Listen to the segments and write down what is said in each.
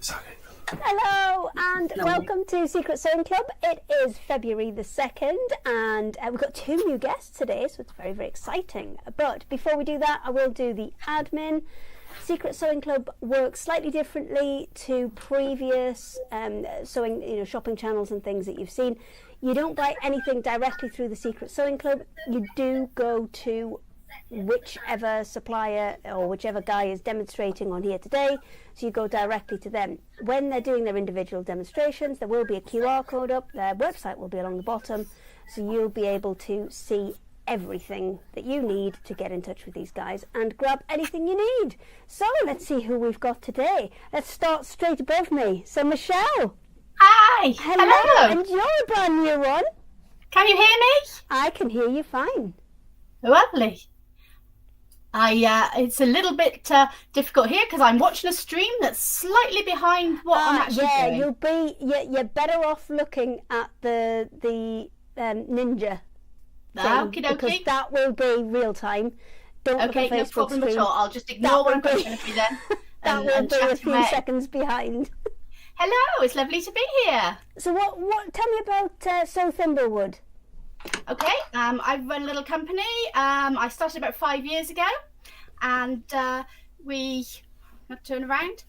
Hello and welcome to Secret Sewing Club. It is February the 2nd and we've got 2 new guests today, so it's very, very exciting. But before we do that, I will do the admin. Secret Sewing Club works slightly differently to previous sewing, shopping channels and things that you've seen. You don't buy anything directly through the Secret Sewing Club. You do go to whichever supplier or whichever guy is demonstrating on here today, so you go directly to them. When they're doing their individual demonstrations, there will be a QR code up, their website will be along the bottom, so you'll be able to see everything that you need to get in touch with these guys and grab anything you need. So let's see who we've got today. Let's start straight above me. So Michelle. Hi. Hello. And you're a brand new one. Can you hear me? I can hear you fine. Lovely. It's a little bit difficult here because I'm watching a stream that's slightly behind what I'm actually doing. You're better off looking at the Ninja thing, because that will be real time. Don't look at Facebook no problem screen. at all. I'll just ignore what I'm going to be then. That will be a few seconds behind. Hello, it's lovely to be here. So what? Tell me about Thimble Wood. Okay, I run a little company. I started about 5 years ago, and we turn around.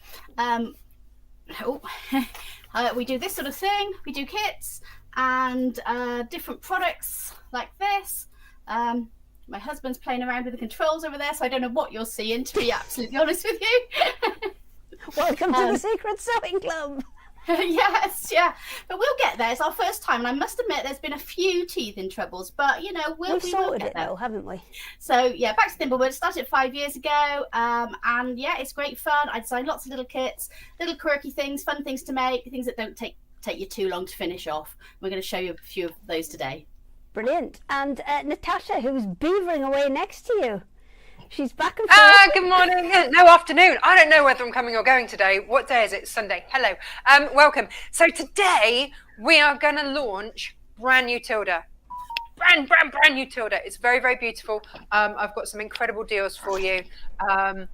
We do this sort of thing. We do kits and different products like this. My husband's playing around with the controls over there, so I don't know what you're seeing, to be absolutely honest with you. Welcome to the Secret Sewing Club. Yes, yeah, but we'll get there. It's our first time, and I must admit there's been a few teething troubles, but we sorted get it there, though, haven't we? So yeah, back to Thimble Wood. Started 5 years ago, and yeah, it's great fun. I design lots of little kits, little quirky things, fun things to make, things that don't take you too long to finish off. We're going to show you a few of those today. Brilliant. And Natasha, who's beavering away next to you. She's back and forth. Good morning. No, afternoon. I don't know whether I'm coming or going today. What day is it? Sunday. Hello. Welcome. So today we are going to launch brand new Tilda. Brand new Tilda. It's very, very beautiful. I've got some incredible deals for you. And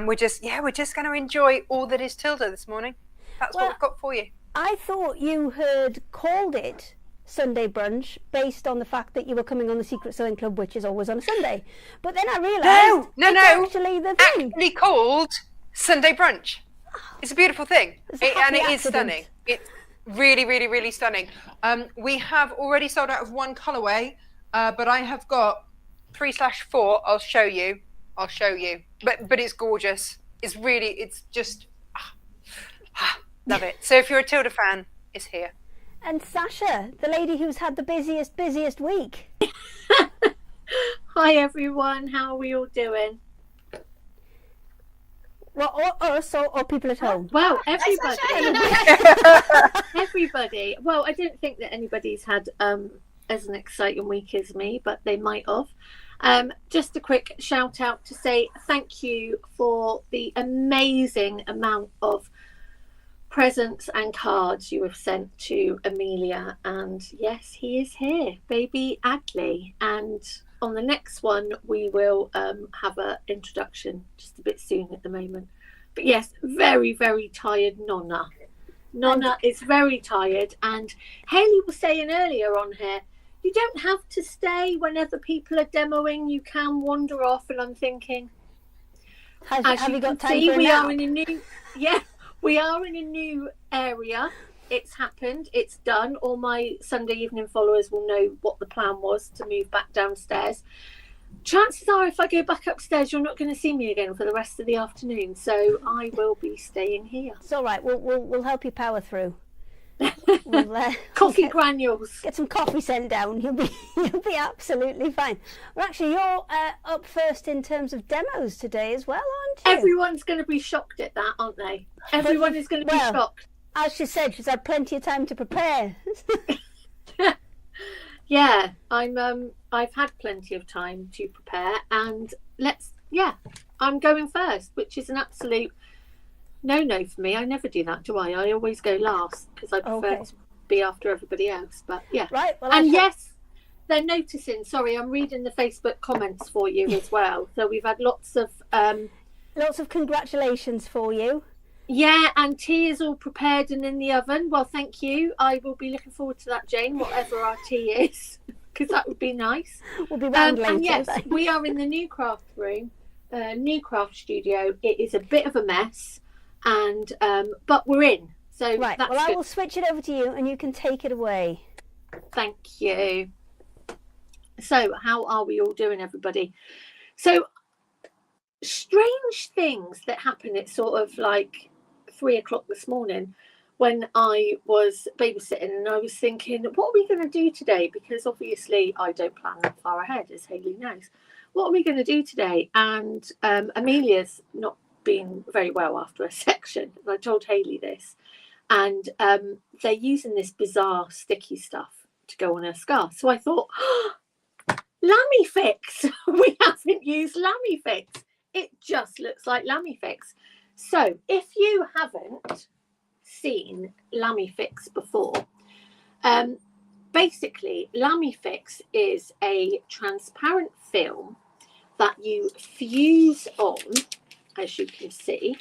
we're just going to enjoy all that is Tilda this morning. That's what we've got for you. I thought you had called it Sunday brunch based on the fact that you were coming on the Secret Sewing Club, which is always on a Sunday. But then I realised it's actually the thing. Actually called Sunday brunch. It's a beautiful thing, and it is stunning. It's really, really, really stunning. We have already sold out of one colourway, but I have got 3/4. I'll show you. But it's gorgeous. It's just love it. So if you're a Tilda fan, it's here. And Sasha, the lady who's had the busiest week. Hi everyone, how are we all doing? Well, us or people at home? Well, everybody. Everybody. Well, I don't think that anybody's had as an exciting week as me, but they might have. Just a quick shout out to say thank you for the amazing amount of presents and cards you have sent to Amelia, and yes, he is here, baby Adley, and on the next one we will have an introduction just a bit soon at the moment. But yes, very, very tired Nonna is very tired, and Hayley was saying earlier on here, you don't have to stay whenever people are demoing, you can wander off, and I'm thinking, have you got time for now? We are in a new area. It's happened. It's done. All my Sunday evening followers will know what the plan was to move back downstairs. Chances are, if I go back upstairs, you're not going to see me again for the rest of the afternoon. So I will be staying here. It's all right. We'll help you power through. Coffee granules. Get some coffee sent down. You'll be absolutely fine. Well, actually, you're up first in terms of demos today as well, aren't you? Everyone's going to be shocked at that, aren't they? Everyone is going to be shocked. As she said, she's had plenty of time to prepare. Yeah, I've had plenty of time to prepare, and I'm going first, which is an absolute no for me. I never do that, do I? I always go last because I prefer to be after everybody else. But yeah, right. Well, and yes, they're noticing. Sorry, I'm reading the Facebook comments for you as well. So we've had lots of congratulations for you. Yeah, and tea is all prepared and in the oven. Well, thank you. I will be looking forward to that, Jane, whatever our tea is, because that would be nice. We'll be round later. And yes, we are in the new craft room, new craft studio. It is a bit of a mess, and but we're in. So right, that's well, I good. will switch it over to you and you can take it away. Thank you. So how are we all doing, everybody? So strange things that happen at sort of like 3 o'clock this morning when I was babysitting, and I was thinking, what are we going to do today? Because obviously I don't plan that far ahead, as Hayley knows. What are we going to do today? And Amelia's not been very well after a section. I told Hayley this. And they're using this bizarre sticky stuff to go on her scar. So I thought, Lamifix! We haven't used Lamifix. It just looks like Lamifix. So if you haven't seen Lamifix before, basically Lamifix is a transparent film that you fuse on, as you can see,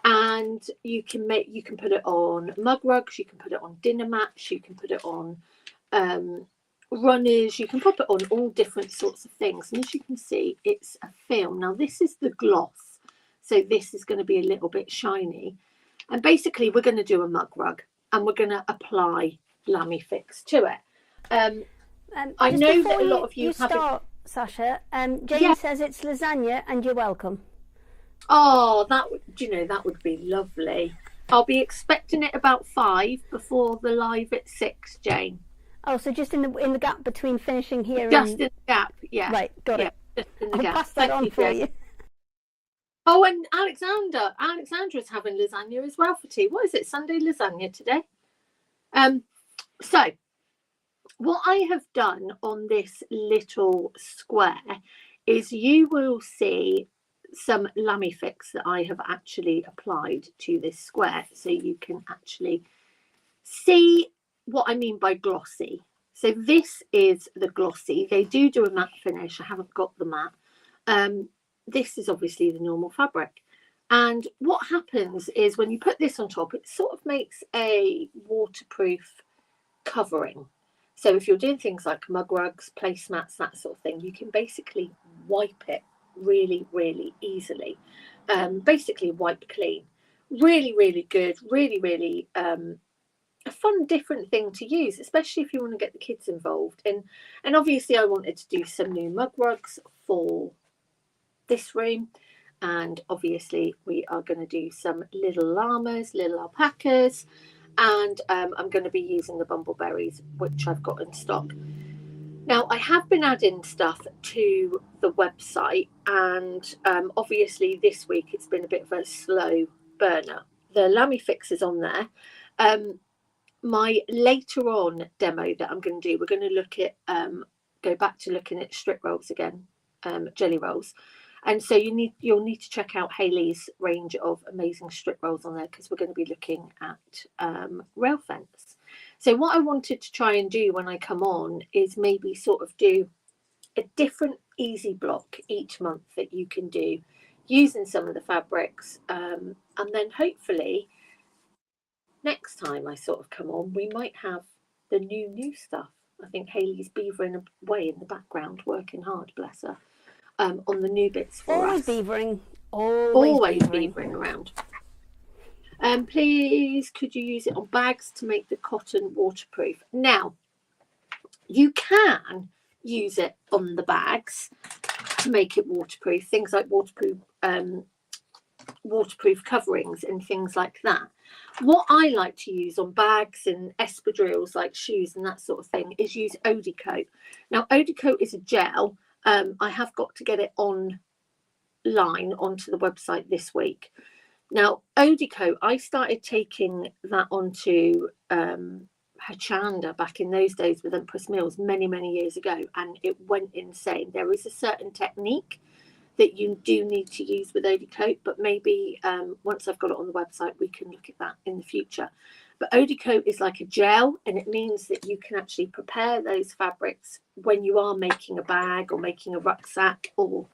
and you can put it on mug rugs, you can put it on dinner mats, you can put it on runners, you can pop it on all different sorts of things. And as you can see, it's a film. Now this is the gloss, so this is going to be a little bit shiny, and basically we're going to do a mug rug and we're going to apply Lamifix to it. I know that a lot of you start, Sasha, Jane says it's lasagna and you're welcome. Oh, that would be lovely. I'll be expecting it about 5 before the live at 6, Jane. Oh, so just in the gap between finishing here just in the gap, yeah. Right, got it. Just in the I'll gap. pass that on for you. Oh, and Alexandra's having lasagna as well for tea. What is it? Sunday lasagna today. So what I have done on this little square is you will see some Lamifix that I have actually applied to this square, so you can actually see what I mean by glossy. So this is the glossy. They do a matte finish. I haven't got the matte. This is obviously the normal fabric. And what happens is when you put this on top, it sort of makes a waterproof covering. So if you're doing things like mug rugs, placemats, that sort of thing, you can basically wipe it really, really easily. Basically wipe clean. Really, really good. Really, really a fun, different thing to use, especially if you want to get the kids involved. And obviously I wanted to do some new mug rugs for this room. And obviously we are going to do some little llamas, little alpacas, and I'm going to be using the bumbleberries, which I've got in stock. Now, I have been adding stuff to the website, and obviously this week it's been a bit of a slow burner. The Lamifix is on there. My later on demo that I'm going to do, we're going to look at, go back to looking at strip rolls again, jelly rolls. And so you'll need to check out Hayley's range of amazing strip rolls on there, because we're going to be looking at rail fence. So what I wanted to try and do when I come on is maybe sort of do a different easy block each month that you can do using some of the fabrics. And then hopefully next time I sort of come on, we might have the new stuff. I think Hayley's beavering away in the background, working hard, bless her. On the new bits for always us. Beavering. Always beavering around. Please, could you use it on bags to make the cotton waterproof? Now, you can use it on the bags to make it waterproof. Things like waterproof coverings and things like that. What I like to use on bags and espadrilles, like shoes and that sort of thing, is use Eau de Coat. Now, Eau de Coat is a gel. I have got to get it online onto the website this week. Now, Eau de Coat, I started taking that onto Hachanda back in those days with Empress Mills many, many years ago, and it went insane. There is a certain technique that you do need to use with Eau de Coat, but maybe once I've got it on the website, we can look at that in the future. But Eau de Coat is like a gel, and it means that you can actually prepare those fabrics when you are making a bag or making a rucksack or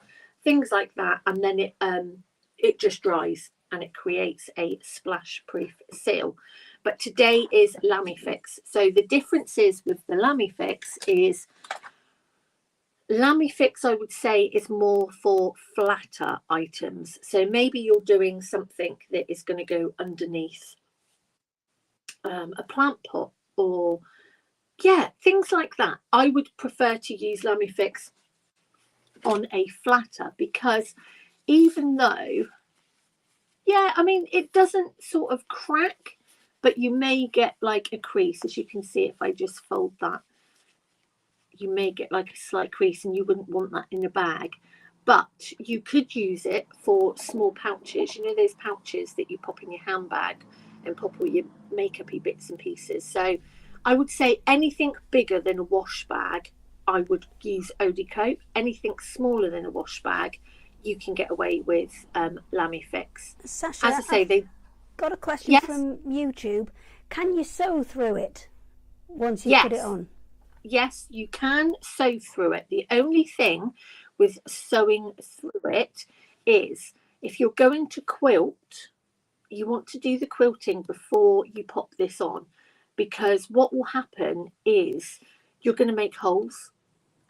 things like that, and then it just dries and it creates a splash proof seal. But today is Lamifix. So the differences with the Lamifix is Lamifix, I would say, is more for flatter items. So maybe you're doing something that is going to go underneath a plant pot, or yeah, things like that. I would prefer to use Lamifix on a flatter, because even though, yeah, I mean, it doesn't sort of crack, but you may get like a crease, as you can see if I just fold that. You may get like a slight crease, and you wouldn't want that in a bag. But you could use it for small pouches. You know those pouches that you pop in your handbag and pop all your makeup-y bits and pieces. So I would say anything bigger than a wash bag, I would use Eau de Coat. Anything smaller than a wash bag, you can get away with Lamifix. Sasha, as I say, they got a question yes. from YouTube. Can you sew through it once you yes. put it on? Yes, you can sew through it. The only thing with sewing through it is if you're going to quilt, you want to do the quilting before you pop this on, because what will happen is you're going to make holes,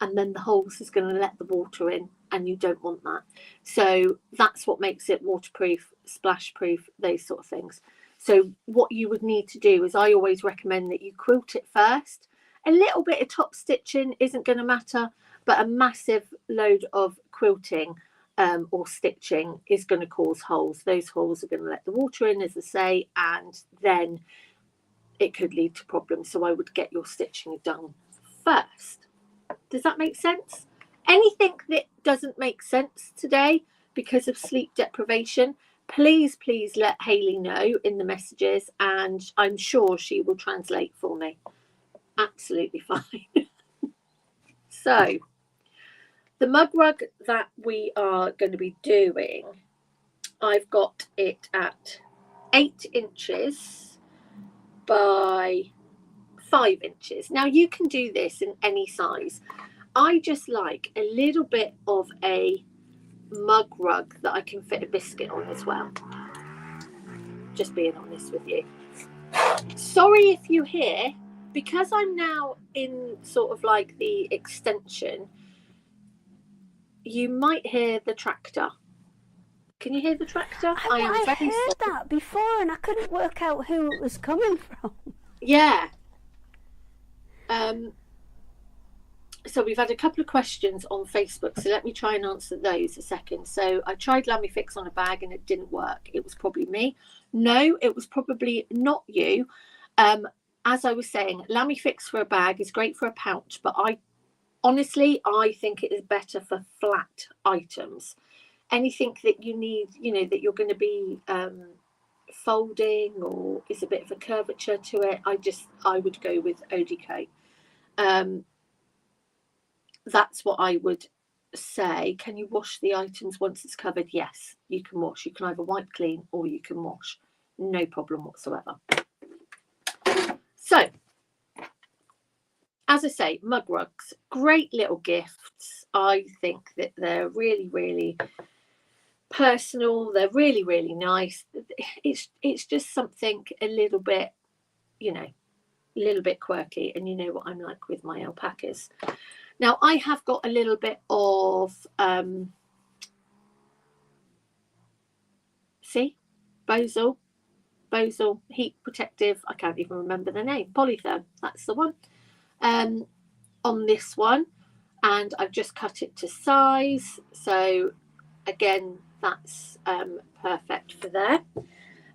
and then the holes is going to let the water in, and you don't want that. So that's what makes it waterproof, splash proof, those sort of things. So what you would need to do is, I always recommend that you quilt it first. A little bit of top stitching isn't going to matter, but a massive load of quilting or stitching is going to cause holes. Those holes are going to let the water in, as I say, and then it could lead to problems. So I would get your stitching done first. Does that make sense? Anything that doesn't make sense today because of sleep deprivation, please let Hayley know in the messages, and I'm sure she will translate for me. Absolutely fine. So the mug rug that we are going to be doing, I've got it at 8 inches by 5 inches. Now you can do this in any size. I just like a little bit of a mug rug that I can fit a biscuit on as well. Just being honest with you. Sorry if you hear, because I'm now in sort of like the extension, you might hear the tractor. Can you hear the tractor? I heard that before, and I couldn't work out who it was coming from. Yeah. So we've had a couple of questions on Facebook, so let me try and answer those a second. So I tried Lamifix on a bag and it didn't work. It was probably me. No, it was probably not you. As I was saying, Lamifix for a bag is great for a pouch, but honestly, I think it is better for flat items. Anything that you need, you know, that you're going to be folding, or is a bit of a curvature to it, I would go with Eau de Coat. That's what I would say. Can you wash the items once it's covered? Yes, you can wash. You can either wipe clean or you can wash. No problem whatsoever. So, as I say, mug rugs, great little gifts. I think that they're really, really personal. They're really, really nice. It's just something a little bit, you know, a little bit quirky. And you know what I'm like with my alpacas. Now, I have got a little bit of, see, Bosal heat protective, I can't even remember the name, polytherm, that's the one, on this one, and I've just cut it to size. So again, that's perfect for there.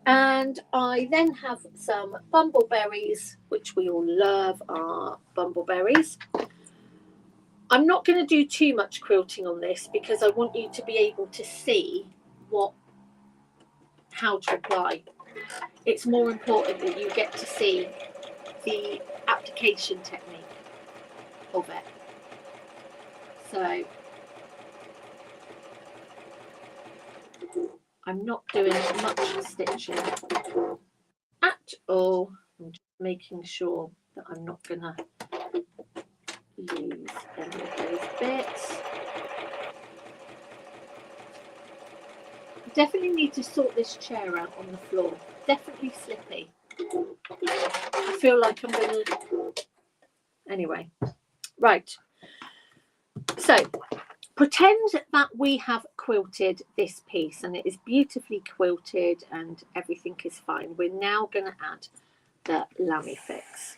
And I then have some bumbleberries, which we all love our bumbleberries. I'm not going to do too much quilting on this because I want you to be able to see how to apply. It's more important that you get to see the application technique of it. So I'm not doing much stitching at all. I'm just making sure that I'm not going to lose any of those bits. Definitely need to sort this chair out on the floor. Definitely slippy. I feel like I'm going to... Anyway, right. So, pretend that we have quilted this piece and it is beautifully quilted and everything is fine. We're now going to add the Lamifix.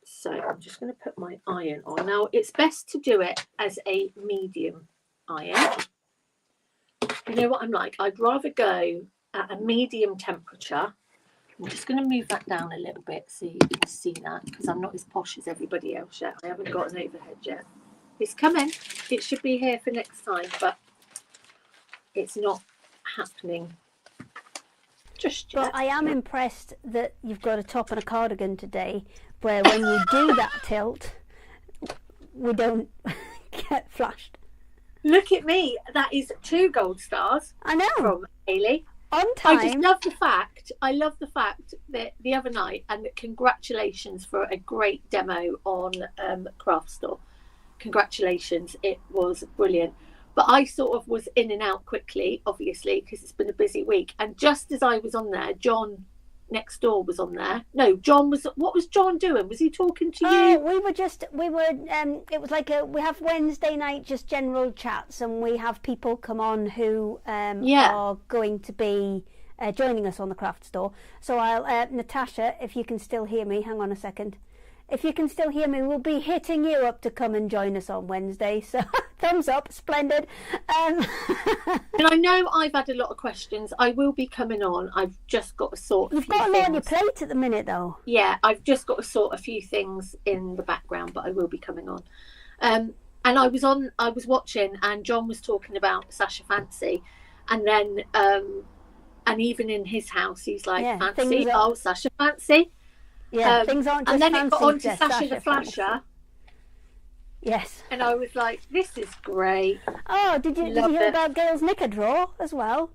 So I'm just going to put my iron on. Now, it's best to do it as a medium iron. You know what I'm like? I'd rather go at a medium temperature. I'm just going to move that down a little bit so you can see that, because I'm not as posh as everybody else yet. I haven't got an overhead yet. It's coming. It should be here for next time, but it's not happening just yet. But I am impressed that you've got a top and a cardigan today, where when you do that tilt, we don't get flashed. Look at me. That is 2 gold stars. I know. From Hayley. On time. I love the fact that the other night, and congratulations for a great demo on Craft Store. Congratulations. It was brilliant. But I sort of was in and out quickly, obviously, because it's been a busy week. And just as I was on there, John next door was on there. No, John was... What was John doing? Was he talking to you? It was like we have Wednesday night just general chats, and we have people come on who are going to be joining us on the Craft Store. So I'll... Natasha, if you can still hear me, hang on a second. If you can still hear me, we'll be hitting you up to come and join us on Wednesday. So thumbs up, splendid. And I know I've had a lot of questions. I will be coming on. I've just got to sort. You've got a lot on your plate at the minute, though. Yeah, I've just got to sort a few things in the background, but I will be coming on. And I was watching, and John was talking about Sasha Fancy, and then and even in his house, he's like, Fancy, Sasha Fancy. Yeah, things aren't just and then fancy, it got on to just Sasha the Flasher. Fancy. Yes. And I was like, this is great. Oh, did you hear about Gail's knicker drawer as well?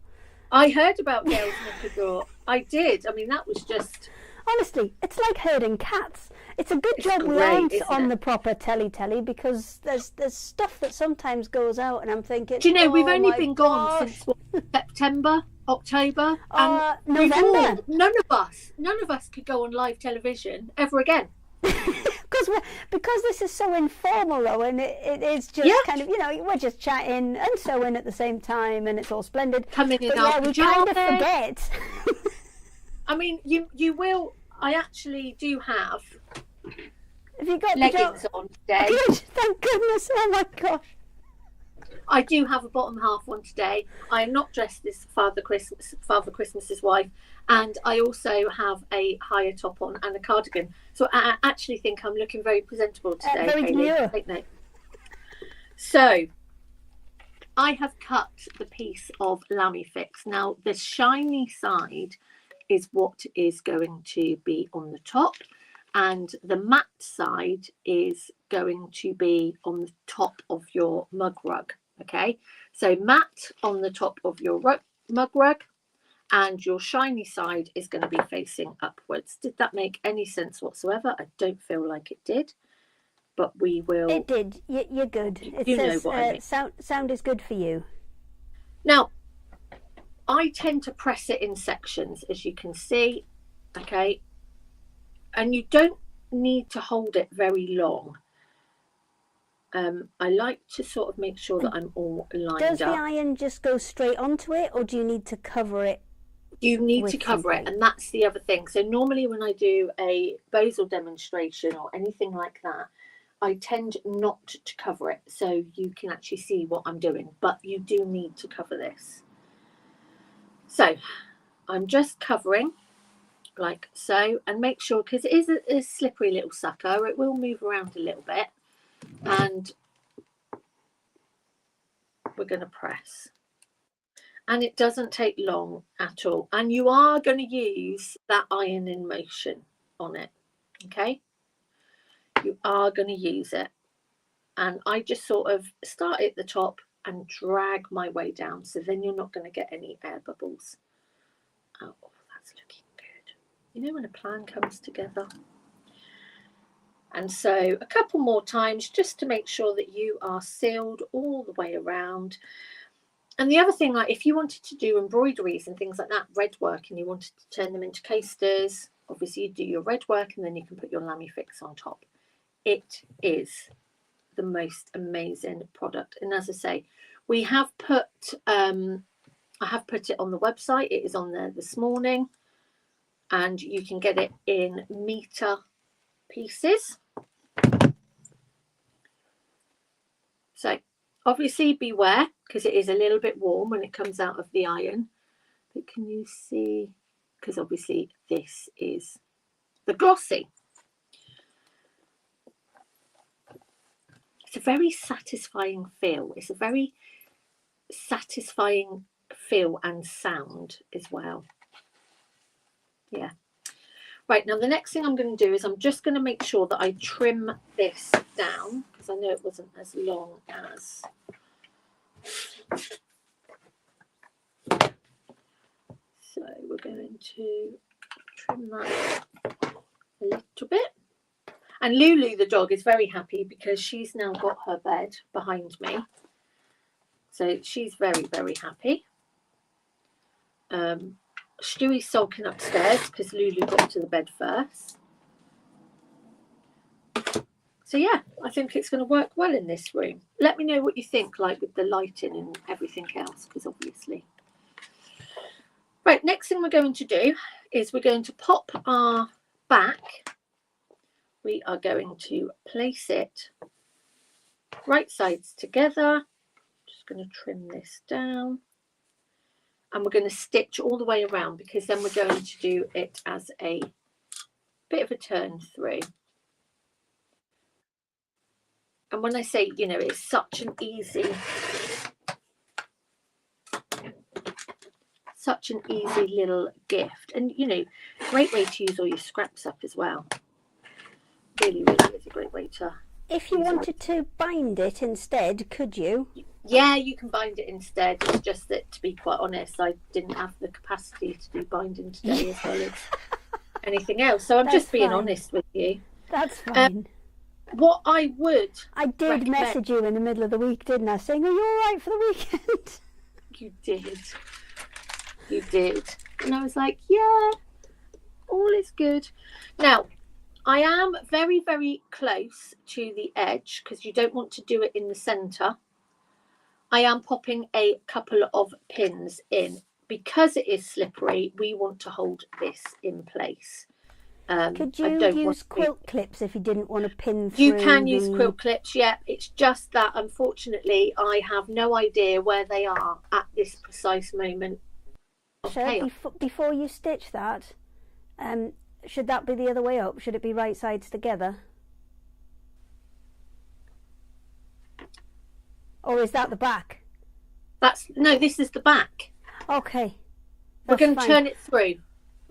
I heard about Gail's knicker drawer. I did. I mean, that was just... Honestly, it's like herding cats. It's a good job we aren't on the proper telly, because there's stuff that sometimes goes out, and I'm thinking... Do you know, we've only been gone since September, October, and November. None of us could go on live television ever again. Because this is so informal, though, and it is just kind of, we're just chatting and sewing at the same time, and it's all splendid. Coming in our pajamas. We kind of forget. I mean, you will. I actually do have. Have you got leggings on today? Good, thank goodness! Oh my gosh. I do have a bottom half on today. I am not dressed as Father Christmas's wife, and I also have a higher top on and a cardigan. So I actually think I'm looking very presentable today. Very demure. So I have cut the piece of Lamifix. Now the shiny side is what is going to be on the top, and the matte side is going to be on the top of your mug rug. Okay, so matte on the top of your mug rug, and your shiny side is going to be facing upwards. Did that make any sense whatsoever? I don't feel like it did, but we will. It did. You're good. You know what I mean. Sound is good for you. Now, I tend to press it in sections, as you can see. Okay, and you don't need to hold it very long. I like to sort of make sure that I'm all lined up. Does the iron just go straight onto it, or do you need to cover it? You need to cover it, and that's the other thing. So normally when I do a basil demonstration or anything like that, I tend not to cover it, so you can actually see what I'm doing, but you do need to cover this. So I'm just covering like so, and make sure, because it is a slippery little sucker, it will move around a little bit. And we're going to press, and it doesn't take long at all, and you are going to use that iron in motion on it. Okay, you are going to use it, and I just sort of start at the top and drag my way down, so then you're not going to get any air bubbles. Oh, that's looking good. You know when a plan comes together. And so a couple more times just to make sure that you are sealed all the way around. And the other thing, like if you wanted to do embroideries and things like that, red work, and you wanted to turn them into coasters, obviously you do your red work and then you can put your Lamifix on top. It is the most amazing product. And as I say, we have put, I have put it on the website. It is on there this morning, and you can get it in meter pieces. So obviously beware, because it is a little bit warm when it comes out of the iron. But can you see? Because obviously this is the glossy. It's a very satisfying feel. It's a very satisfying feel and sound as well. Yeah. Right, now the next thing I'm going to do is I'm just going to make sure that I trim this down, because I know it wasn't as long as. So we're going to trim that a little bit. And Lulu, the dog, is very happy because she's now got her bed behind me. So she's very, very happy. Stewie's sulking upstairs because Lulu got to the bed first. So yeah, I think it's going to work well in this room. Let me know what you think, like with the lighting and everything else, because obviously. Right, next thing we're going to do is we're going to pop our back. We are going to place it right sides together. Just going to trim this down. And we're going to stitch all the way around, because then we're going to do it as a bit of a turn through. And when I say, you know, it's such an easy little gift. And, you know, great way to use all your scraps up as well. Really, really is a great way to. If you wanted to bind it instead, could you? Yeah, you can bind it instead. It's just that, to be quite honest, I didn't have the capacity to do binding today as well as anything else. So I'm just being honest with you. That's fine. What I would did message you in the middle of the week, didn't I? Saying, are you all right for the weekend? You did. You did. And I was like, yeah, all is good. Now, I am very, very close to the edge, because you don't want to do it in the centre. I am popping a couple of pins in. Because it is slippery, we want to hold this in place. Could you use quilt clips if you didn't want to pin through? You can use quilt clips, yeah. It's just that, unfortunately, I have no idea where they are at this precise moment. Before you stitch that, should that be the other way up? Should it be right sides together? Or is that the back? No, this is the back. Okay. We're going to turn it through.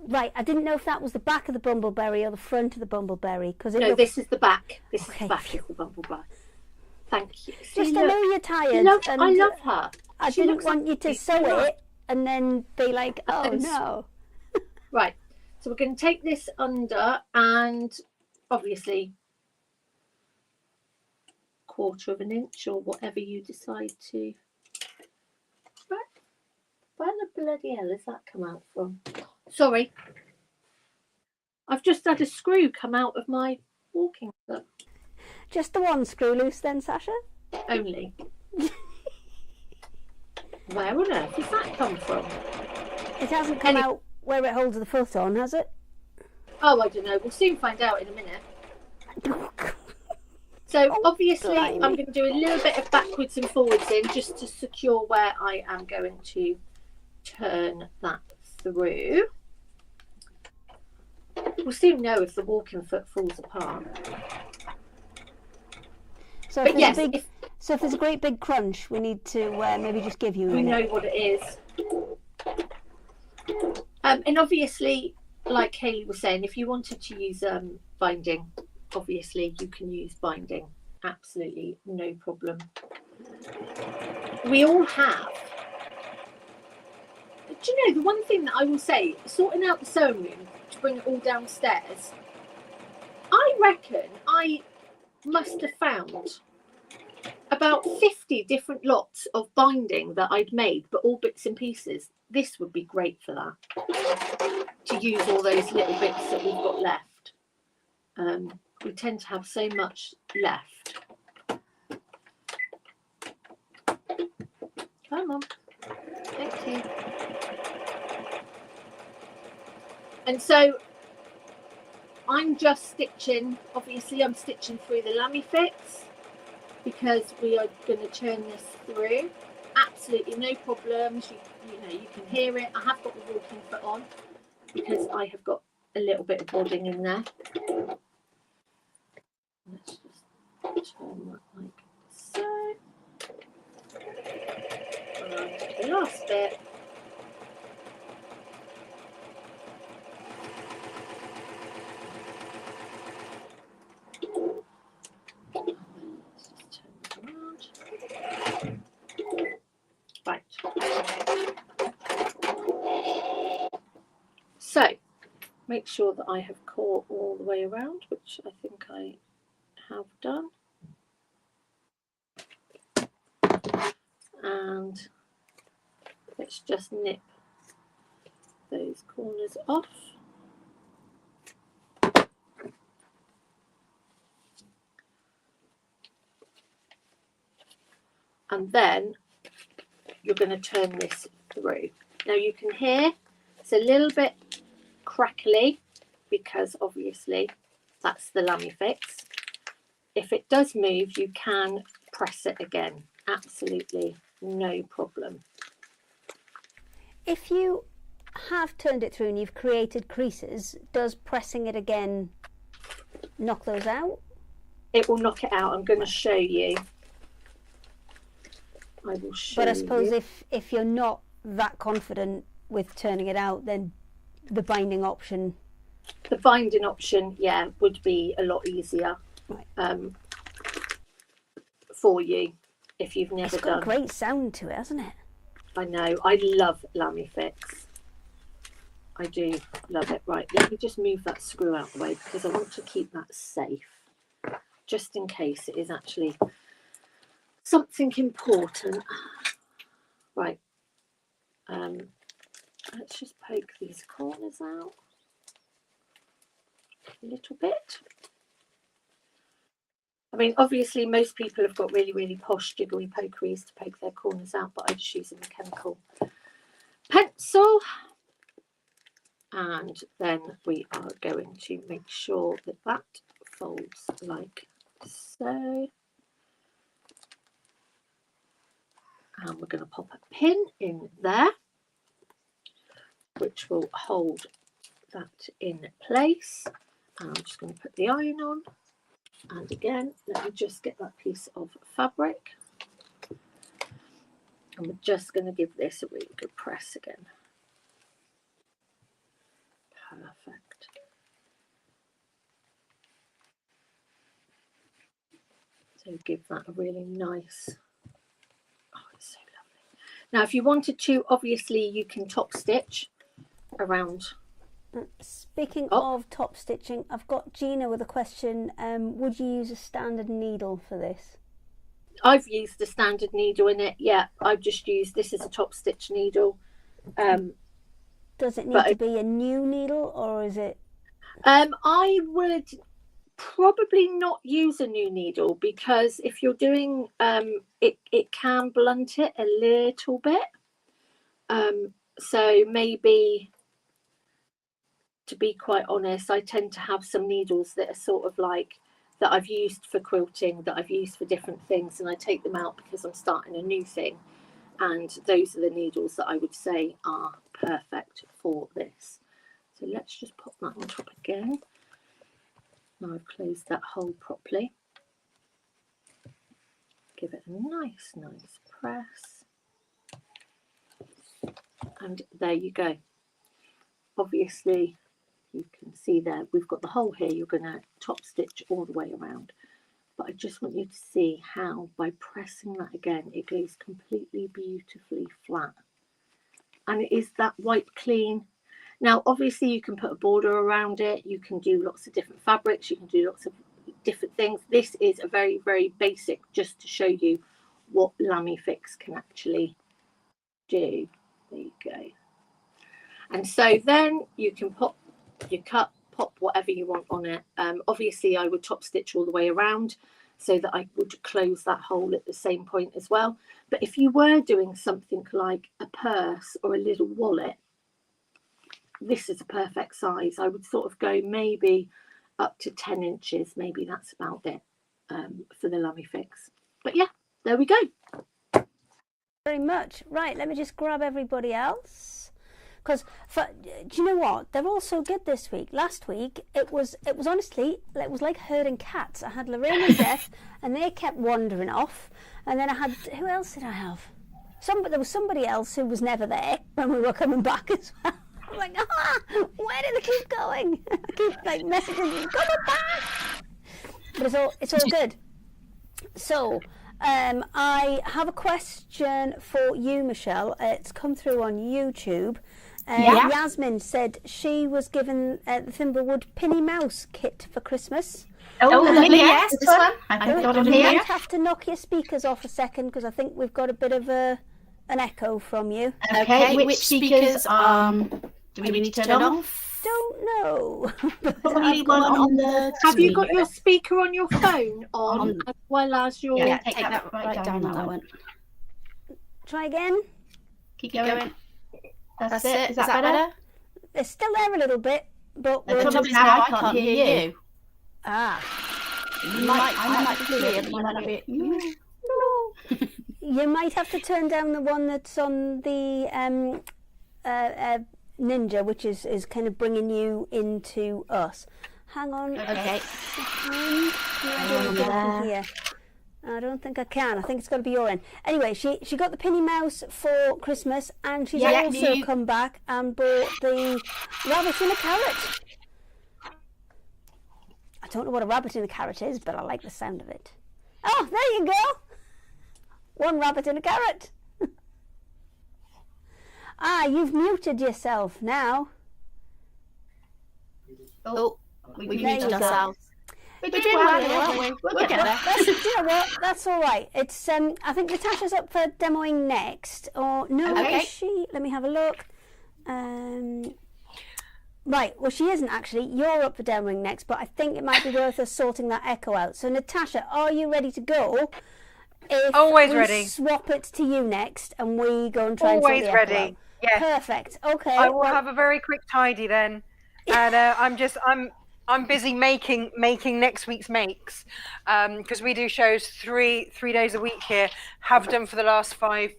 Right, I didn't know if that was the back of the bumbleberry or the front of the bumbleberry. No, this is the back. This is the back of the bumbleberry. Thank you. Just I know you're tired. I love her. I didn't want you to sew it and then be like, oh no. Right, so we're going to take this under, and obviously 1/4 of an inch or whatever you decide to. Right, where the bloody hell has that come out from? Sorry, I've just had a screw come out of my walking book. Just the one screw loose then, Sasha? Only. Where on earth has that come from? It hasn't come out where it holds the foot on, has it? Oh, I don't know. We'll soon find out in a minute. So obviously I'm going to do a little bit of backwards and forwards in, just to secure where I am going to turn that through. We'll soon know if the walking foot falls apart. So if there's a great big crunch, we need to maybe just give you a minute. We know what it is. And obviously, like Hayley was saying, if you wanted to use binding, obviously you can use binding. Absolutely no problem. We all have. Do you know, the one thing that I will say, sorting out the sewing room to bring it all downstairs, I reckon I must have found about about 50 different lots of binding that I'd made, but all bits and pieces. This would be great for that, to use all those little bits that we've got left. We tend to have so much left. Come on. Thank you. And so I'm just stitching, obviously I'm stitching through the Lamifix because we are going to turn this through. Absolutely no problems. You know, you can hear it. I have got the walking foot on because I have got a little bit of wadding in there. Let's just turn that like so. And the last bit. Right. So make sure that I have caught all the way around, which I think I have done. And let's just nip those corners off. And then you're going to turn this through. Now you can hear it's a little bit crackly because obviously that's the Lamifix. If it does move, you can press it again. Absolutely no problem. If you have turned it through and you've created creases, does pressing it again knock those out? It will knock it out. I'm going to show you. I will show you. But I suppose if you're not that confident with turning it out, then the binding option. The binding option, yeah, would be a lot easier, right, for you if you've never done. It's got a great sound to it, hasn't it? I know. I love Lamifix. I do love it. Right, let me just move that screw out of the way because I want to keep that safe, just in case it is actually something important. Right. Let's just poke these corners out a little bit. I mean, obviously most people have got really, really posh jiggly pokeries to poke their corners out, but I just use a mechanical pencil. And then we are going to make sure that that folds like so. And we're going to pop a pin in there, which will hold that in place. And I'm just going to put the iron on. And again, let me just get that piece of fabric. And we're just going to give this a really good press again. Perfect. So give that a really nice. Oh, it's so lovely. Now, if you wanted to, obviously you can top stitch around. Speaking of top stitching, I've got Gina with a question. Would you use a standard needle for this? I've used the standard needle in it. Yeah, I've just used this as a top stitch needle. Does it need to be a new needle, or is it? I would probably not use a new needle because if you're doing it can blunt it a little bit. So maybe, to be quite honest, I tend to have some needles that are sort of like that I've used for quilting, that I've used for different things, and I take them out because I'm starting a new thing. And those are the needles that I would say are perfect for this. So let's just pop that on top again. Now I've closed that hole properly. Give it a nice press. And there you go. Obviously, you can see there, we've got the hole here. You're going to top stitch all the way around. But I just want you to see how by pressing that again, it goes completely beautifully flat. And it is that white clean. Now, obviously, you can put a border around it. You can do lots of different fabrics. You can do lots of different things. This is a very, very basic, just to show you what Lamifix can actually do. There you go. And so then you can pop whatever you want on it. Obviously I would top stitch all the way around so that I would close that hole at the same point as well. But if you were doing something like a purse or a little wallet, this is a perfect size. I would sort of go maybe up to 10 inches. Maybe that's about it for the Lamifix. But yeah, there we go. Very much. Right, let me just grab everybody else. Because, do you know what? They're all so good this week. Last week, it was honestly, it was like herding cats. I had Lorraine and Jeff, and they kept wandering off. And then I had, who else did I have? There was somebody else who was never there when we were coming back as well. I'm like, where do they keep going? I keep like messaging them, coming back. But it's all good. So, I have a question for you, Michelle. It's come through on YouTube. Yasmin said she was given the Thimble Wood Pinny Mouse kit for Christmas. Yes, this one. I've got it You here. might have to knock your speakers off a second because I think we've got a bit of an echo from you. Okay, which speakers do we need to turn off? Don't know. Probably one on the. Have you got your speaker on your phone on as well as your... Yeah, take that right down on that one. Try again. Keep going. That's it. Is that better? It's still there a little bit, but The trouble is now I can't hear you. Ah. I might be clear, but you might not be. You might have to turn down the one that's on the Ninja, which is kind of bringing you into us. Hang on. Okay. Here. I don't think I can. I think it's got to be your end. Anyway, she got the Pinny Mouse for Christmas, and she's also come back and bought the rabbit in a carrot. I don't know what a rabbit in a carrot is, but I like the sound of it. Oh, there you go. One rabbit in a carrot. You've muted yourself now. Oh, we've There muted you go. ourselves. We're doing well, aren't we? We'll get there. Do you know what? That's all right. It's I think Natasha's up for demoing next. Or no, Okay. is she? Let me have a look. Right, well she isn't actually. You're up for demoing next, but I think it might be worth us sorting that echo out. So Natasha, are you ready to go? If Always we ready. Swap it to you next, and we go and try Always and sort the echo ready. out. Yeah. Perfect. Okay. I will well, have a very quick tidy then, and I'm busy making next week's makes, because we do shows three days a week here. Have done for the last five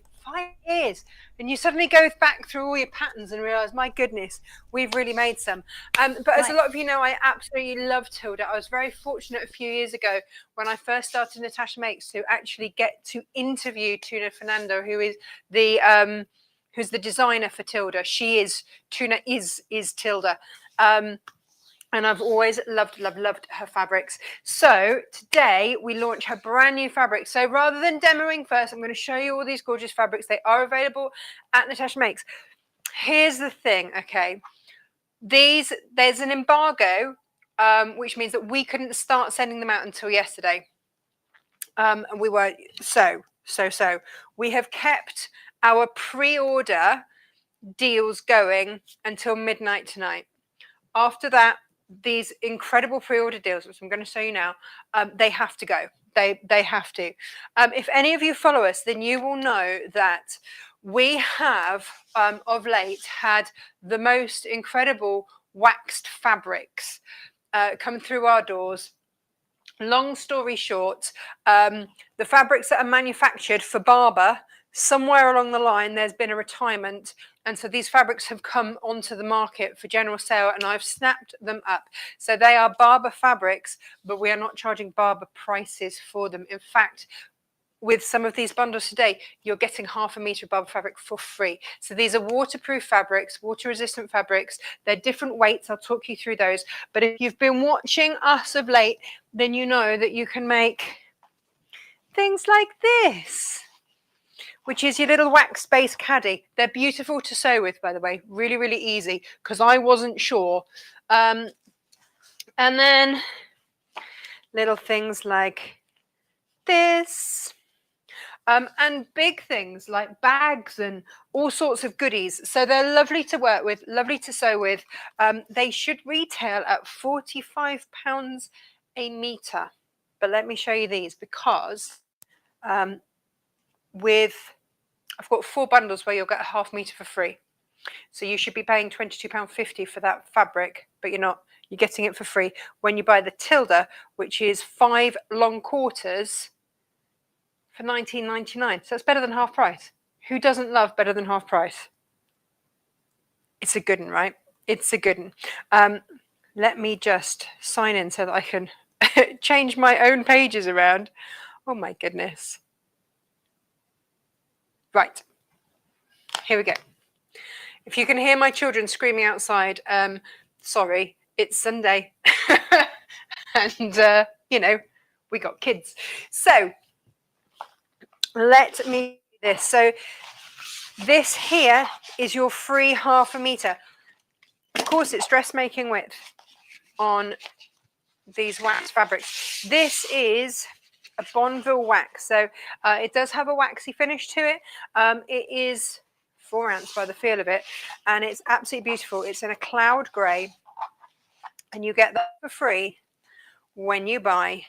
years, and you suddenly go back through all your patterns and realize, my goodness, we've really made some. But as a lot of you know, I absolutely love Tilda. I was very fortunate a few years ago when I first started Natasha Makes to actually get to interview Tuna Fernando, who is the who's the designer for Tilda. Tuna is Tilda. And I've always loved her fabrics. So today we launch her brand new fabric. So rather than demoing first, I'm going to show you all these gorgeous fabrics. They are available at Natasha Makes. Here's the thing, okay? There's an embargo, which means that we couldn't start sending them out until yesterday. And we were so. We have kept our pre-order deals going until midnight tonight. After that, these incredible pre-order deals, which I'm going to show you now, they have to go. They have to. If any of you follow us, then you will know that we have of late had the most incredible waxed fabrics come through our doors. Long story short, the fabrics that are manufactured for Barber, somewhere along the line there's been a retirement, and so these fabrics have come onto the market for general sale, and I've snapped them up. So they are Barber fabrics, but we are not charging Barber prices for them. In fact, with some of these bundles today, you're getting half a meter of Barber fabric for free. So these are waterproof fabrics, water resistant fabrics. They're different weights. I'll talk you through those. But if you've been watching us of late, then you know that you can make things like this, which is your little wax space caddy. They're beautiful to sew with, by the way. Really, really easy, because I wasn't sure. And then little things like this. And big things like bags and all sorts of goodies. So they're lovely to work with, lovely to sew with. They should retail at £45 a metre. But let me show you these because I've got 4 bundles where you'll get a ½ metre for free. So you should be paying £22.50 for that fabric, but you're not. You're getting it for free when you buy the Tilda, which is 5 long quarters for £19.99. So it's better than half price. Who doesn't love better than half price? It's a good one, right? It's a good one. Let me just sign in so that I can change my own pages around. Oh my goodness. Right. Here we go. If you can hear my children screaming outside, sorry, it's Sunday. And, you know, we got kids. So let me do this. So this here is your free ½ metre. Of course, it's dressmaking width on these wax fabrics. This is a Bonneville wax. So it does have a waxy finish to it. It is 4 ounce by the feel of it, and it's absolutely beautiful. It's in a cloud grey, and you get that for free when you buy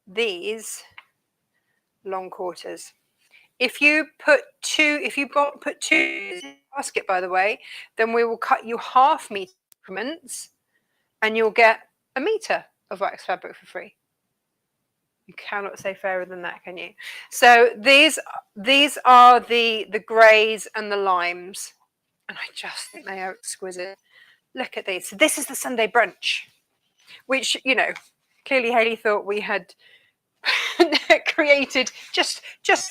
these long quarters. If you put 2 in the basket, by the way, then we will cut you ½ metre increments, and you'll get a metre of wax fabric for free. You cannot say fairer than that, can you? So these are the greys and the limes, and I just think they are exquisite. Look at these. So this is the Sunday brunch, which, you know, clearly Hayley thought we had created just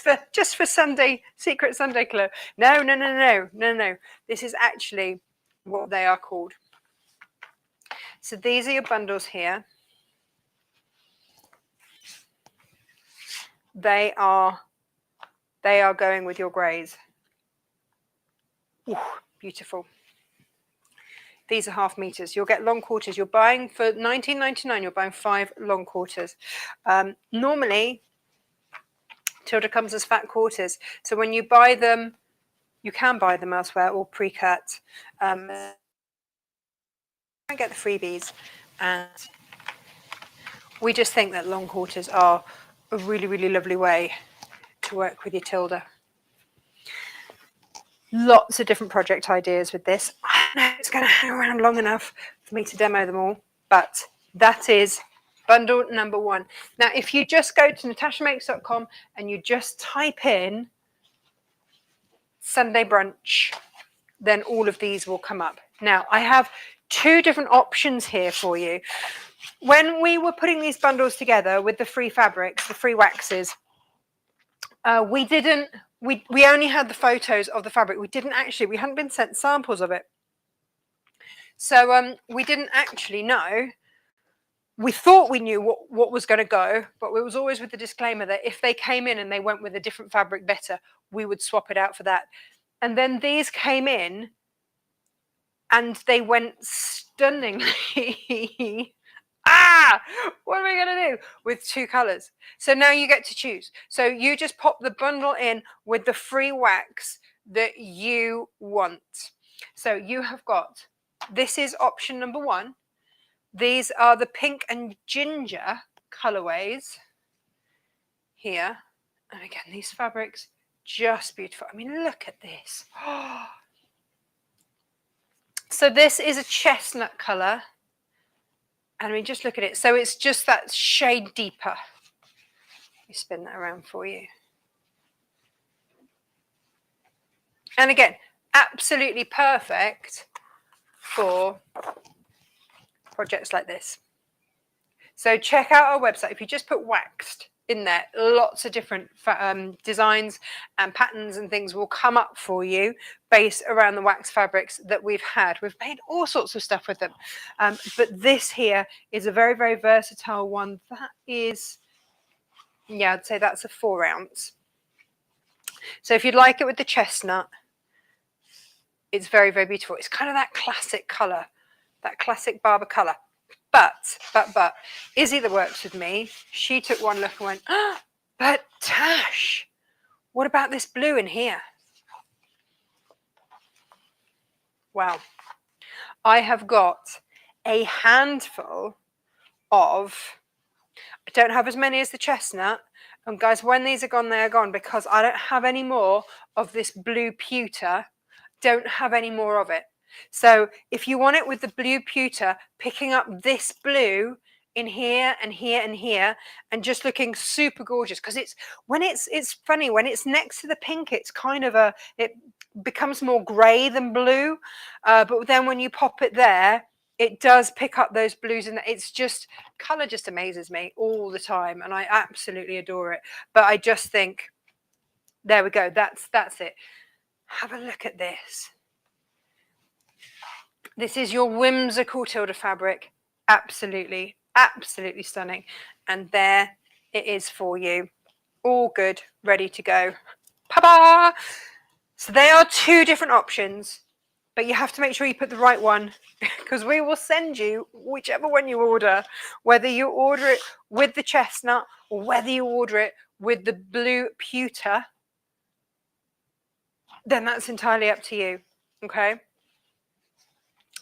for Sunday, Secret Sunday Club. No. This is actually what they are called. So these are your bundles here. They are going with your greys. Ooh, beautiful. These are ½ meters. You'll get long quarters. You're buying for £19.99. You're buying 5 long quarters. Normally, Tilda comes as fat quarters. So when you buy them, you can buy them elsewhere or pre-cut. And get the freebies. And we just think that long quarters are a really, really lovely way to work with your Tilda. Lots of different project ideas with this. I don't know if it's going to hang around long enough for me to demo them all, but that is bundle number 1. Now, if you just go to natashamakes.com and you just type in Sunday brunch, then all of these will come up. Now, I have 2 different options here for you. When we were putting these bundles together with the free fabrics, the free waxes, we only had the photos of the fabric. We hadn't been sent samples of it. So we didn't actually know. We thought we knew what was going to go, but it was always with the disclaimer that if they came in and they went with a different fabric better, we would swap it out for that. And then these came in and they went stunningly. What are we going to do with 2 colors? So now you get to choose. So you just pop the bundle in with the free wax that you want. So you have got, this is option number 1. These are the pink and ginger colorways here. And again, these fabrics, just beautiful. I mean, look at this. So this is a chestnut color. And we just look at it. So it's just that shade deeper. Let me spin that around for you. And again, absolutely perfect for projects like this. So check out our website. If you just put waxed in there, lots of different designs and patterns and things will come up for you based around the wax fabrics that we've had. We've made all sorts of stuff with them. But this here is a very, very versatile one. That is, yeah, I'd say that's a 4 ounce. So if you'd like it with the chestnut, it's very, very beautiful. It's kind of that classic color, that classic Barber color. But Izzy that works with me, she took one look and went, But Tash, what about this blue in here? Well, I have got a handful of, I don't have as many as the chestnut. And guys, when these are gone, they are gone, because I don't have any more of this blue pewter. Don't have any more of it. So if you want it with the blue pewter, picking up this blue in here and here and here, and just looking super gorgeous, because it's funny when it's next to the pink, it's kind of it becomes more grey than blue, but then when you pop it there, it does pick up those blues, and it's just, colour just amazes me all the time, and I absolutely adore it. But I just think, there we go, that's it. Have a look at this. This is your whimsical Tilda fabric. Absolutely stunning. And there it is for you. All good, ready to go. Pa-ba! So they are two different options, but you have to make sure you put the right one, because we will send you whichever one you order, whether you order it with the chestnut or whether you order it with the blue pewter, then that's entirely up to you. Okay?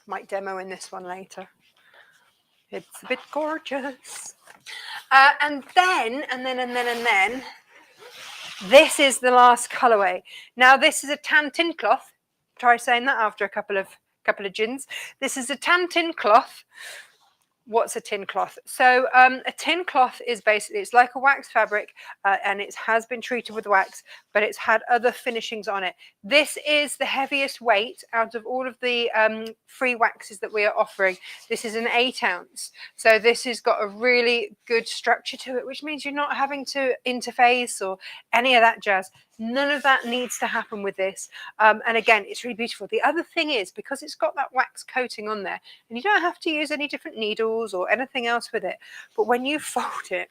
Might demo in this one later. It's a bit gorgeous. And then, this is the last colorway. Now this is a tan tin cloth. Try saying that after a couple of gins. This is a tan tin cloth. What's a tin cloth? So a tin cloth is basically, it's like a wax fabric, and it has been treated with wax, but it's had other finishings on it. This is the heaviest weight out of all of the free waxes that we are offering. This is an 8 ounce. So this has got a really good structure to it, which means you're not having to interface or any of that jazz. None of that needs to happen with this. And again, it's really beautiful. The other thing is, because it's got that wax coating on there, and you don't have to use any different needles or anything else with it, but when you fold it,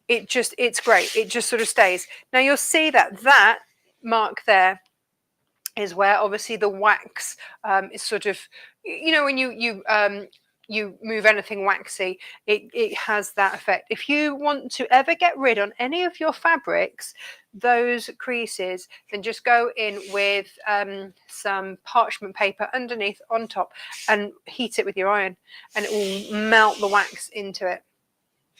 it's great. It just sort of stays. Now you'll see that mark there is where obviously the wax is sort of, you know, when you move anything waxy, it has that effect. If you want to ever get rid on any of your fabrics, those creases, then just go in with some parchment paper underneath on top and heat it with your iron, and it will melt the wax into it.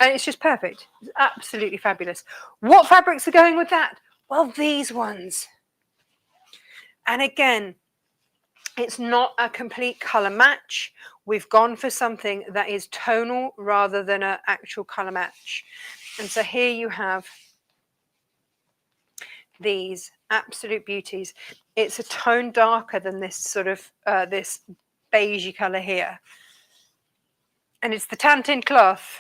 And it's just perfect. It's absolutely fabulous. What fabrics are going with that? Well, these ones. And again, it's not a complete colour match. We've gone for something that is tonal rather than an actual colour match. And so here you have these absolute beauties. It's a tone darker than this sort of this beigey colour here. And it's the tan tin cloth.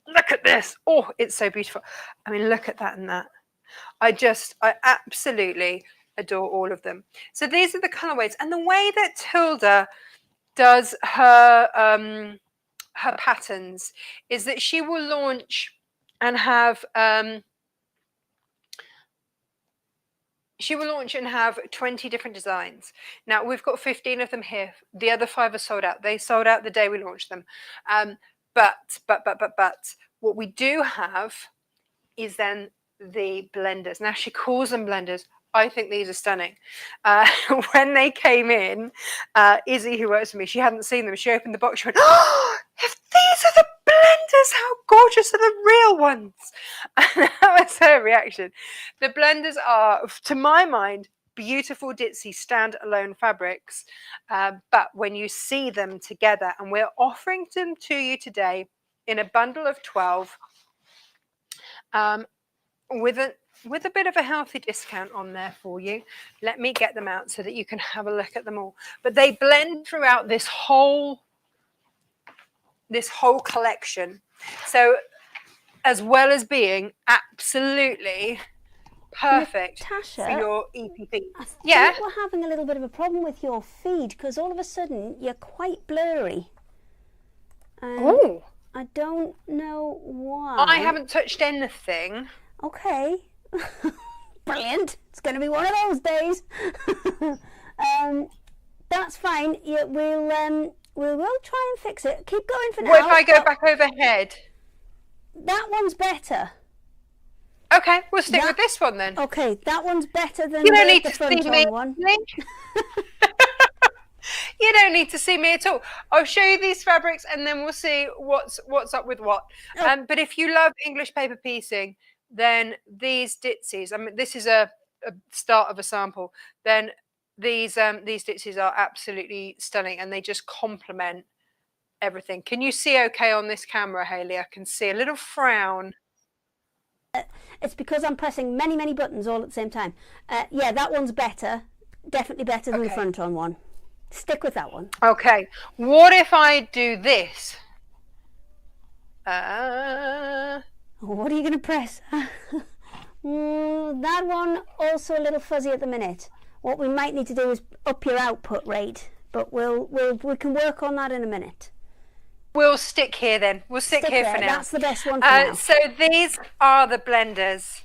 Look at this. Oh, it's so beautiful. I mean, look at that and that. I absolutely adore all of them. So these are the colorways, and the way that Tilda does her patterns is that she will launch and have 20 different designs. Now we've got 15 of them here. The other 5 are sold out. They sold out the day we launched them. But what we do have is then the blenders. Now she calls them blenders. I think these are stunning. When they came in, Izzy, who works for me, she hadn't seen them. She opened the box. She went, "Oh, if these are the blenders, how gorgeous are the real ones?" And that was her reaction. The blenders are, to my mind, beautiful ditzy standalone fabrics, but when you see them together, and we're offering them to you today in a bundle of 12, with a bit of a healthy discount on there for you. Let me get them out so that you can have a look at them all. But they blend throughout this whole collection. So as well as being absolutely perfect Natasha, for your EPP. I think we're having a little bit of a problem with your feed, because all of a sudden you're quite blurry. Oh. I don't know why. I haven't touched anything. Okay. Brilliant. It's going to be one of those days. That's fine. Yeah, we'll try and fix it. Keep going for now. What if I go back overhead? That one's better. Okay, we'll stick with this one then. Okay, that one's better than You don't need the to front see me. on one. You don't need to see me at all. I'll show you these fabrics and then we'll see what's up with what. But if you love English paper piecing, then these ditsies, I mean, this is a start of a sample, then these ditsies are absolutely stunning and they just complement everything. Can you see okay on this camera, Hayley? I can see a little frown. It's because I'm pressing many buttons all at the same time. Yeah, that one's better. Definitely better than the front on one. Stick with that one. Okay. What if I do this? What are you going to press? That one also a little fuzzy at the minute. What we might need to do is up your output rate, but we can work on that in a minute. We'll stick here then. We'll stick here for now. That's the best one for now. So these are the blenders,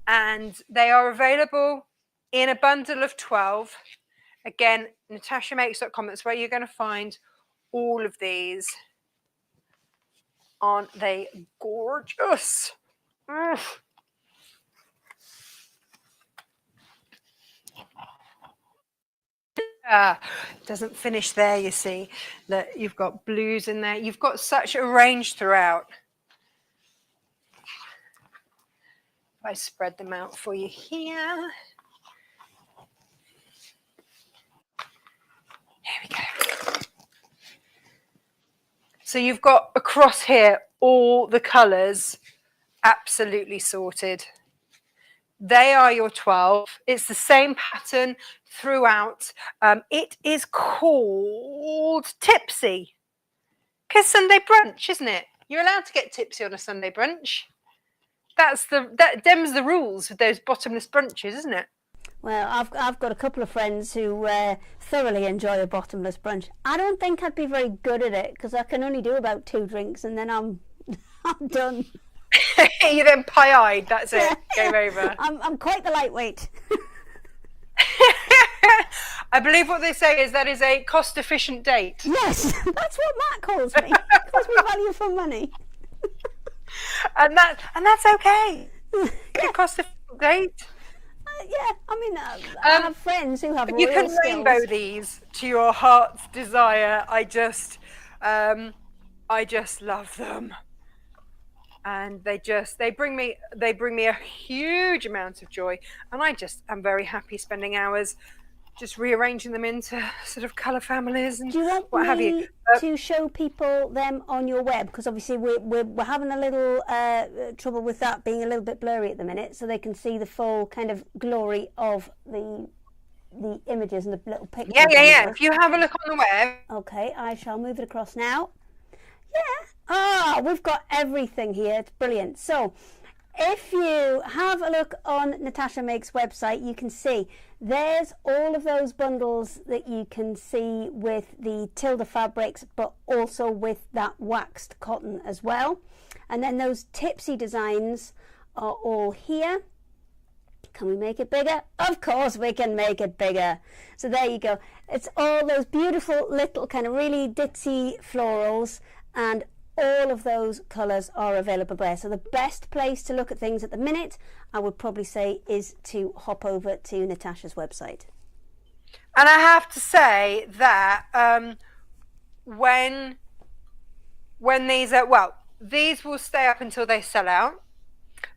and they are available in a bundle of 12. Again, natashamakes.com. That's where you're going to find all of these. Aren't they gorgeous? It doesn't finish there, you see. That you've got blues in there. You've got such a range throughout. If I spread them out for you here. Here we go. So you've got across here all the colours absolutely sorted. They are your 12. It's the same pattern throughout. It is called Tipsy. Because Sunday brunch, isn't it? You're allowed to get tipsy on a Sunday brunch. That dems the rules with those bottomless brunches, isn't it? Well, I've got a couple of friends who thoroughly enjoy a bottomless brunch. I don't think I'd be very good at it because I can only do about 2 drinks and then I'm done. You're then pie-eyed. That's it. Game over. I'm quite the lightweight. I believe what they say is that is a cost-efficient date. Yes, that's what Matt calls me. He calls me value for money. and that's okay. Good cost-efficient date. Yeah, I mean, I have friends who have you real can skills. rainbow these to your heart's desire. I just love them, and they bring me a huge amount of joy, and I'm very happy spending hours just rearranging them into sort of colour families and Do you want what have you. To show people them on your web? Because obviously we're having a little trouble with that being a little bit blurry at the minute, so they can see the full kind of glory of the images and the little pictures. Yeah. If you have a look on the web. Okay, I shall move it across now. Yeah. We've got everything here. It's brilliant. So if you have a look on Natasha Makes website, you can see there's all of those bundles that you can see with the Tilda fabrics, but also with that waxed cotton as well. And then those tipsy designs are all here. Can we make it bigger? Of course we can make it bigger. So there you go. It's all those beautiful little kind of really ditzy florals, and all of those colours are available there. So the best place to look at things at the minute, I would probably say, is to hop over to Natasha's website. And I have to say that when these are, these will stay up until they sell out,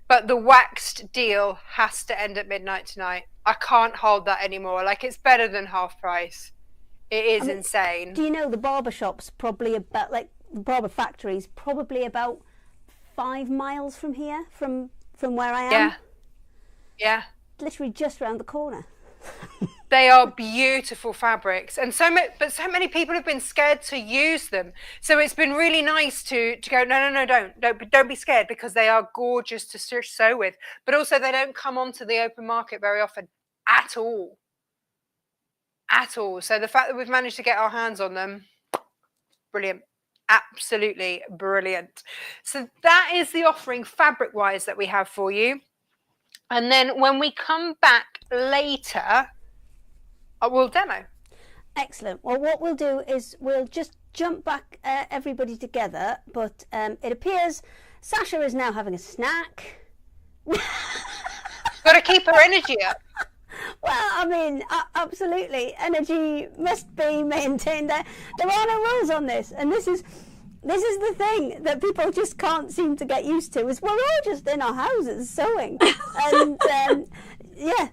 but the waxed deal has to end at midnight tonight. I can't hold that anymore. Like, it's better than half price. It is insane. Do you know the barber shop's probably about, like, barber factory's probably about 5 miles from here, from where I am. Yeah. Literally just around the corner. They are beautiful fabrics, and so many people have been scared to use them. So it's been really nice to go, no, don't be scared, because they are gorgeous to sew with. But also they don't come onto the open market very often at all. So the fact that we've managed to get our hands on them, brilliant. Absolutely brilliant. So that is the offering fabric wise that we have for you. And then when we come back later, we'll demo. Excellent. Well, what we'll do is we'll just jump back everybody together, but it appears Sasha is now having a snack Got to keep her energy up. Well, I mean, absolutely. Energy must be maintained. There are no rules on this, and this is the thing that people just can't seem to get used to. Is we're all just in our houses sewing, and yeah.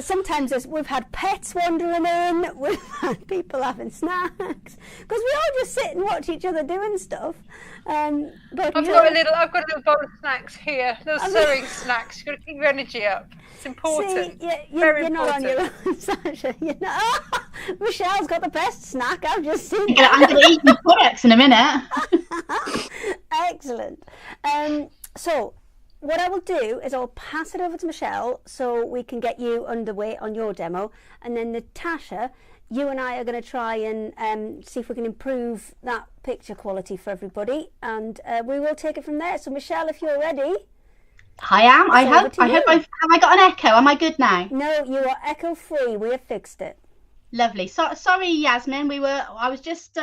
Sometimes we've had pets wandering in, we've had people having snacks, because we all just sit and watch each other doing stuff. But I've got a little bowl of snacks here, little sewing snacks. You've got to keep your energy up. It's important. See, Very you're important. not on your own, Sasha. Michelle's got the best snack. I've just seen I'm going to eat your products in a minute. Excellent. So what I will do is I'll pass it over to Michelle so we can get you underway on your demo, and then Natasha, you and I are going to try and see if we can improve that picture quality for everybody, and we will take it from there. So Michelle, if you're ready. I am. I hope have I got an echo? Am I good now? No, you are echo free. We have fixed it. Lovely. So sorry, Yasmin. I was just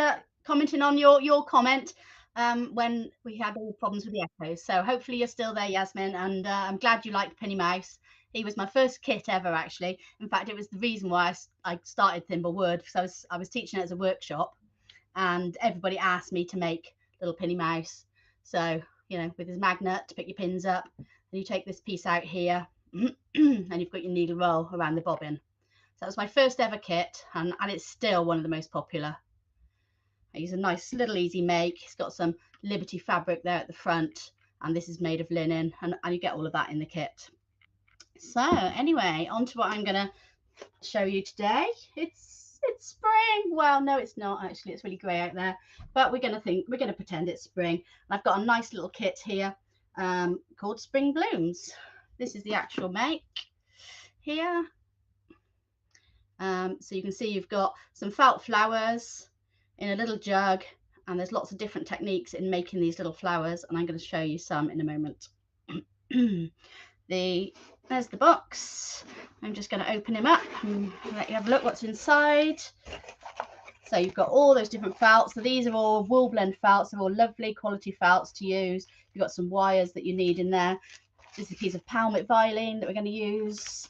commenting on your comment. When we had all problems with the echoes. So hopefully you're still there, Yasmin, and I'm glad you liked Penny Mouse. He was my first kit ever, actually. In fact, it was the reason why I started Thimble Wood, because I was teaching it as a workshop, and everybody asked me to make little Penny Mouse. So, with his magnet to pick your pins up, and you take this piece out here, and you've got your needle roll around the bobbin. So that was my first ever kit, and it's still one of the most popular. He's a nice little easy make. He's got some Liberty fabric there at the front, and this is made of linen, and you get all of that in the kit. So anyway, on to what I'm going to show you today. It's spring. Well, no, it's not actually. It's really grey out there, but we're going to pretend it's spring. And I've got a nice little kit here called Spring Blooms. This is the actual make here. So you can see you've got some felt flowers in a little jug, and there's lots of different techniques in making these little flowers, and I'm going to show you some in a moment. There's the box. I'm just going to open him up and let you have a look what's inside. So you've got all those different felts. So these are all wool blend felts. They're all lovely quality felts to use. You've got some wires that you need in there. This is a piece of palmit violin that we're going to use,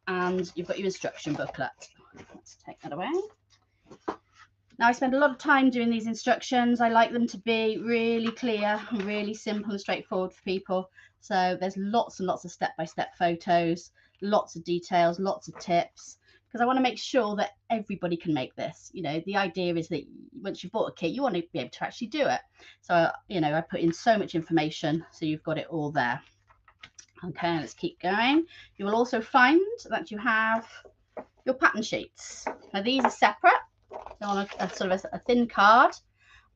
and you've got your instruction booklet. Let's take that away. Now, I spend a lot of time doing these instructions. I like them to be really clear and really simple and straightforward for people. So there's lots and lots of step-by-step photos, lots of details, lots of tips, because I want to make sure that everybody can make this. The idea is that once you've bought a kit, you want to be able to actually do it. So, I put in so much information, so you've got it all there. Okay, let's keep going. You will also find that you have your pattern sheets. Now, these are separate. They're on a sort of a thin card.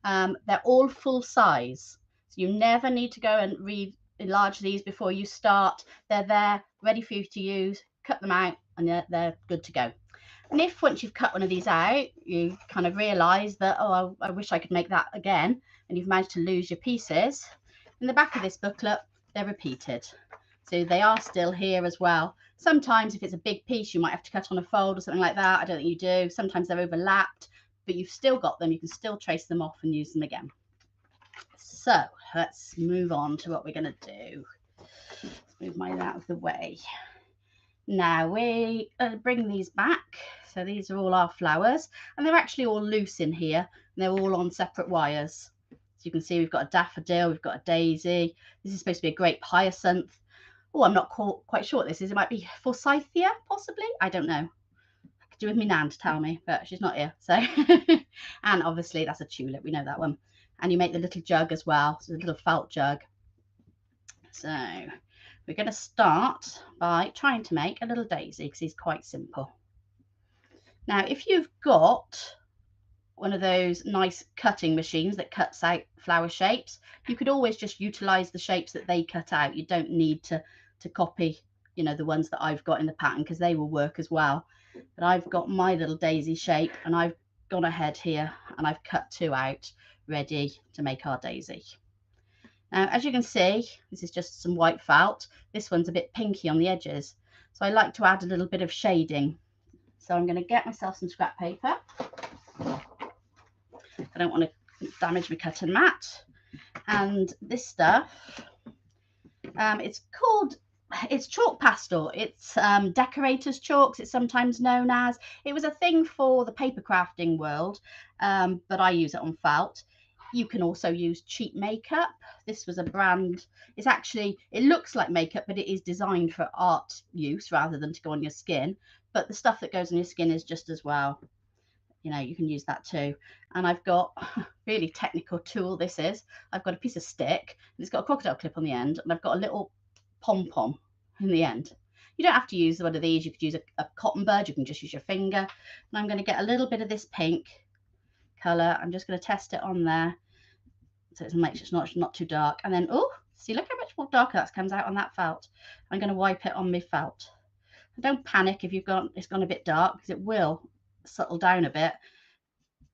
They're all full size, so you never need to go and enlarge these before you start. They're there ready for you to use. Cut them out, and they're good to go. And if once you've cut one of these out, you kind of realize that, oh, I wish I could make that again, and you've managed to lose your pieces, in the back of this booklet they're repeated, so they are still here as well. Sometimes if it's a big piece, you might have to cut on a fold or something like that. I don't think you do. Sometimes they're overlapped, but you've still got them. You can still trace them off and use them again. So let's move on to what we're going to do. Let's move mine out of the way. Now we bring these back. So these are all our flowers, and they're actually all loose in here, and they're all on separate wires. So you can see we've got a daffodil, we've got a daisy. This is supposed to be a grape hyacinth. Oh, I'm not quite sure what this is. It might be forsythia, possibly. I don't know. I could do with me nan to tell me, but she's not here. So, and obviously that's a tulip. We know that one. And you make the little jug as well. So a little felt jug. So we're going to start by trying to make a little daisy, because he's quite simple. Now, if you've got one of those nice cutting machines that cuts out flower shapes, you could always just utilize the shapes that they cut out. You don't need to copy, the ones that I've got in the pattern, because they will work as well. But I've got my little daisy shape, and I've gone ahead here and I've cut 2 out, ready to make our daisy. Now, as you can see, this is just some white felt. This one's a bit pinky on the edges, so I like to add a little bit of shading. So I'm going to get myself some scrap paper. I don't want to damage my cutting mat. And this stuff, it's called it's chalk pastel. It's decorators chalks, it's sometimes known as. It was a thing for the paper crafting world, but I use it on felt. You can also use cheap makeup. This was a brand. It's actually, it looks like makeup, but it is designed for art use rather than to go on your skin. But the stuff that goes on your skin is just as well. You know, you can use that too. And I've got a really technical tool. This is, I've got a piece of stick and it's got a crocodile clip on the end, and I've got a little pom-pom in the end. You don't have to use one of these. You could use a cotton bud. You can just use your finger. And I'm going to get a little bit of this pink colour. I'm just going to test it on there so it makes it not too dark. And then, oh, see, look how much more darker that comes out on that felt. I'm going to wipe it on my felt. Don't panic if it's gone a bit dark, because it will settle down a bit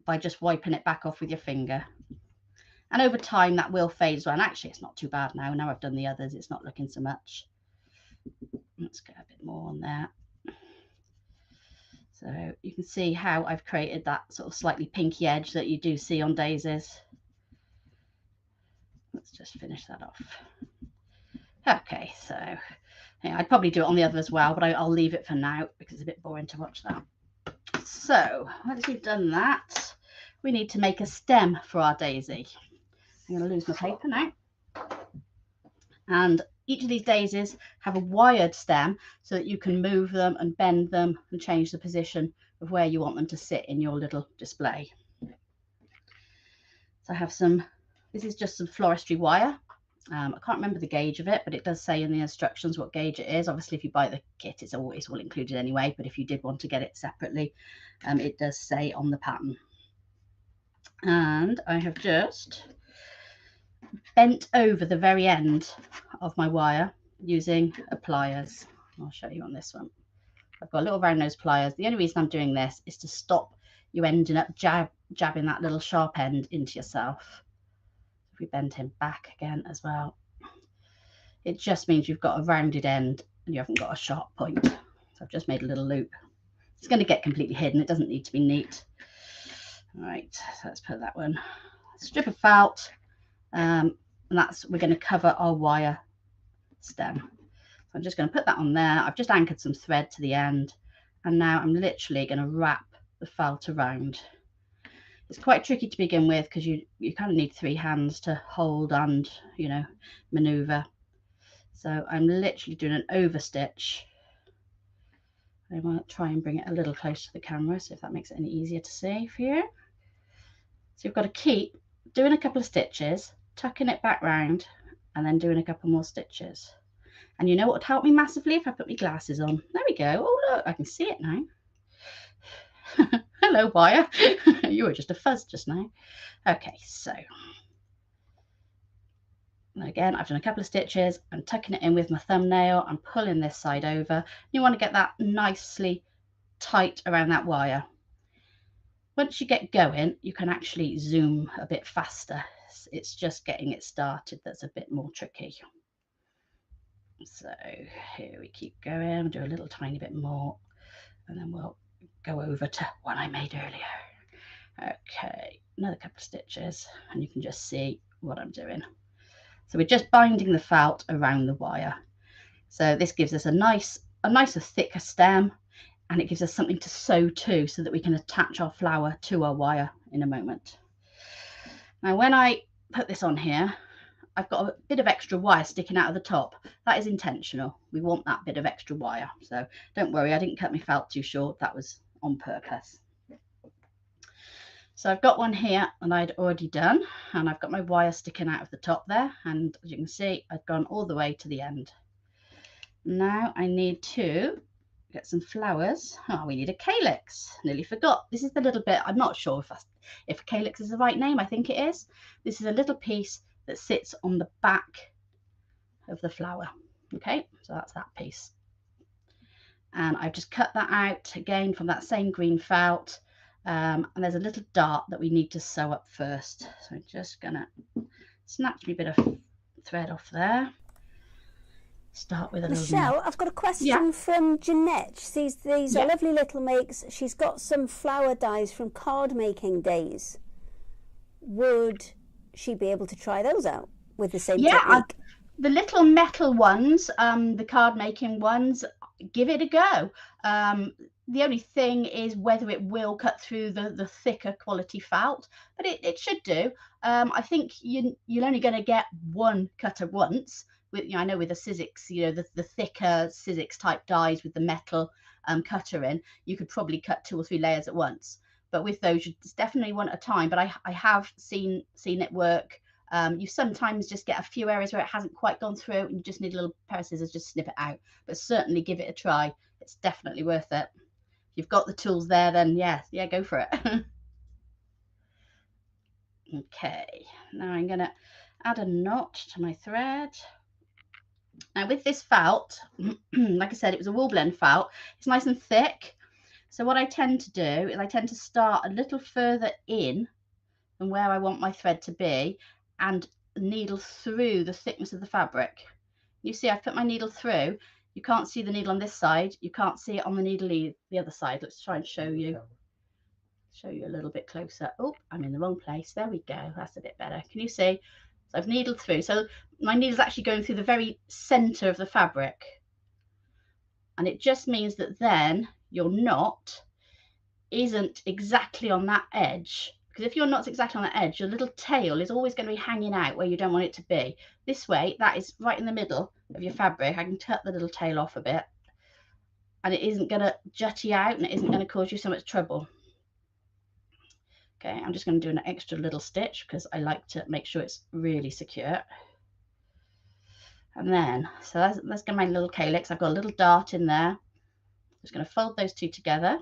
by just wiping it back off with your finger. And over time that will fade as well. And actually it's not too bad now. Now I've done the others, it's not looking so much. Let's get a bit more on there. So you can see how I've created that sort of slightly pinky edge that you do see on daisies. Let's just finish that off. Okay, so yeah, I'd probably do it on the other as well, but I'll leave it for now because it's a bit boring to watch that. So once we've done that, we need to make a stem for our daisy. I'm going to lose my paper now. And each of these daisies have a wired stem so that you can move them and bend them and change the position of where you want them to sit in your little display. So I have some, this is just some floristry wire. I can't remember the gauge of it, but it does say in the instructions what gauge it is. Obviously, if you buy the kit, it's always all included anyway, but if you did want to get it separately, it does say on the pattern. And I have just bent over the very end of my wire using a pliers. I'll show you on this one. I've got little round nose pliers. The only reason I'm doing this is to stop you ending up jabbing that little sharp end into yourself. If we bend him back again as well, it just means you've got a rounded end and you haven't got a sharp point. So I've just made a little loop. It's going to get completely hidden. It doesn't need to be neat. All right, so let's put that one. Strip of felt, and we're going to cover our wire stem. So I'm just going to put that on there. I've just anchored some thread to the end, and now I'm literally going to wrap the felt around. It's quite tricky to begin with because you kind of need 3 hands to hold and, you know, maneuver. So I'm literally doing an overstitch. I want to try and bring it a little closer to the camera, so if that makes it any easier to see for you. So you've got to keep doing a couple of stitches, tucking it back round, and then doing a couple more stitches. And you know what would help me massively? If I put my glasses on. There we go. Oh look, I can see it now. Hello wire. You were just a fuzz just now. Okay, so again I've done a couple of stitches. I'm tucking it in with my thumbnail. I'm pulling this side over. You want to get that nicely tight around that wire. Once you get going, you can actually zoom a bit faster. It's just getting it started that's a bit more tricky. So here we keep going. We'll do a little tiny bit more, and then we'll go over to what I made earlier. Okay, another couple of stitches, and you can just see what I'm doing. So we're just binding the felt around the wire. So this gives us a nicer, thicker stem, and it gives us something to sew to so that we can attach our flower to our wire in a moment. Now, when I put this on here, I've got a bit of extra wire sticking out of the top. That is intentional. We want that bit of extra wire. So don't worry, I didn't cut my felt too short. That was on purpose. So I've got one here and I'd already done, and I've got my wire sticking out of the top there. And as you can see, I've gone all the way to the end. Now I need to get some flowers. Oh, we need a calyx. Nearly forgot. This is the little bit, I'm not sure if a calyx is the right name. I think it is. This is a little piece that sits on the back of the flower. Okay, so that's that piece. And I've just cut that out again from that same green felt. And there's a little dart that we need to sew up first. So I'm just gonna snatch me a bit of thread off there. Start with a little. Michelle, I've got a question from Jeanette. She sees these are lovely little makes. She's got some flower dies from card making days. Would she be able to try those out with the same technique? The little metal ones, the card making ones, give it a go. The only thing is whether it will cut through the thicker quality felt, but it should do. I think you're only going to get one cut at once. With, I know with the Sizzix, the thicker Sizzix type dies with the metal cutter in, you could probably cut 2 or 3 layers at once. But with those, you definitely one at a time. But I have seen it work. You sometimes just get a few areas where it hasn't quite gone through and you just need a little pair of scissors, just snip it out. But certainly give it a try. It's definitely worth it. If you've got the tools there, then yeah, go for it. Okay, now I'm going to add a knot to my thread. Now with this felt, like I said, it was a wool blend felt. It's nice and thick. So what I tend to do is I tend to start a little further in than where I want my thread to be and needle through the thickness of the fabric. You see I've put my needle through. You can't see the needle on this side. You can't see it on the needle the other side. Let's try and show you a little bit closer. Oh, I'm in the wrong place. There we go. That's a bit better. Can you see? So I've needled through. So my needle's actually going through the very center of the fabric. And it just means that then your knot isn't exactly on that edge. Because if your knot's exactly on that edge, your little tail is always going to be hanging out where you don't want it to be. This way, that is right in the middle of your fabric. I can cut the little tail off a bit. And it isn't going to jut you out and it isn't going to cause you so much trouble. Okay, I'm just going to do an extra little stitch because I like to make sure it's really secure. And then, so let's get my little calyx. I've got a little dart in there. I'm just going to fold those two together.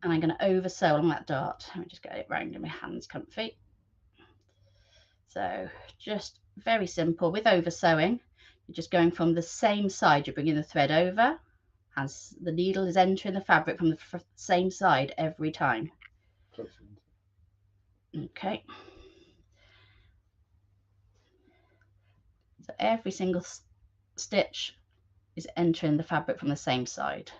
And I'm going to over sew along that dart. Let me just get it round in my hands comfy. So just very simple. With over sewing, you're just going from the same side. You're bringing the thread over as the needle is entering the fabric from the same side every time. Okay. So every single stitch is entering the fabric from the same side.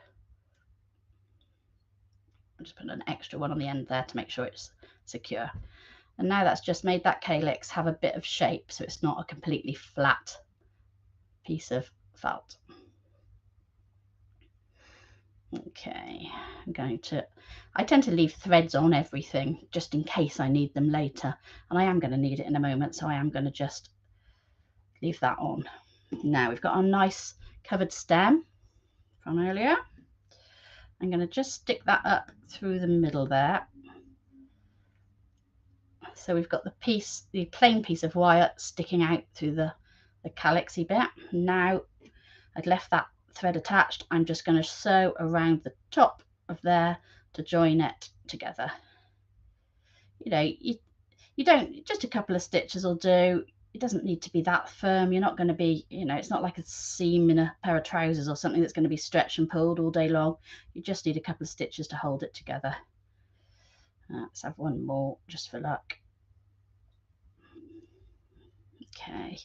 I'll just put an extra one on the end there to make sure it's secure. And now that's just made that calyx have a bit of shape, so it's not a completely flat piece of felt. Okay, I tend to leave threads on everything just in case I need them later, and I am going to need it in a moment, so I am going to just leave that on. Now we've got our nice covered stem from earlier. I'm going to just stick that up through the middle there. So we've got the plain piece of wire sticking out through the calyxy bit. Now I'd left that thread attached. I'm just going to sew around the top of there to join it together. You don't, just a couple of stitches will do. It doesn't need to be that firm. You're not going to be, it's not like a seam in a pair of trousers or something that's going to be stretched and pulled all day long. You just need a couple of stitches to hold it together. Let's have one more just for luck. Okay,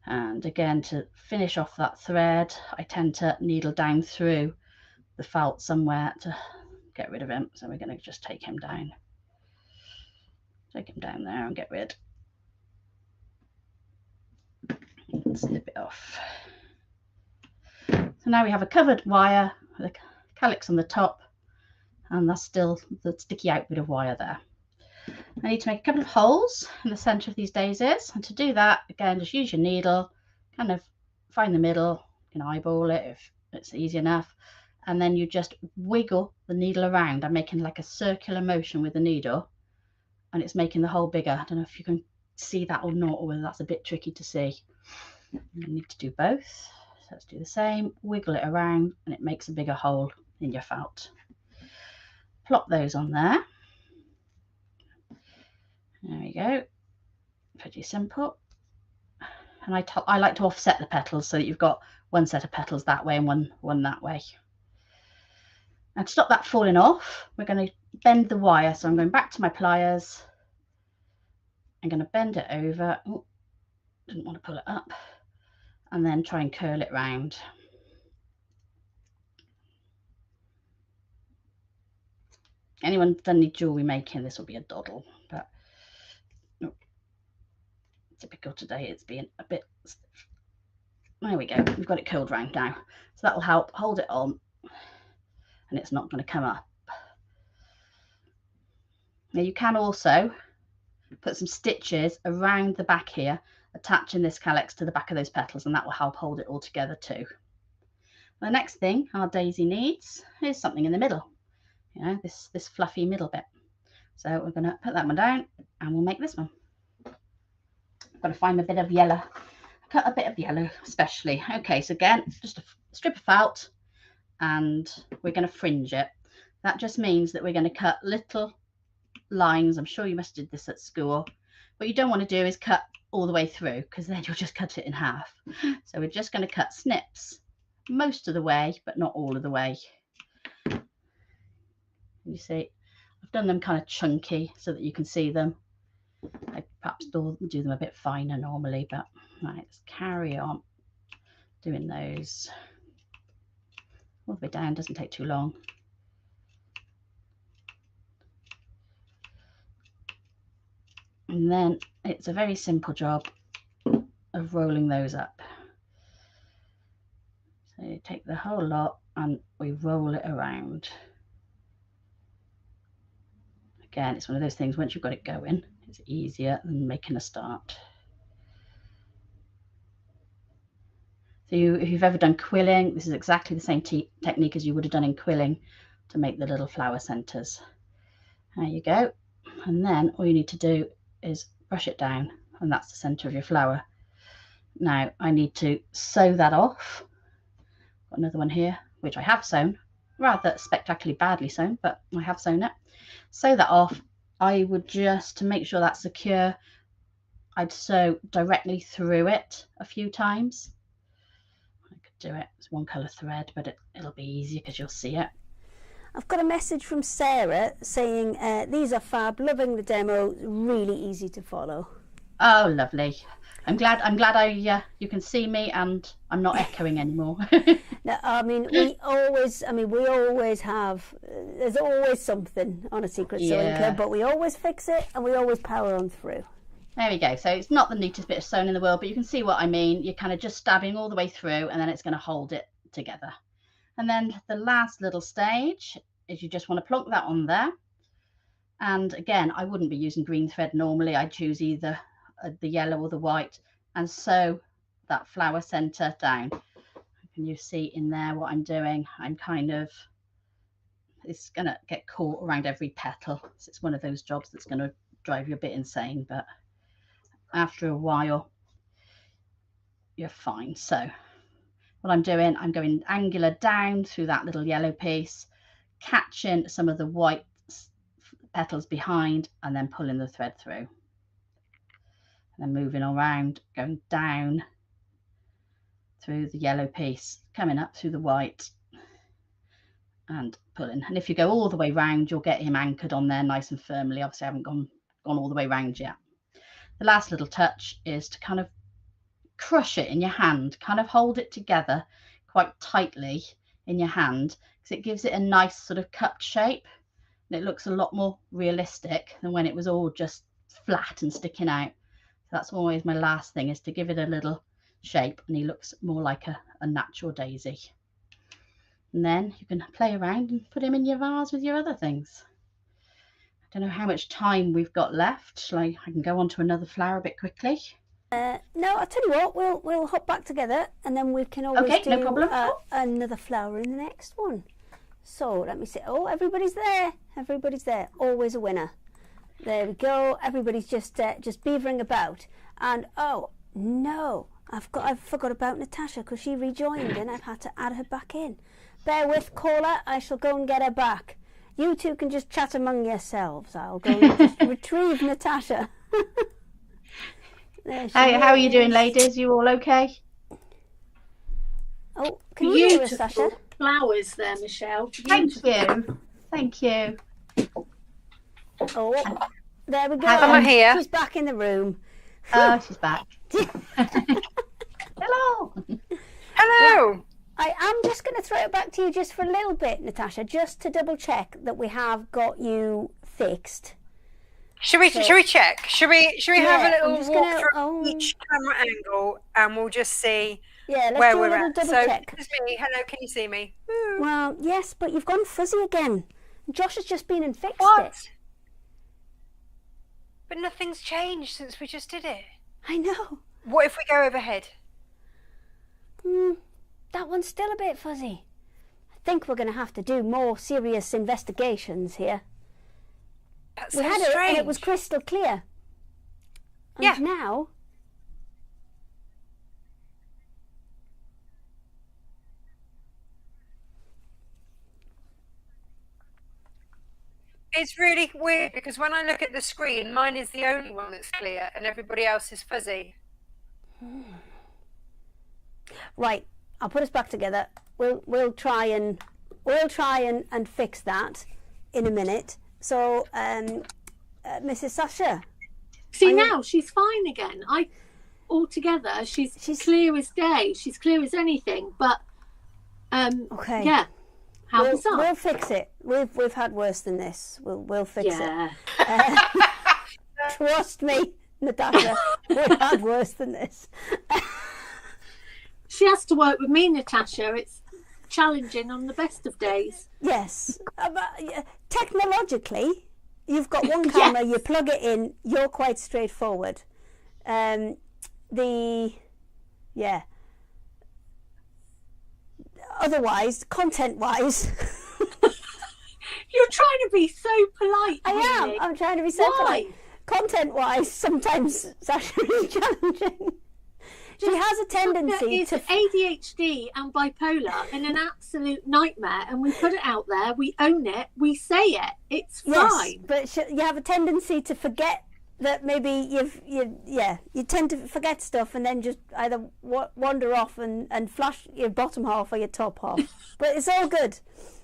and again, to finish off that thread, I tend to needle down through the felt somewhere to get rid of him. So we're going to just take him down. Take him down there and get rid. Snip it off. So now we have a covered wire with a calyx on the top, and that's still the sticky out bit of wire there. I need to make a couple of holes in the center of these daisies, and to do that, again, just use your needle, kind of find the middle, you can eyeball it if it's easy enough, and then you just wiggle the needle around. I'm making like a circular motion with the needle, and it's making the hole bigger. I don't know if you can see that or not, or whether that's a bit tricky to see. You need to do both. So let's do the same, wiggle it around, and it makes a bigger hole in your felt. Plop those on there. There we go. Pretty simple. And I like to offset the petals so that you've got one set of petals that way and one that way. Now to stop that falling off, we're going to bend the wire. So I'm going back to my pliers. I'm going to bend it over. Oh, didn't want to pull it up. And then try and curl it round. Anyone done any jewellery making, this will be a doddle, but Typical today, it's being a bit stiff. There we go, we've got it curled round now. So that will help hold it on and it's not going to come up. Now you can also put some stitches around the back here, attaching this calyx to the back of those petals, and that will help hold it all together too. The next thing our daisy needs is something in the middle, you know, this fluffy middle bit. So we're going to put that one down and we'll make this one. I've got to find a bit of yellow. Cut a bit of yellow especially. Okay, so again, just a strip of felt and we're going to fringe it. That just means that we're going to cut little lines. I'm sure you must have did this at school. What you don't want to do is cut all the way through, because then you'll just cut it in half. So we're just going to cut snips most of the way, but not all of the way. You see, I've done them kind of chunky so that you can see them. I perhaps do them a bit finer normally, but right, let's carry on doing those all the way down. Doesn't take too long. And then it's a very simple job of rolling those up. So you take the whole lot and we roll it around. Again, it's one of those things, once you've got it going, it's easier than making a start. So if you've ever done quilling, this is exactly the same technique as you would have done in quilling to make the little flower centres. There you go. And then all you need to do is brush it down, and that's the centre of your flower. Now I need to sew that off. Got another one here which I have sewn, rather spectacularly badly sewn, but I have sewn it. Sew that off. I would just, to make sure that's secure, I'd sew directly through it a few times. I could do it, it's one colour thread, but it'll be easier because you'll see it. I've got a message from Sarah saying, these are fab, loving the demo, really easy to follow. Oh, lovely. I'm glad you can see me and I'm not echoing anymore. No, I mean, we always have, there's always something on a Secret Sewing Club, but we always fix it and we always power on through. There we go. So it's not the neatest bit of sewing in the world, but you can see what I mean. You're kind of just stabbing all the way through and then it's going to hold it together. And then the last little stage is you just want to plonk that on there. And again, I wouldn't be using green thread normally. I'd choose either the yellow or the white and sew that flower centre down. Can you see in there what I'm doing? I'm kind of, it's going to get caught around every petal. So it's one of those jobs that's going to drive you a bit insane, but after a while, you're fine. So what I'm doing, I'm going angular down through that little yellow piece, catching some of the white petals behind and then pulling the thread through. And then moving around, going down through the yellow piece, coming up through the white and pulling. And if you go all the way round, you'll get him anchored on there nice and firmly. Obviously I haven't gone all the way round yet. The last little touch is to kind of crush it in your hand, kind of hold it together quite tightly in your hand, because it gives it a nice sort of cupped shape and it looks a lot more realistic than when it was all just flat and sticking out. So that's always my last thing, is to give it a little shape and he looks more like a natural daisy. And then you can play around and put him in your vase with your other things. I don't know how much time we've got left. I can go on to another flower a bit quickly. No, I'll tell you what, we'll hop back together and then we can always do no problem. Another flower in the next one. So let me see. Oh, everybody's there. Everybody's there. Always a winner. There we go. Everybody's just beavering about. And oh no, I've forgot about Natasha because she rejoined and I've had to add her back in. Bear with, caller. I shall go and get her back. You two can just chat among yourselves. I'll go and just retrieve Natasha. How are you doing, ladies? You all okay? Oh, can you hear us, Sasha? Flowers there, Michelle. Thank you. Thank you. Oh, there we go. I'm here. She's back in the room. Oh, she's back. Hello. Hello. I am just going to throw it back to you just for a little bit, Natasha, just to double check that we have got you fixed. Should we check? Should we have a little walk through each camera angle, and we'll just see where we're at. So check. This is me. Hello, can you see me? Woo. Well, yes, but you've gone fuzzy again. Josh has just been and fixed it. But nothing's changed since we just did it. I know. What if we go overhead? That one's still a bit fuzzy. I think we're going to have to do more serious investigations here. That's we so had strange. it and it was crystal clear. And now... It's really weird because when I look at the screen, mine is the only one that's clear and everybody else is fuzzy. Right, I'll put us back together. We'll try and fix that in a minute. So, Mrs. Sasha. See, now she's fine again. Altogether, she's clear as day. She's clear as anything. But okay. Yeah. How bizarre. We'll fix it. We've had worse than this. We'll fix it. Trust me, Natasha. We've had worse than this. She has to work with me, Natasha. It's challenging on the best of days. Yes. Technologically, you've got one camera, you plug it in, you're quite straightforward. Otherwise, content-wise... You're trying to be so polite. I am. I'm trying to be so polite. Content-wise, sometimes Sasha is challenging. She has a tendency to... ADHD and bipolar and an absolute nightmare, and we put it out there, we own it, we say it, it's fine. But you have a tendency to forget that maybe you tend to forget stuff and then just either wander off and flash your bottom half or your top half. But it's all good.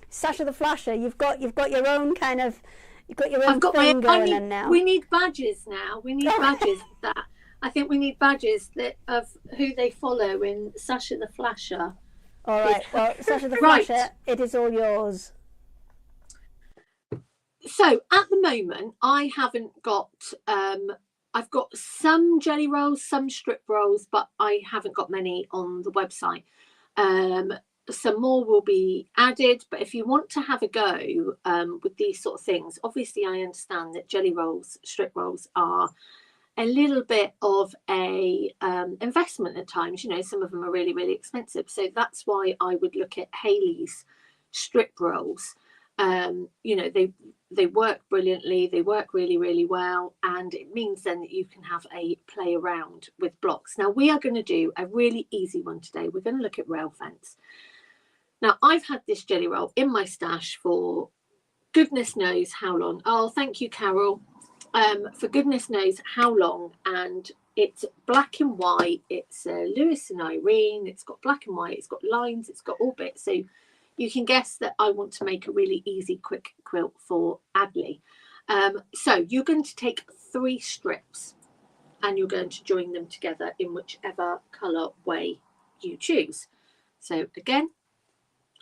Sasha the Flasher, you've got your own kind of... You've got your own thing going on now. We need badges now. We need badges of that. I think we need badges of who they follow in Sasha the Flasher. All right. Well, Sasha the Flasher, it is all yours. So at the moment, I haven't got. I've got some jelly rolls, some strip rolls, but I haven't got many on the website. Some more will be added, but if you want to have a go with these sort of things, obviously I understand that jelly rolls, strip rolls are a little bit of a investment at times. You know, some of them are really, really expensive. So that's why I would look at Hayley's strip rolls. You know, they work brilliantly, they work really, really well, and it means then that you can have a play around with blocks. Now we are going to do a really easy one today. We're going to look at rail fence. Now I've had this jelly roll in my stash for goodness knows how long. Oh, thank you, Carol. For goodness knows how long, and it's black and white. It's Lewis and Irene. It's got black and white. It's got lines. It's got all bits. So you can guess that I want to make a really easy, quick quilt for Adley. So you're going to take 3 strips and you're going to join them together in whichever colour way you choose. So again,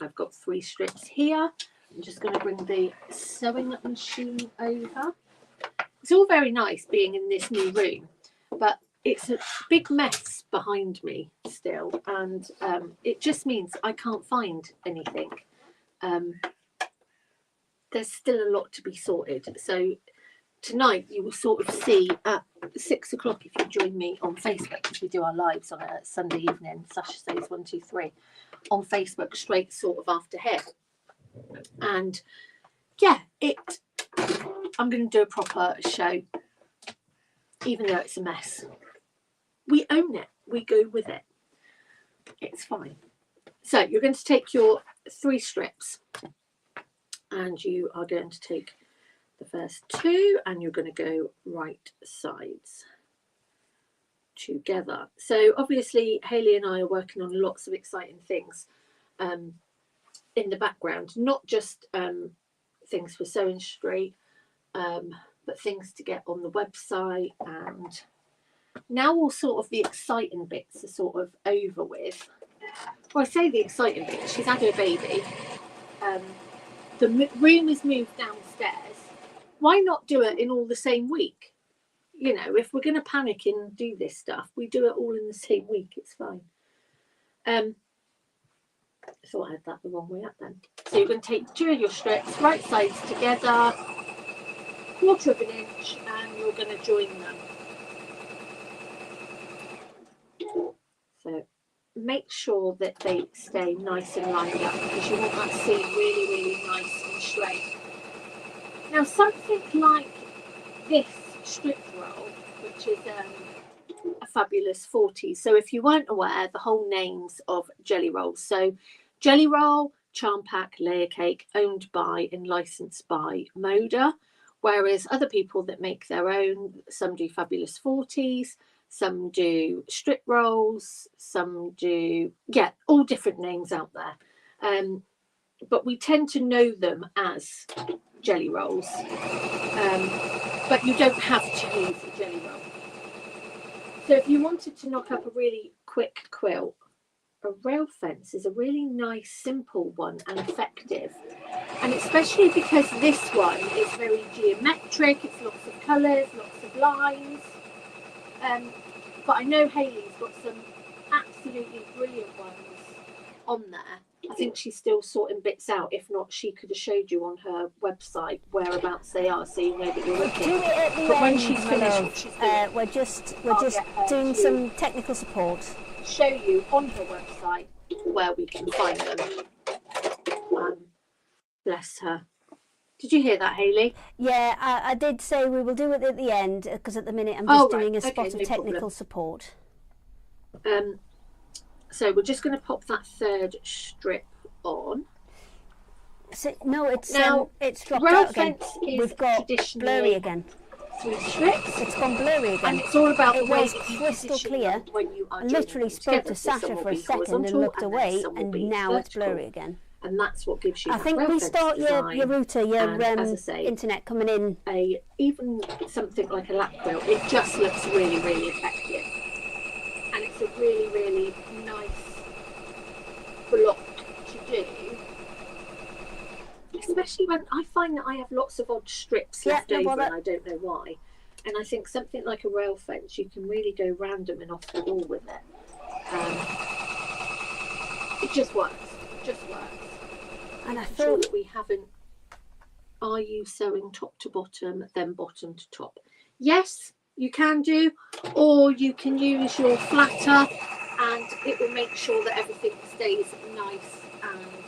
I've got 3 strips here. I'm just going to bring the sewing machine over. It's all very nice being in this new room, but it's a big mess behind me still, and it just means I can't find anything. There's still a lot to be sorted. So tonight you will sort of see at 6 o'clock, if you join me on Facebook, because we do our lives on a Sunday evening, Sasha Sews 123 on Facebook, straight sort of after here. And yeah, I'm going to do a proper show, even though it's a mess. We own it. We go with it. It's fine. So you're going to take your 3 strips and you are going to take the first 2 and you're going to go right sides together. So obviously Hayley and I are working on lots of exciting things in the background, not just things for Sewing Street, but things to get on the website, and now all sort of the exciting bits are sort of over with. Well, I say the exciting bits, she's had her baby, the room is moved downstairs, why not do it in all the same week? You know, if we're going to panic and do this stuff, we do it all in the same week. It's fine. I thought I had that the wrong way up then. So you're going to take 2 of your strips, right sides together, 1/4 of an inch, and you're going to join them. So make sure that they stay nice and lined up, because you want that seam really, really nice and straight. Now, something like this strip roll, which is a fabulous 40. So if you weren't aware, the whole names of jelly rolls. So Jelly Roll, Charm Pack, Layer Cake, owned by and licensed by Moda, whereas other people that make their own, some do fabulous 40s, some do strip rolls, some do, yeah, all different names out there. But we tend to know them as jelly rolls. But you don't have to use a jelly roll. So if you wanted to knock up a really quick quilt, a rail fence is a really nice, simple one and effective. And especially because this one is very geometric, it's lots of colours, lots of lines. But I know Hayley's got some absolutely brilliant ones on there. I think she's still sorting bits out. If not, she could have showed you on her website whereabouts they are, so you know that you're looking. Do it at the but end, when she's finished, what she's doing, we're just doing some technical support. Show you on her website where we can find them. Bless her. Did you hear that, Hayley? Yeah, I did say we will do it at the end, because at the minute I'm just doing a spot of no technical problem. support. So we're just going to pop that 3rd strip on. So, no, it's Now, dropped rail out again. fence is We've got traditionally blurry again. 3 strips. It's gone blurry again. And it's all about It the way was that you crystal position clear. them when you are I literally spoke to Sasha for a second and looked away, and now it's blurry again. And that's what gives you. I think we start your router, your as I say, internet coming in. Even something like a lap quilt, it just looks really, really effective, and it's a really, really nice block to do. Especially when I find that I have lots of odd strips left over, and I don't know why. And I think something like a rail fence, you can really go random and off the wall with it. It just works. Just works. And I Sure thought that we haven't. Are you sewing top to bottom, then bottom to top? Yes, you can do, or you can use your flatter, and it will make sure that everything stays nice and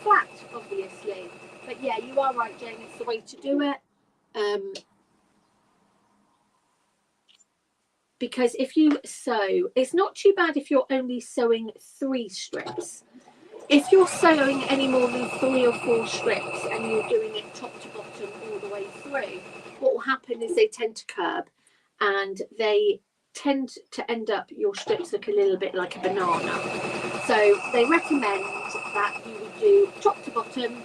flat, obviously. But yeah, you are right, Jane. It's the way to do it. Because if you sew, it's not too bad if you're only sewing 3 strips. If you're sewing any more than 3 or 4 strips and you're doing it top to bottom all the way through, what will happen is they tend to curb, and they tend to end up, your strips look a little bit like a banana. So they recommend that you would do top to bottom,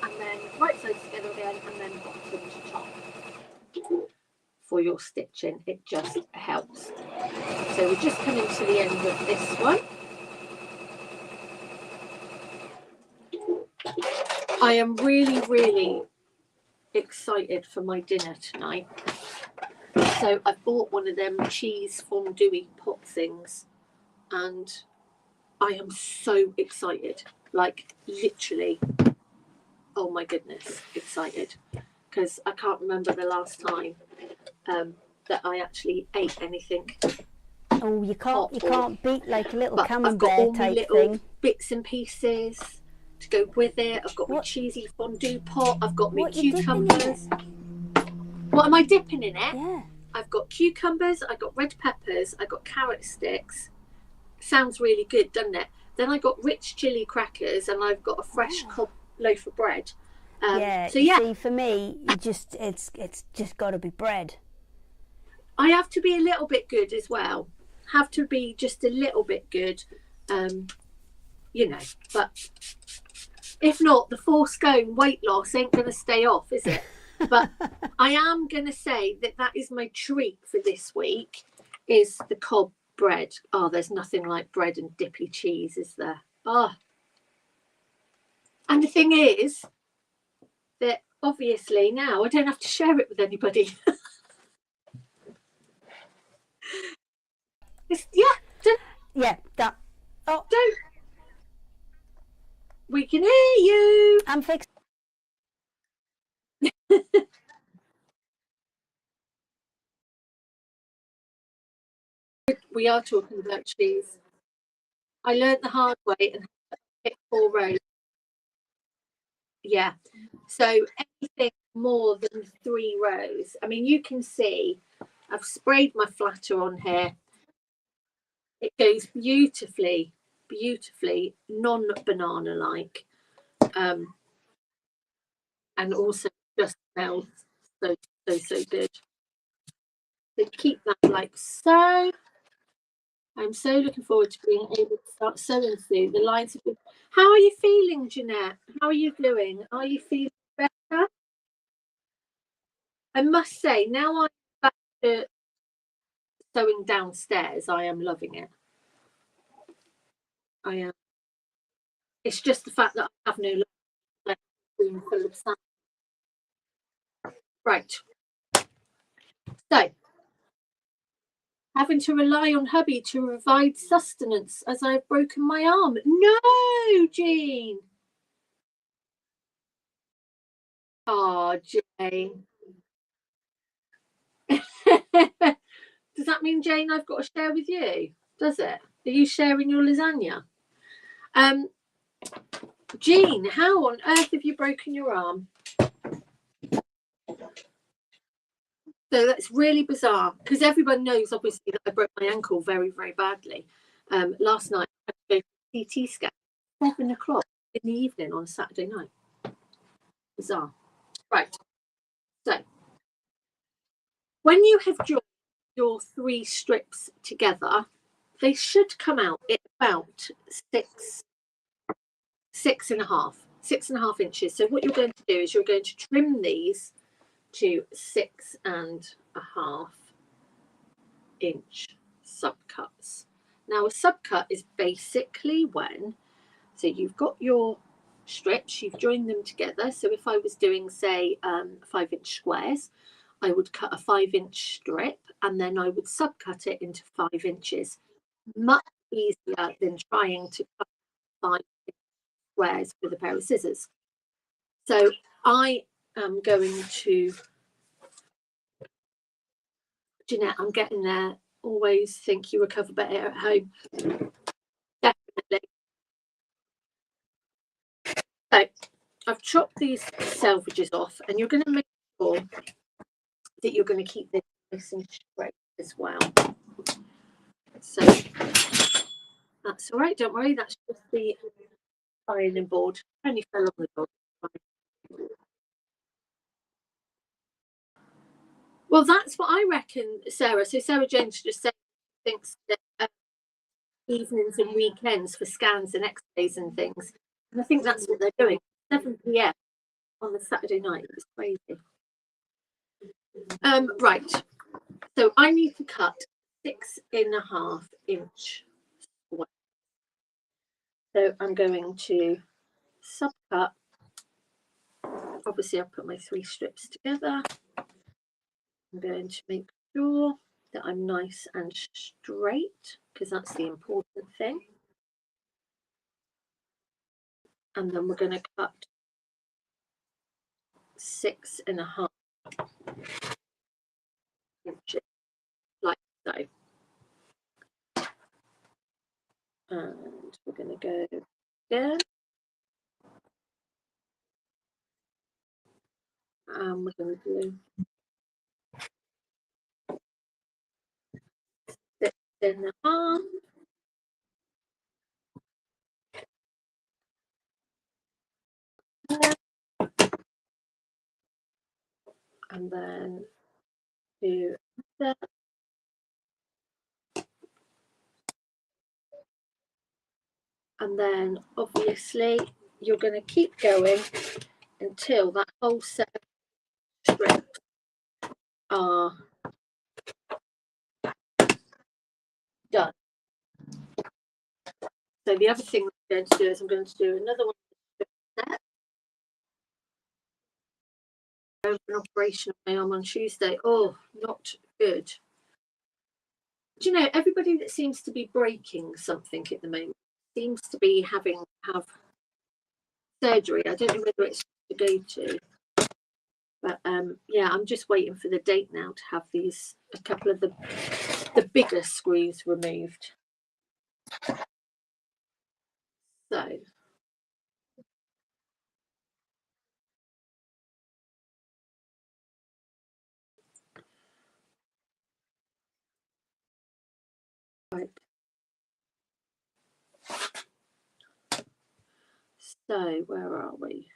and then right sides together again, and then bottom to top for your stitching. It just helps. So we're just coming to the end of this one. I am really, really excited for my dinner tonight. So I bought one of them cheese fondue pot things, and I am so excited. Like, literally, oh my goodness, excited. Because I can't remember the last time that I actually ate anything. Oh, you can't beat like a little I've got camembert all my type little thing. bits and pieces to go with it. I've got my cheesy fondue pot. I've got my cucumbers. What am I dipping in it? Yeah. I've got cucumbers. I've got red peppers. I've got carrot sticks. Sounds really good, doesn't it? Then I got rich chili crackers, and I've got a fresh cob loaf of bread. So yeah, see, for me, it's just got to be bread. I have to be a little bit good as well. Have to be just a little bit good, you know. But if not, the 4 scone weight loss ain't going to stay off, is it? But I am going to say that is my treat for this week, is the cob bread. Oh, there's nothing like bread and dippy cheese, is there? Oh. And the thing is that obviously now I don't have to share it with anybody. That. Oh, don't. We can hear you. I'm fixed. We are talking about cheese. I learned the hard way and hit 4 rows. Yeah. So anything more than 3 rows. I mean, you can see I've sprayed my flatter on here. It goes beautifully, non-banana like. And also just smells so good. So keep that like so. I'm so looking forward to being able to start sewing soon. The lines have been... How are you feeling, Jeanette? How are you doing? Are you feeling better? I must say, now I'm back to sewing downstairs, I am loving it. I am. It's just the fact that I have no room full of sand. Right. So, having to rely on hubby to provide sustenance as I've broken my arm. No, Jean. Oh, Jane. Does that mean, Jane, I've got to share with you? Does it? Are you sharing your lasagna? Jean, how on earth have you broken your arm? So that's really bizarre because everyone knows, obviously, that I broke my ankle very, very badly. Last night, I had to go for a CT scan at 7 o'clock in the evening on a Saturday night. Bizarre. Right. So, when you have joined your 3 strips together, they should come out at about 6.5 inches. So what you're going to do is you're going to trim these to 6.5 inch subcuts. Now a subcut is basically when, so you've got your strips, you've joined them together. So if I was doing, say, 5-inch squares, I would cut a 5-inch strip and then I would subcut it into 5 inches. Much easier than trying to cut 5 squares with a pair of scissors. So I am going to, Jeanette, I'm getting there. Always think you recover better at home. Definitely. So I've chopped these selvages off, and you're going to make sure that you're going to keep this nice and straight as well. So that's all right. Don't worry. That's just the ironing board. Only fell on the dog. Well, that's what I reckon, Sarah. So Sarah James just said she thinks that evenings and weekends for scans and x-rays and things. And I think that's what they're doing. 7 p.m. on a Saturday night. It was crazy. Right. So I need to cut 6.5 inch square. So I'm going to subcut. Obviously, I've put my 3 strips together. I'm going to make sure that I'm nice and straight because that's the important thing. And then we're going to cut 6.5 inches like so. And we're going to go again. And we're going to do 6.5. And then do that. And then obviously you're going to keep going until that whole set of strips are done. So the other thing I'm going to do is I'm going to do another one set. an operation on my arm on Tuesday. Oh, not good. Do you know, everybody that seems to be breaking something at the moment seems to be have surgery. I don't know whether it's to go to, but yeah, I'm just waiting for the date now to have a couple of the bigger screws removed. So right. So where are we?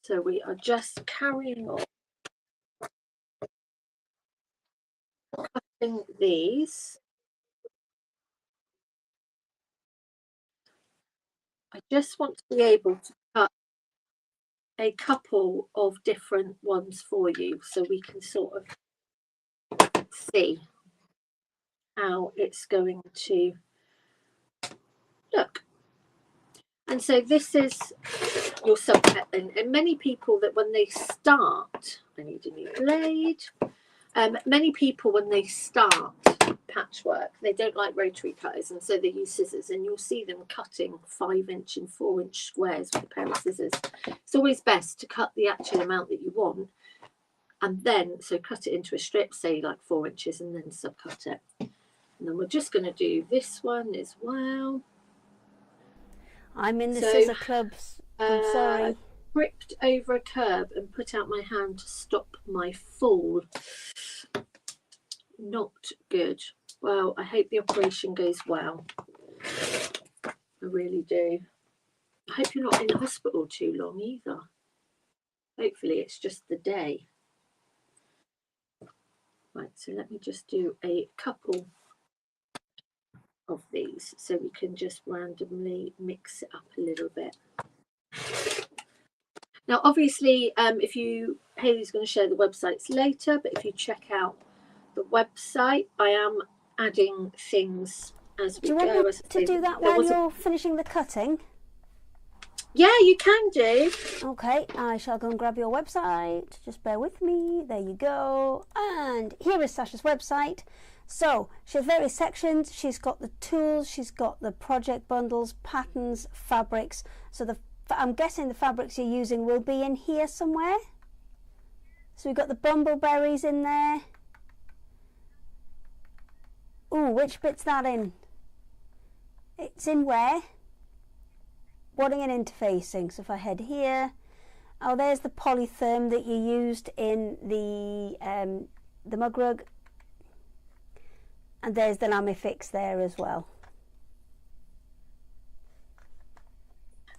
So we are just carrying on cutting these. I just want to be able to cut a couple of different ones for you so we can sort of see how it's going to look. And so this is your subpet, and many people that when they start, I need a new blade. Many people when they start patchwork, they don't like rotary cutters, and so they use scissors, and you'll see them cutting 5-inch and 4-inch squares with a pair of scissors. It's always best to cut the actual amount that you want, and then so cut it into a strip, say like 4 inches, and then subcut it. And then we're just going to do this one as well. I'm in the scissor clubs. I'm sorry. Tripped over a curb and put out my hand to stop my fall. Not good. Well, I hope the operation goes well. I really do. I hope you're not in hospital too long either. Hopefully it's just the day. Right, so let me just do a couple of these so we can just randomly mix it up a little bit. Now, obviously, if Hayley's going to share the websites later, but if you check out the website, I am adding things as we go. Do you want me to do that while you're finishing the cutting? Yeah, you can do. Okay, I shall go and grab your website. Just bear with me. There you go. And here is Sasha's website. So she has various sections. She's got the tools, she's got the project bundles, patterns, fabrics. So I'm guessing the fabrics you're using will be in here somewhere. So we've got the bumbleberries in there. Ooh, which bit's that in? It's in where? Wadding and interfacing. So if I head here, oh, there's the polytherm that you used in the mug rug. And there's the Lamifix there as well.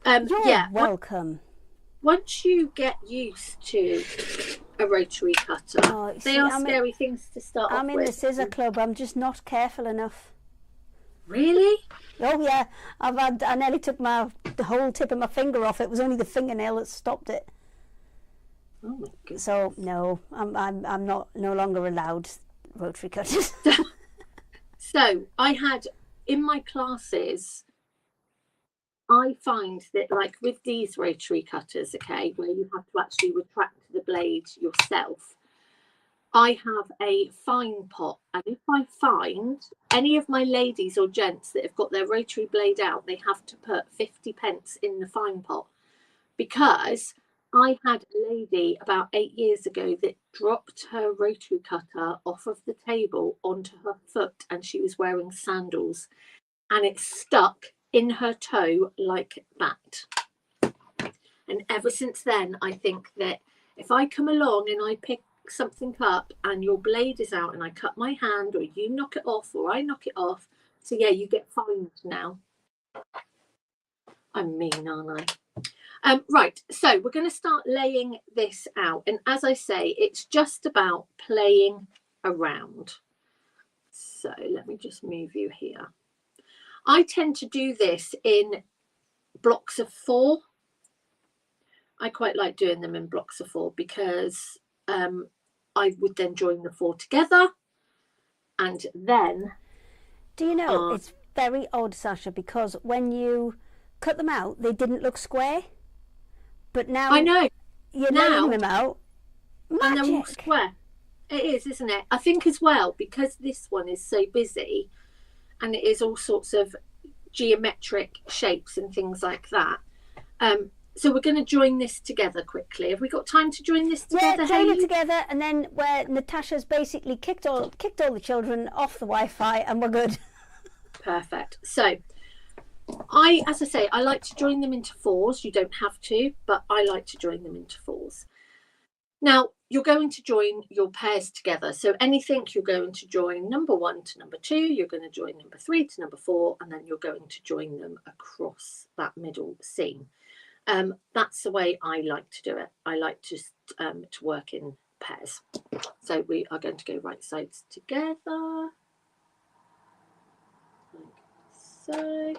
You're welcome. Once you get used to a rotary cutter, they are scary things to start off with. I'm in the scissor club. I'm just not careful enough. Really? Oh yeah. I nearly took the whole tip of my finger off. It was only the fingernail that stopped it. Oh my goodness. So no, I'm no longer allowed rotary cutters. So I had in my classes, I find that like with these rotary cutters, okay, where you have to actually retract the blade yourself, I have a fine pot, and if I find any of my ladies or gents that have got their rotary blade out, they have to put 50p in the fine pot, because I had a lady about 8 years ago that dropped her rotary cutter off of the table onto her foot, and she was wearing sandals, and it stuck in her toe like that. And ever since then, I think that if I come along and I pick something up and your blade is out and I cut my hand, or you knock it off or I knock it off, so yeah, you get fined now. I'm mean, aren't I? Right, so we're going to start laying this out, and as I say, it's just about playing around. So let me just move you here. I tend to do this in blocks of 4. I quite like doing them in blocks of 4 because I would then join the 4 together, and then... Do you know, it's very odd, Sasha, because when you cut them out, they didn't look square. But now, I know. you're now, laying them out. and they're all Magic. square. It is, isn't it? I think as well, because this one is so busy and it is all sorts of geometric shapes and things like that. So we're going to join this together quickly. Have we got time to join this together, Yeah, join Hayley? it together, and then where Natasha's basically kicked all the children off the Wi-Fi, and we're good. Perfect. So as I say, I like to join them into fours. You don't have to, but I like to join them into fours. Now, you're going to join your pairs together. So anything, you're going to join number 1 to number 2, you're going to join number 3 to number 4, and then you're going to join them across that middle seam. That's the way I like to do it. I like to work in pairs. So we are going to go right sides together, like so.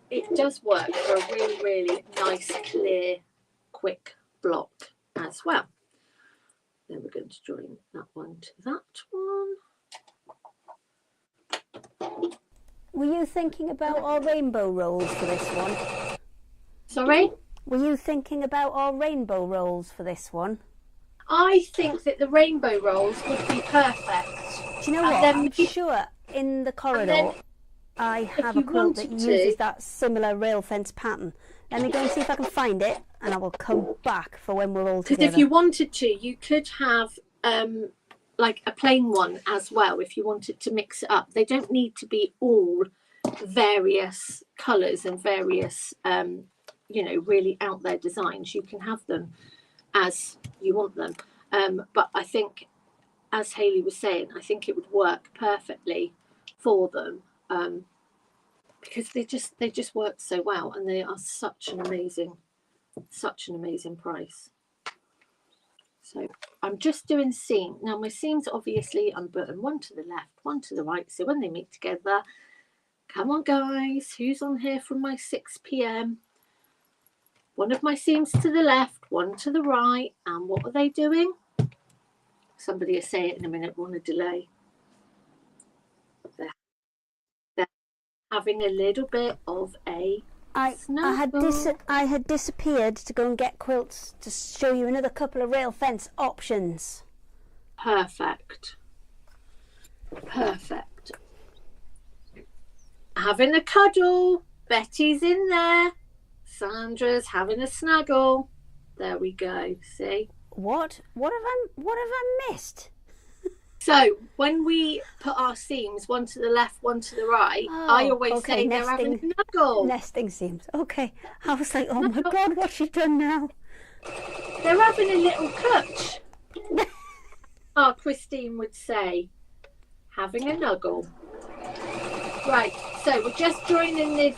It does work for a really, really nice, clear, quick block as well. Then we're going to join that one to that one. Were you thinking about our rainbow rolls for this one? Sorry? Were you thinking about our rainbow rolls for this one? I think that the rainbow rolls would be perfect. Do you know And what? then I'm we- sure in the then corridor I have a you quilt that wanted to- uses that similar rail fence pattern. Let me go and see if I can find it, and I will come back for when we're all Because together. if you wanted to, you could have like a plain one as well if you wanted to mix it up. They don't need to be all various colours and various really out there designs. You can have them as you want them. But I think, as Hayley was saying, I think it would work perfectly for them. Because they just work so well, and they are such an amazing price. So I'm just doing seam. Now my seams, obviously, I'm putting one to the left, one to the right. So when they meet together, come on guys, who's on here from my 6 p.m? One of my seams to the left, one to the right. And what are they doing? Somebody will say it in a minute, we're on a delay. They're having a little bit of a I had disappeared to go and get quilts to show you another couple of rail fence options. Perfect. Having a cuddle. Betty's in there. Sandra's having a snuggle. There we go. See? What have I missed? So when we put our seams one to the left, one to the right, I always say they're having a snuggle. Nesting seams. Okay. I was like, oh my God, what's she done now? They're having a little cutch. Christine would say, having a nuggle. Right, so we're just joining this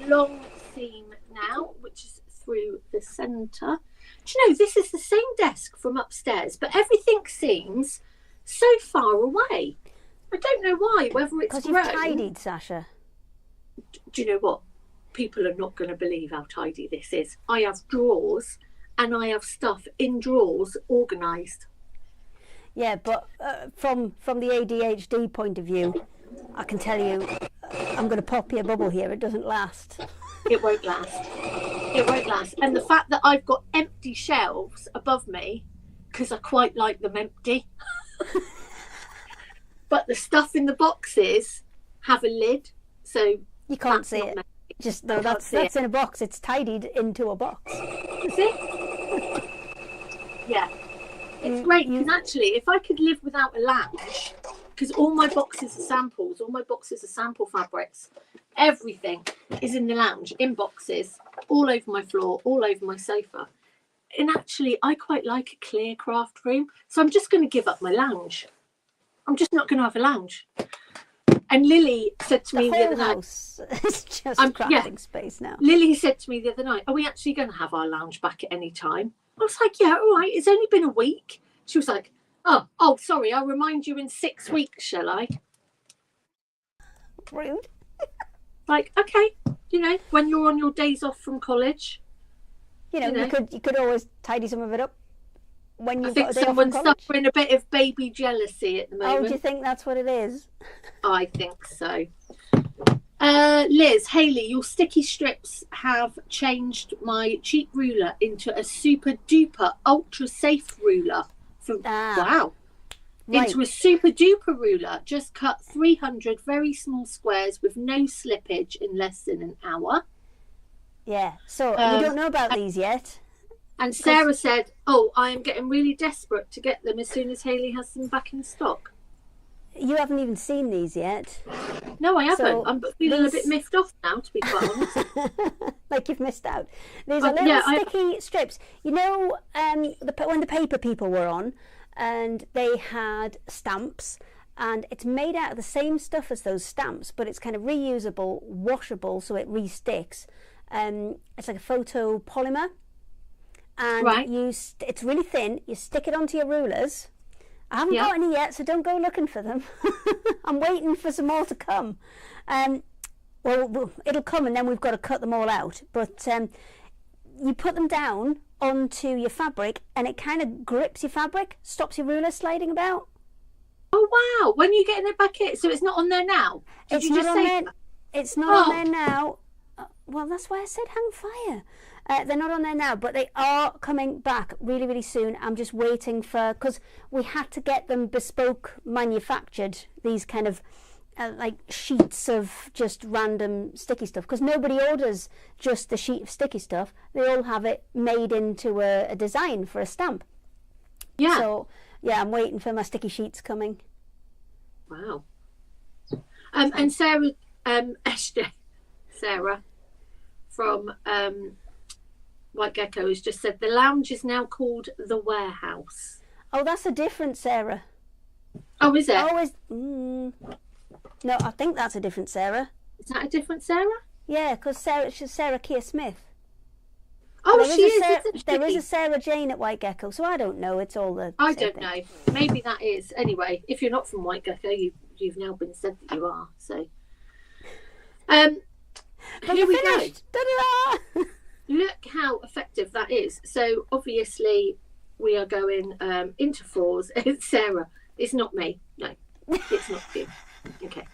long seam now, which is through the centre. Do you know, this is the same desk from upstairs, but everything seems so far away. I don't know why, whether it's Because you've grown. tidied, Sasha. Do you know what? People are not going to believe how tidy this is. I have drawers and I have stuff in drawers organised. Yeah, but from the ADHD point of view, I can tell you, I'm going to pop you a bubble here. It doesn't last. It won't last. It won't last. And the fact that I've got empty shelves above me, because I quite like them empty. But the stuff in the boxes have a lid, so You can't that's see not it. messy. Just no, I can't see that's it. in a box. It's tidied into a box. Is it? Yeah. It's great because actually, if I could live without a lounge, because all my boxes are samples, all my boxes are sample fabrics, everything is in the lounge, in boxes, all over my floor, all over my sofa. And actually, I quite like a clear craft room, so I'm just going to give up my lounge. I'm just not going to have a lounge. And Lily said to me The the whole other night, house is just I'm- crafting yeah. space now. Lily said to me the other night, are we actually going to have our lounge back at any time? I was like, yeah, all right. It's only been a week. She was like, oh, sorry. I'll remind you in 6 weeks, shall I? Rude. Like, okay, when you're on your days off from college. You know, You know. you could always tidy some of it up. when I you've think got a day off someone's from college? suffering a bit of baby jealousy at the moment. Oh, do you think that's what it is? I think so. Liz, Hayley, your sticky strips have changed my cheap ruler into a super duper ultra safe ruler. Wow. Right. Into a super duper ruler. Just cut 300 very small squares with no slippage in less than an hour. Yeah. So you don't know about these yet. And Sarah said, "Oh, I am getting really desperate to get them as soon as Hayley has them back in stock." You haven't even seen these yet. No, I haven't. So I'm feeling a bit miffed off now, to be quite honest. Like you've missed out. These are little sticky strips. You know, when the paper people were on, and they had stamps, and it's made out of the same stuff as those stamps, but it's kind of reusable, washable, so it re-sticks. It's like a photo polymer, and it's really thin. You stick it onto your rulers. I haven't got any yet, so don't go looking for them. I'm waiting for some more to come. Well, it'll come, and then we've got to cut them all out. But you put them down onto your fabric, and it kind of grips your fabric, stops your ruler sliding about. Oh wow! When are you getting it back in? So it's not on there now? It's not on there. It's not on there now. Well, that's why I said hang fire. They're not on there now, but they are coming back really, really soon. I'm just waiting because we had to get them bespoke manufactured, these kind of like sheets of just random sticky stuff, because nobody orders just the sheet of sticky stuff. They all have it made into a design for a stamp. Yeah. So, yeah, I'm waiting for my sticky sheets coming. Wow. And Sarah, Sarah from White Gecko has just said the lounge is now called the Warehouse. Oh, that's a different Sarah. Oh, is it? No, I think that's a different Sarah. Is that a different Sarah? Yeah, because she's Sarah Keir Smith. Oh, There is a Sarah Jane at White Gecko, so I don't know. It's all the. I don't know. Maybe that is. Anyway, if you're not from White Gecko, you've now been said that you are. So, but here we finished. go. Look how effective that is. So obviously we are going into fours. It's Sarah. It's not me. No, it's not you. Okay.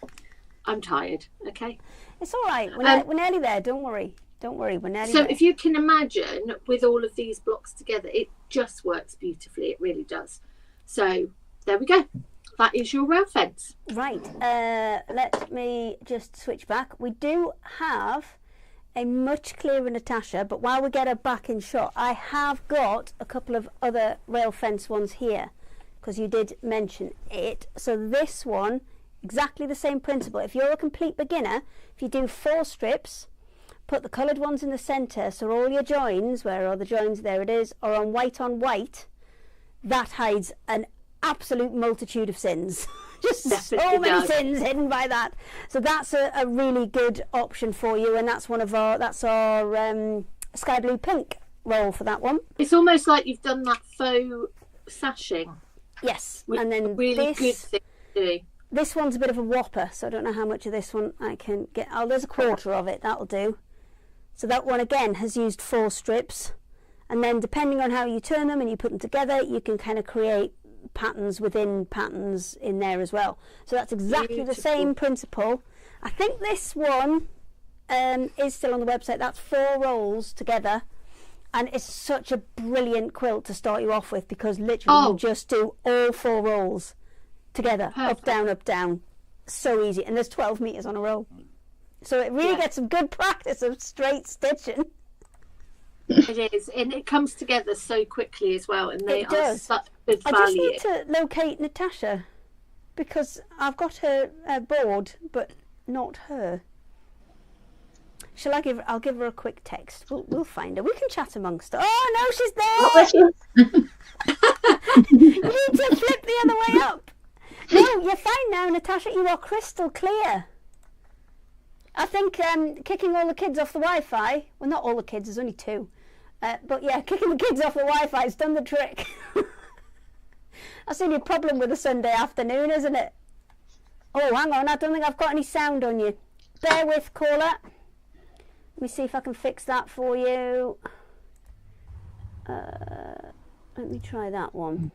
I'm tired. Okay. It's all right. We're nearly there. Don't worry. We're nearly there. So if you can imagine with all of these blocks together, it just works beautifully. It really does. So there we go. That is your rail fence. Right. Let me just switch back. We do have a much clearer Natasha, but while we get her back in shot, I have got a couple of other rail fence ones here, because you did mention it. So this one, exactly the same principle. If you're a complete beginner, if you do 4 strips, put the coloured ones in the centre, so all your joins, where are the joins, there it is, are on white, that hides an absolute multitude of sins. Just so many sins hidden by that. So that's a really good option for you, and that's our sky blue pink roll for that one. It's almost like you've done that faux sashing. Yes, and then really good thing to do. This one's a bit of a whopper, so I don't know how much of this one I can get. Oh, there's a quarter of it. That'll do. So that one again has used 4 strips, and then depending on how you turn them and you put them together, you can kind of create patterns within patterns in there as well. So that's exactly the same principle. I think this one is still on the website. That's 4 rolls together, and it's such a brilliant quilt to start you off with, because literally you just do all 4 rolls together. Perfect. Up down, so easy, and there's 12 meters on a roll, so it really gets some good practice of straight stitching. It is, and it comes together so quickly as well, and they are such good value. I just need to locate Natasha, because I've got her board but not her. I'll give her a quick text. We'll find her. We can chat amongst us. Oh no, she's there. You need to flip the other way up. No, you're fine now, Natasha. You are crystal clear. I think kicking all the kids off the Wi-Fi, well, not all the kids, there's only 2. But yeah, kicking the kids off the Wi-Fi has done the trick. That's the only problem with a Sunday afternoon, isn't it? Oh, hang on, I don't think I've got any sound on you. Bear with, caller. Let me see if I can fix that for you. Let me try that one.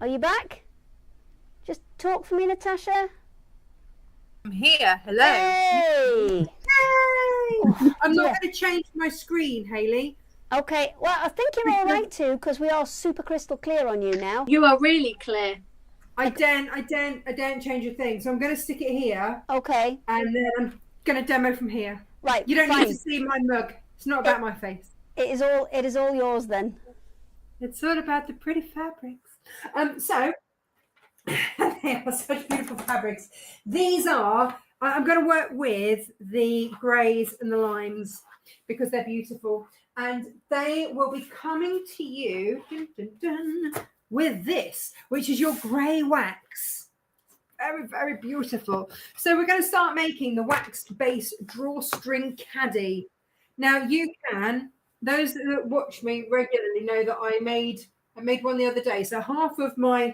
Are you back? Just talk for me, Natasha. I'm here. Hello. Hey! Yay! I'm not dear. going to change my screen, Hayley. Okay, well, I think you're all right too, because we are super crystal clear on you now. You are really clear. I daren't change a thing. So I'm going to stick it here, Okay, and then I'm going to demo from here. right, You don't fine. need to see my mug. It's not about my face. It is all yours then. It's all about the pretty fabrics. So they are such beautiful fabrics. These are. I'm going to work with the greys and the limes because they're beautiful, and they will be coming to you with this, which is your grey wax. Very, very beautiful. So we're going to start making the waxed base drawstring caddy. Now you can. Those that watch me regularly know that I made one the other day. So half of my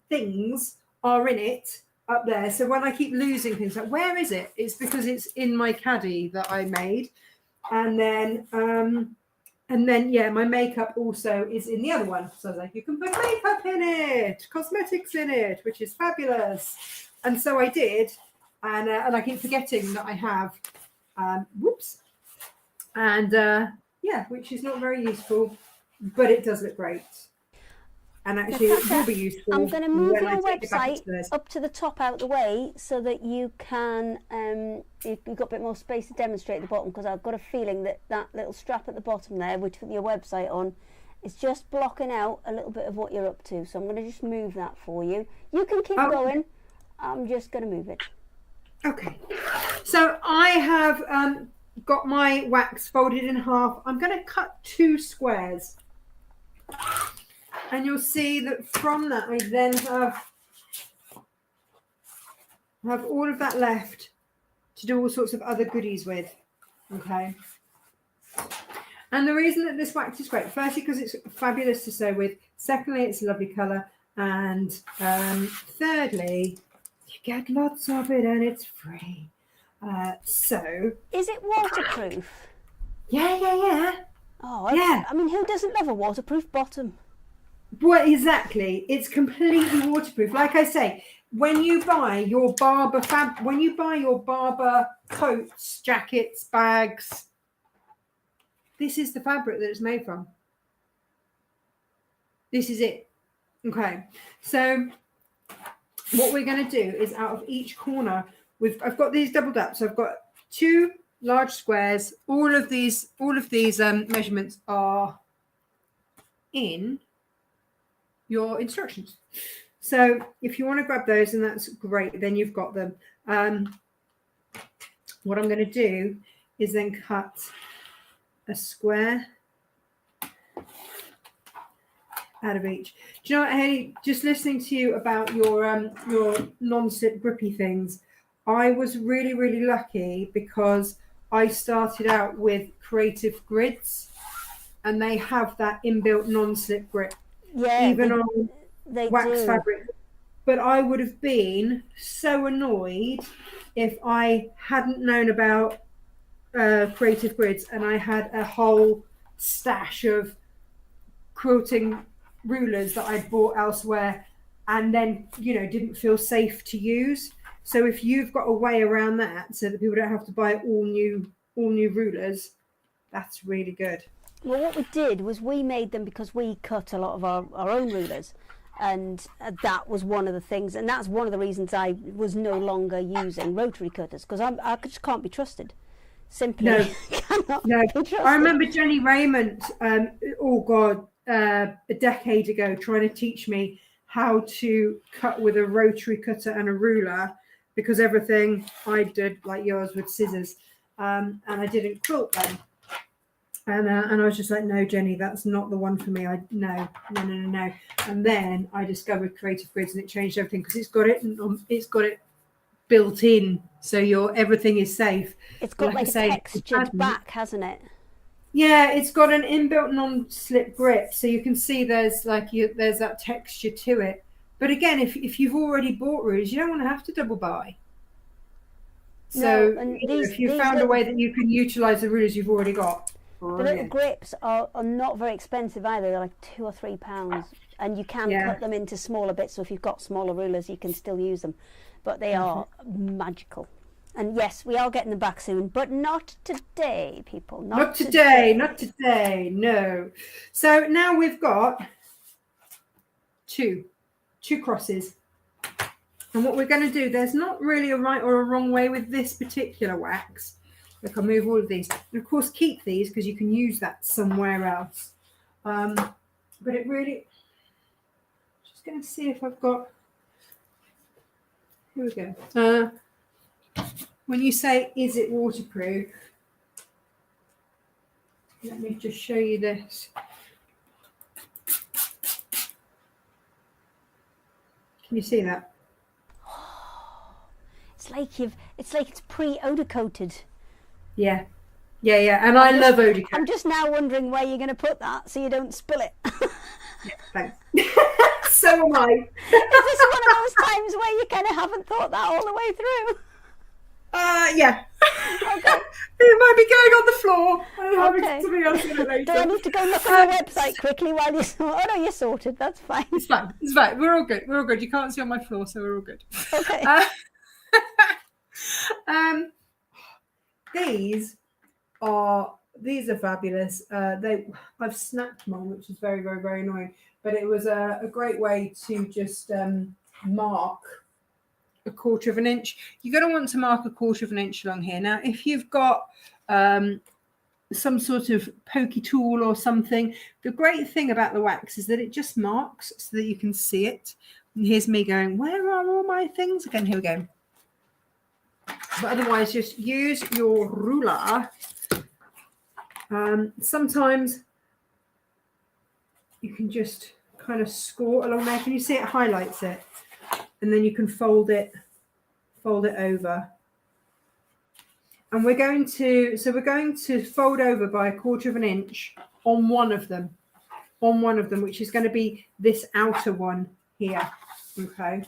things are in it up there. So when I keep losing things, like where is it? It's because it's in my caddy that I made. And then yeah, my makeup also is in the other one. So I was like, you can put makeup in it, cosmetics in it, which is fabulous. And so I did, and I keep forgetting that I have. Whoops. And yeah, which is not very useful, but it does look great. And actually, it will be useful. I'm going to move when your I take it back website upstairs. up to the top out the way so that you can, you've got a bit more space to demonstrate at the bottom, because I've got a feeling that that little strap at the bottom there, which with your website on, is just blocking out a little bit of what you're up to. So I'm going to just move that for you. You can keep going. I'm just going to move it. Okay. So I have got my wax folded in half. I'm going to cut 2 squares. And you'll see that from that I then have all of that left to do all sorts of other goodies with. Okay. And the reason that this wax is great, firstly, because it's fabulous to sew with. Secondly, it's a lovely colour. And thirdly, you get lots of it and it's free. So Is it waterproof? yeah. Oh, Yeah. I mean, who doesn't love a waterproof bottom? Well, exactly. It's completely waterproof. Like I say, when you buy your barber coats, jackets, bags, this is the fabric that it's made from. This is it. Okay. So what we're going to do is out of each corner, I've got these doubled up. So I've got 2 large squares. All of these measurements are in your instructions. So if you want to grab those, and that's great, then you've got them. What I'm going to do is then cut a square out of each. Do you know what, Haley? Just listening to you about your non-slip grippy things, I was really, really lucky because I started out with Creative Grids, and they have that inbuilt non-slip grip. Yeah, Even on they wax do. fabric. But I would have been so annoyed if I hadn't known about Creative Grids and I had a whole stash of quilting rulers that I'd bought elsewhere and then, didn't feel safe to use. So if you've got a way around that so that people don't have to buy all new rulers, that's really good. Well, what we did was we made them because we cut a lot of our own rulers, and that was one of the things, and that's one of the reasons I was no longer using rotary cutters, because I just can't be trusted. Simply cannot be trusted. I remember Jenny Raymond, a decade ago, trying to teach me how to cut with a rotary cutter and a ruler, because everything I did, like yours, with scissors, and I didn't quilt then. And I was just like, no, Jenny, that's not the one for me. No. And then I discovered Creative Grids, and it changed everything because it's got it built in, so everything is safe. It's got like a textured back, hasn't it? Yeah, it's got an inbuilt non-slip grip, so you can see there's that texture to it. But again, if you've already bought rulers, you don't want to have to double buy. So No, and if you found a way that you can utilize the rulers you've already got. The little grips are not very expensive either. They're like £2 or £3, and you can cut them into smaller bits. So if you've got smaller rulers, you can still use them. But they are magical. And yes, we are getting them back soon, but not today, people. Not today. No. So now we've got two crosses. And what we're going to do, there's not really a right or a wrong way with this particular wax. Look, I'll move all of these. And of course, keep these because you can use that somewhere else. But it really... Just going to see if I've got... Here we go. When you say, is it waterproof? Let me just show you this. Can you see that? It's like it's pre-odor coated. Yeah. And I love odor coat. I'm just now wondering where you're going to put that so you don't spill it. Yeah, thanks. So am I. Is this one of those times where you kind of haven't thought that all the way through? Yeah. Okay. It might be going on the floor. I'm having to be honest with it later. Do I need to go look on your website quickly while you're... Oh no, you're sorted. That's fine. It's fine. We're all good. You can't see on my floor, so we're all good. Okay. These are fabulous. I've snapped mine, which is very, very, very annoying. But it was a great way to just mark a 1/4 of an inch. You're going to want to mark a 1/4 of an inch along here. Now, if you've got some sort of pokey tool or something, the great thing about the wax is that it just marks so that you can see it. And here's me going, where are all my things? Again, here we go. But otherwise, just use your ruler. Sometimes you can just kind of score along there. Can you see it highlights it? And then you can fold it over. And we're going to fold over by 1/4 of an inch on one of them, which is going to be this outer one here. Okay.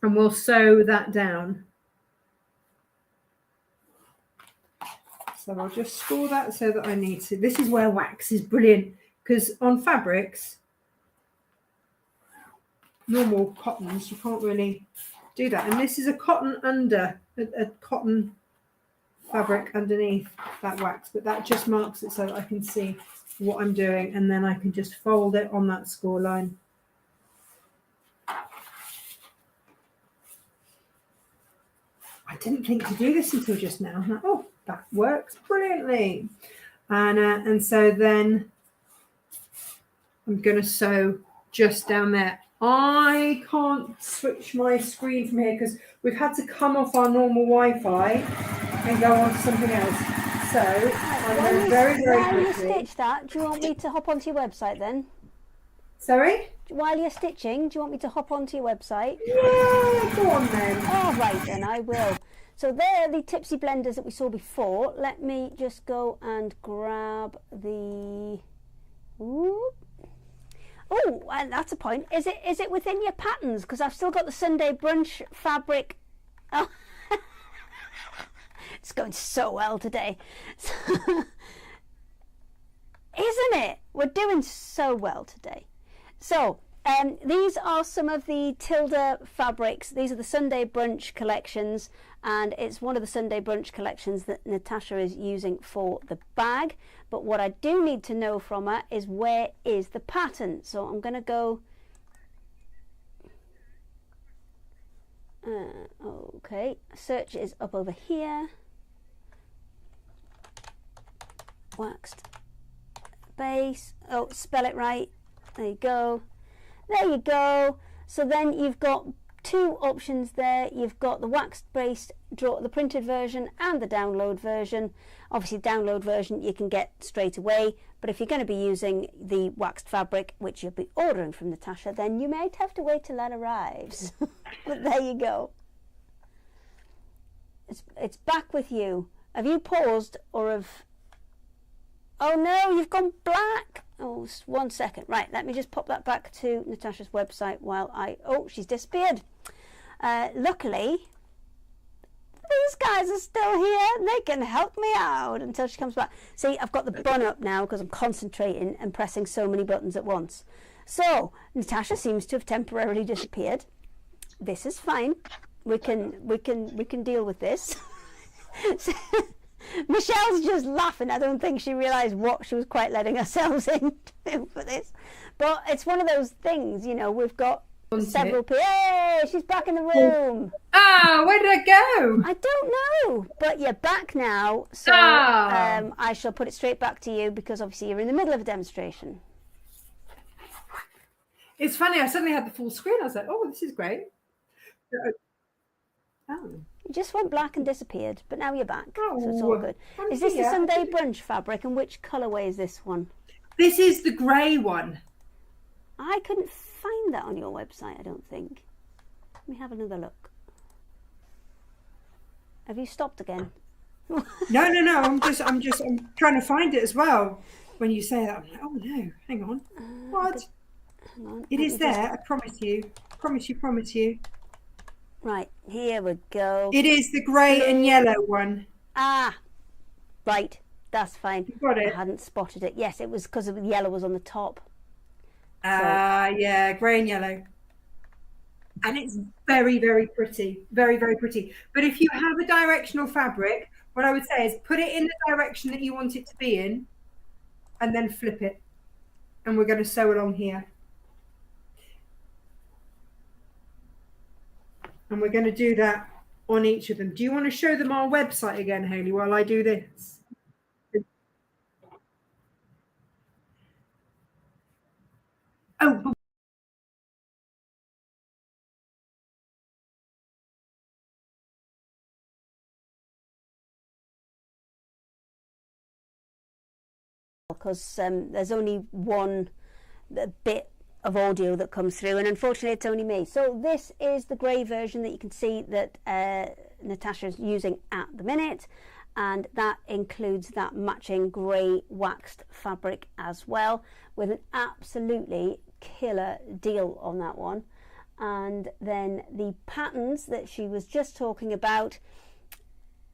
And we'll sew that down. So I'll just score that so that I need to. This is where wax is brilliant, because on fabrics, normal cottons, you can't really do that. And this is a cotton a cotton fabric underneath that wax, but that just marks it so that I can see what I'm doing, and then I can just fold it on that score line. I didn't think to do this until just now. Oh, that works brilliantly. And so then I'm going to sew just down there. I can't switch my screen from here because we've had to come off our normal Wi-Fi and go on to something else. So I'm going very, very quickly. While you stitch that, do you want me to hop onto your website then? Sorry? While you're stitching, do you want me to hop onto your website? Yeah, go on then. All right, then I will. So there are the tipsy blenders that we saw before. Let me just go and grab the... Ooh. Oh, that's a point. Is it within your patterns? Because I've still got the Sunday brunch fabric. Oh. It's going so well today. Isn't it? We're doing so well today. So these are some of the Tilda fabrics. These are the Sunday brunch collections, and it's one of the Sunday brunch collections that Natasha is using for the bag. But what I do need to know from her is where is the pattern. So I'm going to go... okay, search is up over here. Waxed base. Oh, spell it right. There you go. There you go. So then you've got two options there. You've got the waxed base, the printed version and the download version. Obviously download version you can get straight away, but if you're going to be using the waxed fabric, which you'll be ordering from Natasha, then you might have to wait till that arrives. But there you go. It's back with you. Have you paused or have... Oh no, you've gone black. Oh, 1 second. Right, let me just pop that back to Natasha's website while I... Oh, she's disappeared. Luckily, these guys are still here and they can help me out until she comes back. See, I've got the bun up now because I'm concentrating and pressing so many buttons at once. So Natasha seems to have temporarily disappeared. This is fine. We can deal with this. So, Michelle's just laughing. I don't think she realised what she was quite letting ourselves into for this. But it's one of those things, you know, we've got several people. Hey, she's back in the room. Ah, where did I go? I don't know, but you're back now. So I shall put it straight back to you because obviously you're in the middle of a demonstration. It's funny, I suddenly had the full screen. I was like, oh, this is great. Oh. You just went black and disappeared, but now you're back. Oh, so it's all good. Is this the Sunday brunch fabric, and which colourway is this one? This is the grey one. I couldn't find that on your website, I don't think. Let me have another look. Have you stopped again? No. I'm trying to find it as well. When you say that, I'm like, oh no, hang on. What? Hang on. It is there, I promise you. Promise you. Right, here we go. It is the grey and yellow one. Ah, right, that's fine. You got it. I hadn't spotted it. Yes, it was because the yellow was on the top. Yeah, grey and yellow. And it's very, very pretty. Very, very pretty. But if you have a directional fabric, what I would say is put it in the direction that you want it to be in and then flip it. And we're going to sew along here. And we're going to do that on each of them. Do you want to show them our website again, Hayley, while I do this? Oh, because there's only one bit of audio that comes through, and unfortunately it's only me. So this is the grey version that you can see that Natasha's using at the minute, and that includes that matching grey waxed fabric as well, with an absolutely killer deal on that one. And then the patterns that she was just talking about,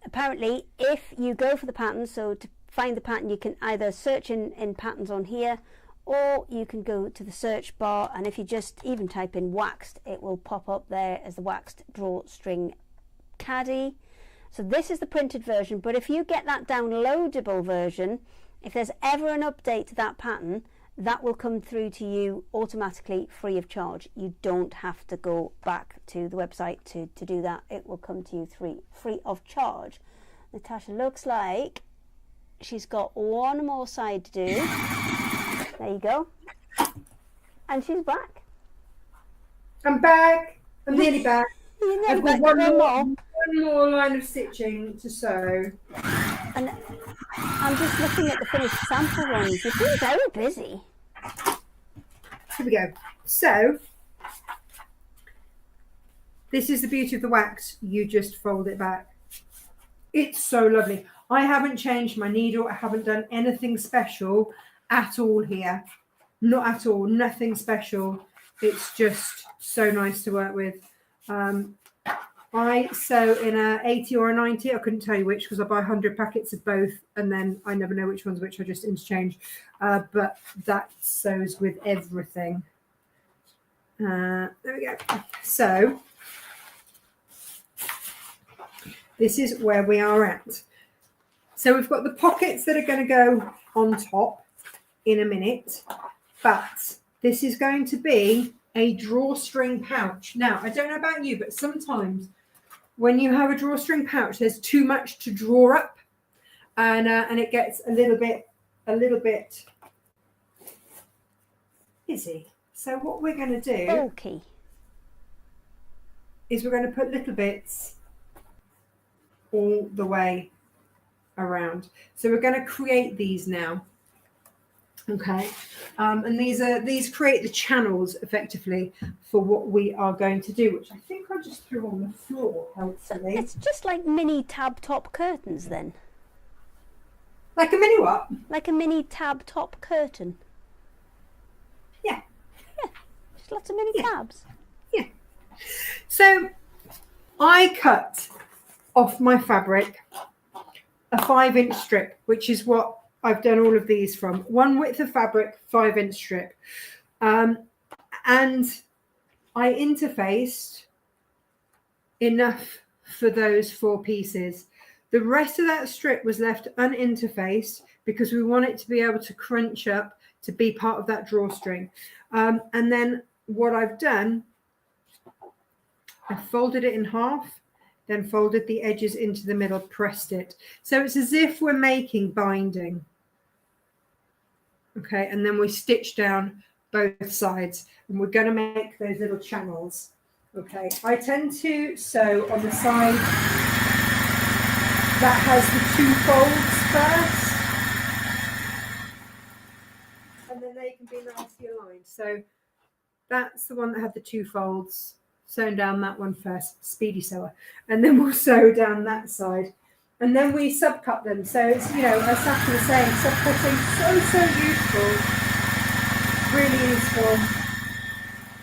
apparently if you go for the pattern, so to find the pattern you can either search in patterns on here, or you can go to the search bar, and if you just even type in waxed, it will pop up there as the waxed drawstring caddy. So this is the printed version, but if you get that downloadable version, if there's ever an update to that pattern, that will come through to you automatically free of charge. You don't have to go back to the website to do that. It will come to you free of charge. Natasha looks like she's got one more side to do. There you go. And she's back. I'm back. I'm nearly back. I've got one more line of stitching to sew. And I'm just looking at the finished sample ones. You've been very busy. Here we go. So, this is the beauty of the wax. You just fold it back. It's so lovely. I haven't changed my needle. I haven't done anything special at all here. Not at all. Nothing special. It's just so nice to work with. I sew in a 80 or a 90. I couldn't tell you which because I buy 100 packets of both and then I never know which one's which. I just interchange. But that sews with everything. There we go. So this is where we are at. So we've got the pockets that are going to go on top in a minute, but this is going to be a drawstring pouch. Now, I don't know about you, but sometimes when you have a drawstring pouch, there's too much to draw up, and it gets a little bit busy. So what we're going to do is we're going to put little bits all the way around. So we're going to create these now. Okay, and these create the channels effectively for what we are going to do, which I think I just threw on the floor helpfully. It's just like mini tab top curtains then. Like a mini what? Like a mini tab top curtain. Yeah. Yeah, just lots of mini tabs. Yeah. So I cut off my fabric a 5-inch strip, which is what I've done all of these from. 1 width of fabric, 5-inch strip. And I interfaced enough for those 4 pieces. The rest of that strip was left uninterfaced because we want it to be able to crunch up to be part of that drawstring. And then what I've done, I folded it in half, then folded the edges into the middle, pressed it. So it's as if we're making binding. Okay, and then we stitch down both sides, and we're going to make those little channels. Okay, I tend to sew on the side that has the 2 folds first, and then they can be nicely aligned. So that's the one that had the 2 folds. Sewn down that one first, speedy sewer, and then we'll sew down that side, and then we subcut them. So it's, you know, as Sasha was saying, subcutting so useful, really useful,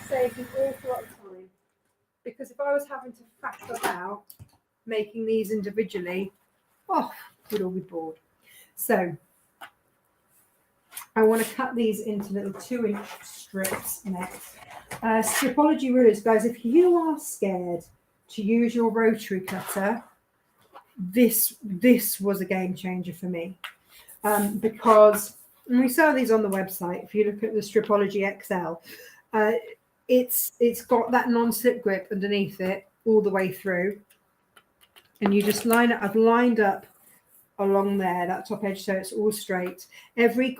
saves an awful lot of time. Because if I was having to faff about making these individually, we'd all be bored. So I want to cut these into little 2-inch strips next. Stripology rulers, guys, if you are scared to use your rotary cutter, this was a game changer for me, because and we sell these on the website. If you look at the Stripology XL, it's got that non-slip grip underneath it all the way through, and you just line it. I've lined up along there, that top edge, so it's all straight. Every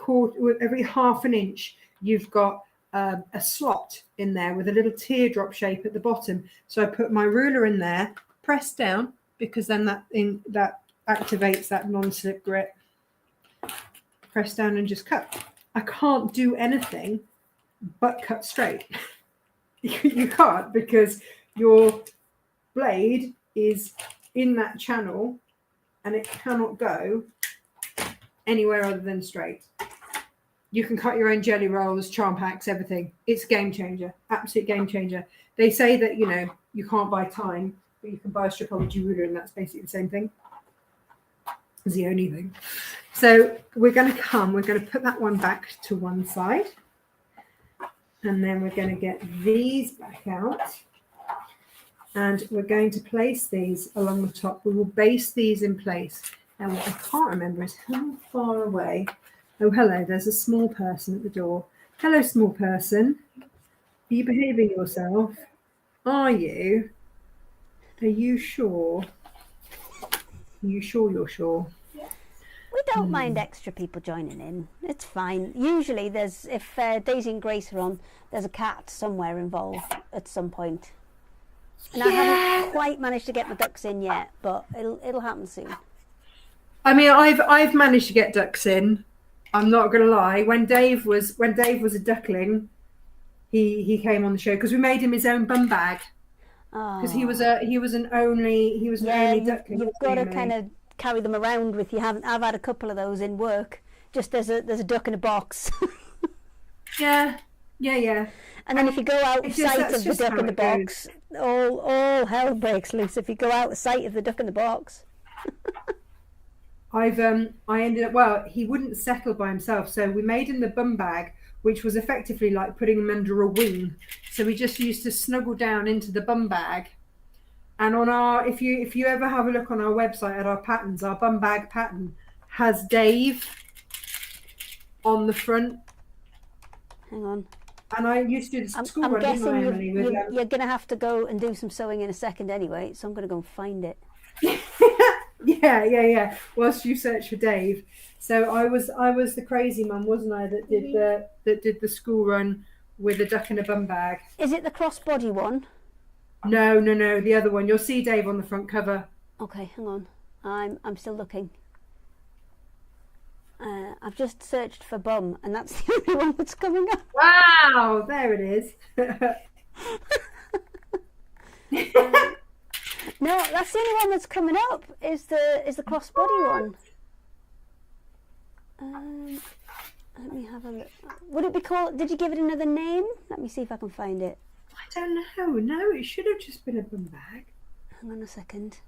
half an inch, you've got a slot in there with a little teardrop shape at the bottom. So I put my ruler in there, press down, because then that activates that non-slip grip. Press down and just cut. I can't do anything but cut straight. You can't, because your blade is in that channel and it cannot go anywhere other than straight. You can cut your own jelly rolls, charm packs, everything. It's a game changer, absolute game changer. They say that, you know, you can't buy time, but you can buy a Stripology ruler, and that's basically the same thing. It's the only thing. So we're going to put that one back to one side. And then we're going to get these back out. And we're going to place these along the top. We will base these in place. And what I can't remember is how far away. Oh, hello, there's a small person at the door. Hello, small person. Are you behaving yourself? Are you? Are you sure? Are you sure you're sure? We don't mind extra people joining in. It's fine. Usually there's, if Daisy and Grace are on, there's a cat somewhere involved at some point. And I haven't quite managed to get my ducks in yet, but it'll happen soon. I mean, I've managed to get ducks in. I'm not going to lie. When Dave was a duckling, he came on the show because we made him his own bum bag. Because he was an only duckling. You've got to kind of carry them around with you. I've had a couple of those in work. Just there's a duck in a box. Yeah. And then if you go out of sight of the duck in the box, all hell breaks loose. If you go out of sight of the duck in the box. I ended up, well, he wouldn't settle by himself, so we made him the bum bag, which was effectively like putting him under a wing. So we just used to snuggle down into the bum bag. And on our, if you ever have a look on our website at our patterns, our bum bag pattern has Dave on the front. Hang on. And I used to do the school I'm run, guessing Emily, you're going to have to go and do some sewing in a second anyway, so I'm going to go and find it. Yeah. Whilst you search for Dave. So I was the crazy mum, wasn't I, that did the school run with a duck in a bum bag. Is it the crossbody one? No, the other one. You'll see Dave on the front cover. Okay, hang on. I'm still looking. I've just searched for bum, and that's the only one that's coming up. Wow, there it is. No, that's the only one that's coming up. Is the crossbody one? Let me have a look. Would it be called? Did you give it another name? Let me see if I can find it. I don't know. No, it should have just been a bum bag. Hang on a second.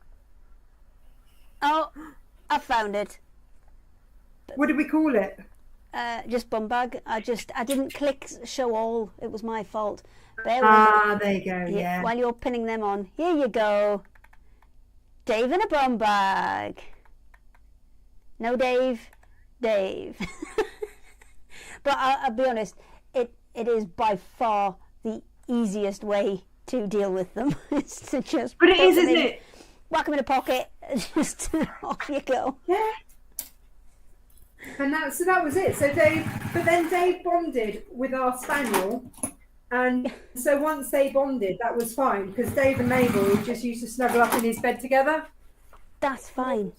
Oh, I found it. What did we call it? Just bum bag. I didn't click show all. It was my fault. There you go. Yeah. While you're pinning them on, here you go. Dave in a bum bag. No, Dave. But I'll be honest. It is by far the easiest way to deal with them. It's to just. But it is, isn't it? Whack them in a pocket. Just off you go. Yeah. And that was it. So Dave bonded with our spaniel, and so once they bonded, that was fine because Dave and Mabel just used to snuggle up in his bed together. That's fine,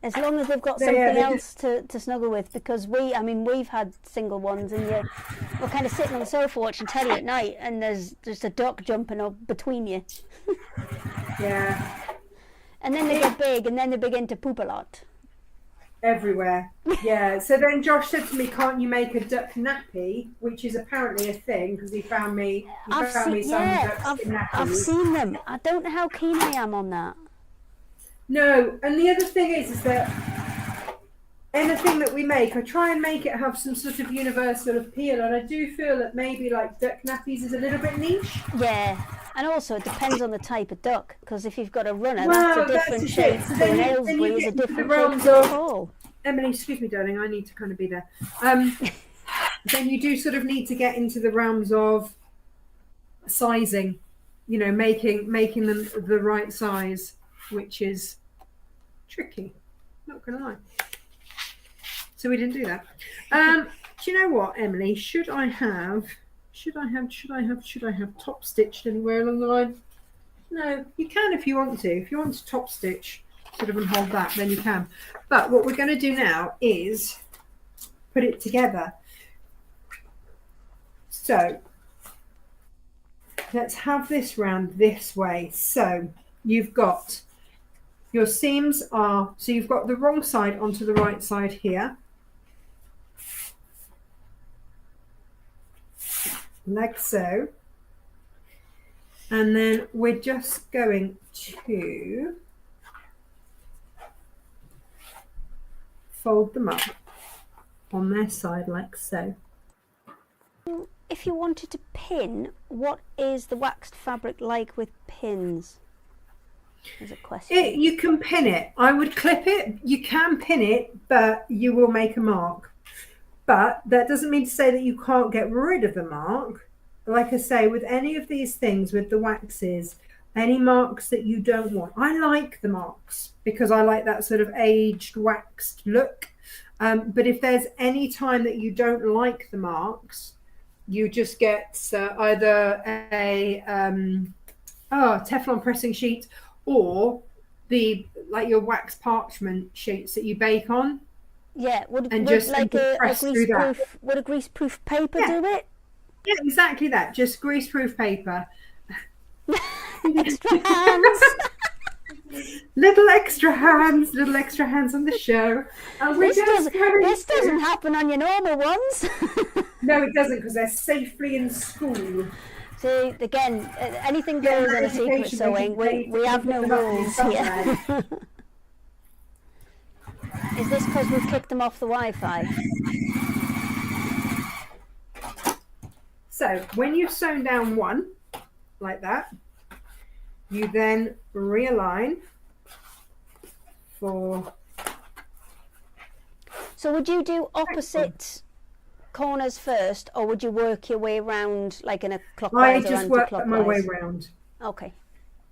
as long as they've got something else to snuggle with. Because we've had single ones, and we're kind of sitting on the sofa watching telly at night, and there's just a duck jumping up between you. Yeah. And then they get big, and then they begin to poop a lot. Everywhere. Yeah. So then Josh said to me, "Can't you make a duck nappy?" Which is apparently a thing because he found me some ducks in nappies. I've seen them. I don't know how keen I am on that. No, and the other thing is that anything that we make, I try and make it have some sort of universal appeal, and I do feel that maybe like duck nappies is a little bit niche. Yeah. And also, it depends on the type of duck, because if you've got a runner, that's a different shape. So an Aylesbury is a different shape to a call. Emily, excuse me, darling, I need to kind of be there. Then you do sort of need to get into the realms of sizing, making them the right size, which is tricky. Not gonna lie. So we didn't do that. Do you know what, Emily? Should I have top stitched anywhere along the line? No, you can if you want to. If you want to top stitch sort of and hold that, then you can. But what we're going to do now is put it together. So let's have this round this way. So you've got your seams so you've got the wrong side onto the right side here. Like so, and then we're just going to fold them up on their side like so. If you wanted to pin, what is the waxed fabric like with pins? Is a question. You can pin it. I would clip it. You can pin it, but you will make a mark. But that doesn't mean to say that you can't get rid of the mark. Like I say, with any of these things, with the waxes, any marks that you don't want. I like the marks because I like that sort of aged, waxed look. But if there's any time that you don't like the marks, you just get either a Teflon pressing sheet or your wax parchment sheets that you bake on. Yeah, would a greaseproof paper do it? Yeah, exactly that. Just greaseproof paper. Extra hands. Little extra hands on the show. This doesn't happen on your normal ones. No, it doesn't, because they're safely in school. See, again, anything goes in a secret sewing. We have no rules here. Is this because we've kicked them off the Wi-Fi? So when you've sewn down one like that, you then realign for. So would you do opposite corners first, or would you work your way around like in a clockwise or anti-clockwise? I just work my way round. Okay.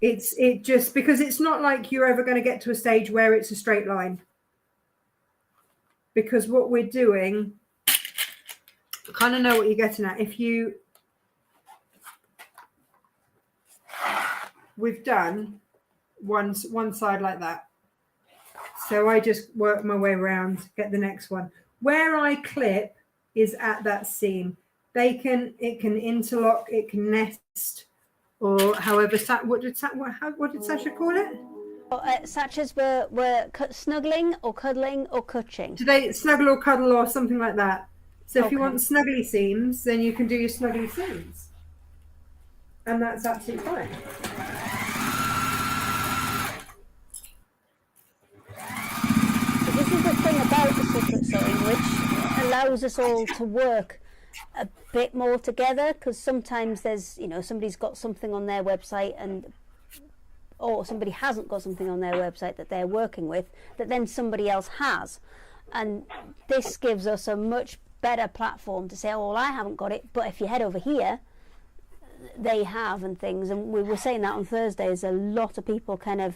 It just because it's not like you're ever going to get to a stage where it's a straight line. Because what we're doing, I kind of know what you're getting at. We've done one side like that. So I just work my way around, get the next one. Where I clip is at that seam. It can interlock, it can nest, or however. What did Sasha call it? Sasha's were snuggling or cuddling or cutching. Do they snuggle or cuddle or something like that? So if you want snuggly seams, then you can do your snuggly seams. And that's absolutely fine. allows us all to work a bit more together, because sometimes there's, you know, somebody's got something on their website or somebody hasn't got something on their website that they're working with that then somebody else has, and this gives us a much better platform to say, oh, well, I haven't got it, but if you head over here, they have, and things. And we were saying that on Thursdays, a lot of people kind of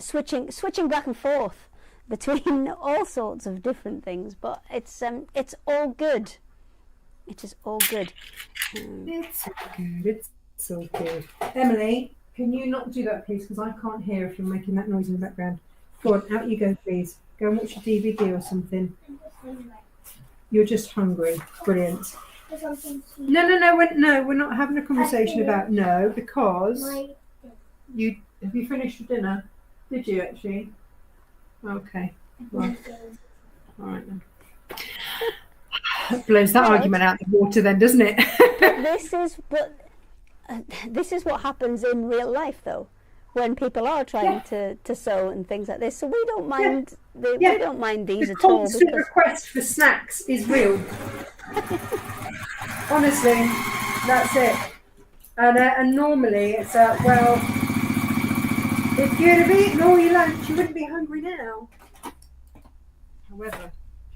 switching back and forth between all sorts of different things, but it's all good. It is all good. It's so good. It's so good. Emily, can you not do that, please? Because I can't hear if you're making that noise in the background. Go on, out you go, please. Go and watch a DVD or something. You're just hungry. Brilliant. No, we're not having a conversation about because you have you finished your dinner? Did you actually? Okay. Well, all right then. Blows that argument out the water then, doesn't it? This is what happens in real life, though, when people are trying to sew and things like this. So we don't mind. We don't mind these at all. The constant request for snacks is real. Honestly, that's it. And normally it's well, if you'd have eaten all your lunch, you wouldn't be hungry now. However,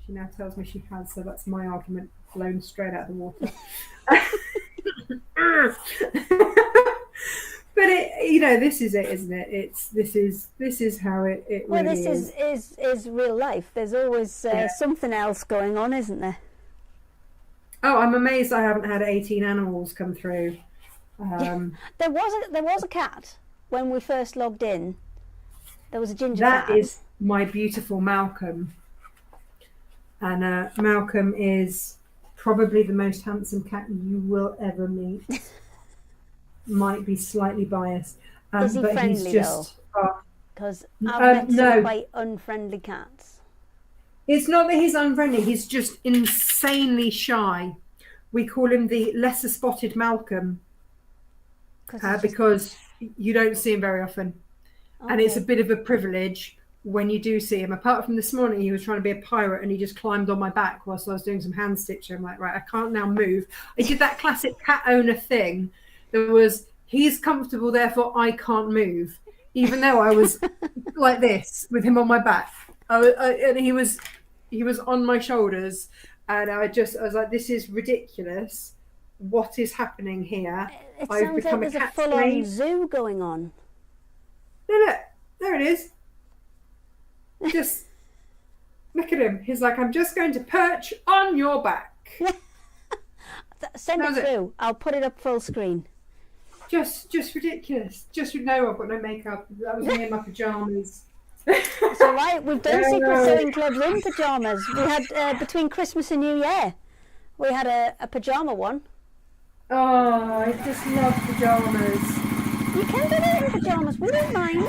she now tells me she has, so that's my argument blown straight out of the water. But this is it, isn't it? This is how it well, really this is real life. There's always something else going on, isn't there? Oh, I'm amazed I haven't had 18 animals come through. There was a cat when we first logged in. There was a ginger cat. That is my beautiful Malcolm. And Malcolm is probably the most handsome cat you will ever meet. Might be slightly biased. Is he but friendly, he's just, though? Because I've met some quite unfriendly cats. It's not that he's unfriendly, he's just insanely shy. We call him the lesser spotted Malcolm because you don't see him very often. Okay. And it's a bit of a privilege when you do see him. Apart from this morning, he was trying to be a pirate and he just climbed on my back whilst I was doing some hand stitching. I'm like, right, I can't now move. I did that classic cat owner thing. There was, he's comfortable, therefore I can't move. Even though I was like this with him on my back. And he was on my shoulders, and I was like, this is ridiculous. What is happening here? It sounds like there's a full-on zoo going on. No, there it is. Just look at him. He's like, I'm just going to perch on your back. Send it through. I'll put it up full screen. Just ridiculous. I've got no makeup. That was me in my pajamas. It's all right. We've done secret sewing clubs in pajamas. We had between Christmas and New Year, we had a pajama one. Oh, I just love pajamas. You can do it in pajamas. We don't mind.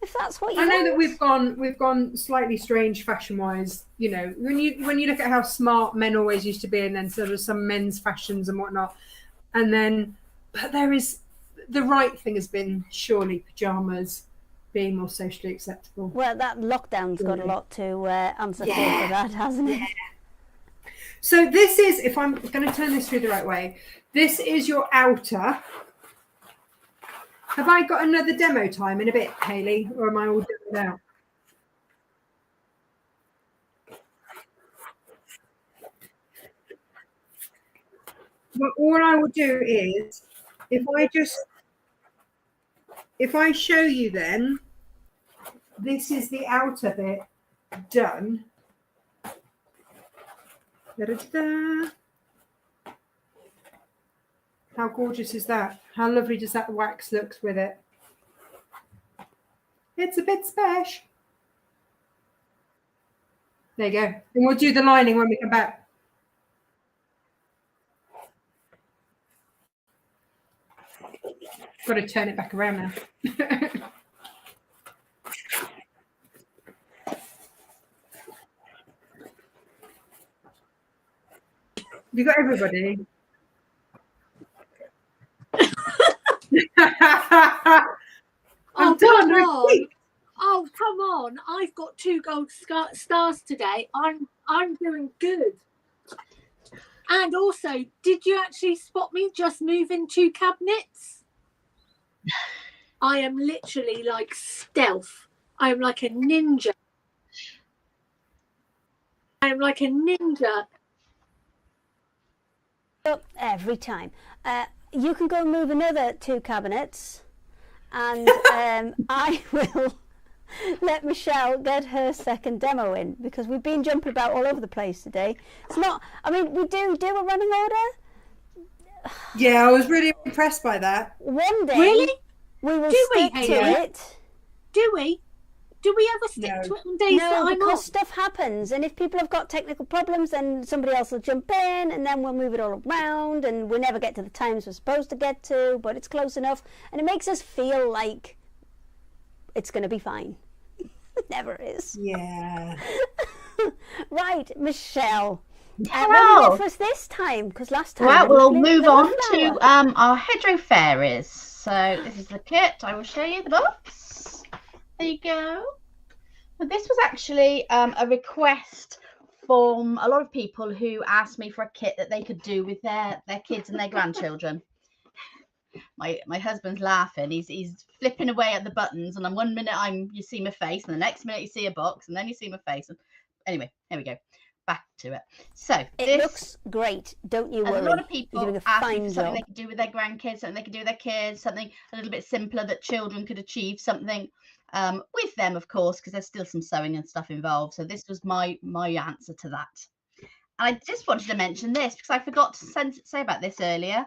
If that's what you want. I know that we've gone slightly strange fashion-wise. You know, when you look at how smart men always used to be, and then sort of some men's fashions and whatnot, and then, but there is the right thing has been surely pajamas being more socially acceptable. Well, that lockdown's got a lot to answer for that, hasn't it? So this is, if I'm going to turn this through the right way, this is your outer. Have I got another demo time in a bit, Hayley, or am I all done out? Well, all I will do is, if I show you then, this is the outer bit done. Da-da-da-da. How gorgeous is that? How lovely does that wax look with it? It's a bit special. There you go. And we'll do the lining when we come back. Got to turn it back around now. Have you got everybody? I'm done. Oh, come on. I've got 2 gold stars today. I'm doing good. And also, did you actually spot me just moving 2 cabinets? I am literally like stealth. I am like a ninja. I am like a ninja. Every time. You can go and move another 2 cabinets, and I will let Michelle get her second demo in, because we've been jumping about all over the place today. It's not, I mean, we do a running order. Yeah, I was really impressed by that. One day Really? we will Do we, stick to Hayley? it. Do we? Do we ever stick to it on days that No, I'm because off? stuff happens, and if people have got technical problems, then somebody else will jump in, and then we'll move it all around, and we never get to the times we're supposed to get to, but it's close enough, and it makes us feel like it's going to be fine. It never is. Yeah. Right, Michelle. What have you Hello. got for us this time? Because last time... Well, we we'll had a move little on flower. to our hedgerow fairies. So this is the kit. I will show you the box. There you go. Well, this was actually a request from a lot of people who asked me for a kit that they could do with their kids and their grandchildren. My husband's laughing. He's flipping away at the buttons, and one minute you see my face, and the next minute you see a box, and then you see my face. And anyway, here we go. Back to it. So It looks great. Don't you worry. a lot of You're people doing a ask me fine for something job. they could do with their grandkids, something they could do with their kids, something a little bit simpler that children could achieve, something with them, of course, because there's still some sewing and stuff involved. So this was my answer to that. And I just wanted to mention this because I forgot to say about this earlier.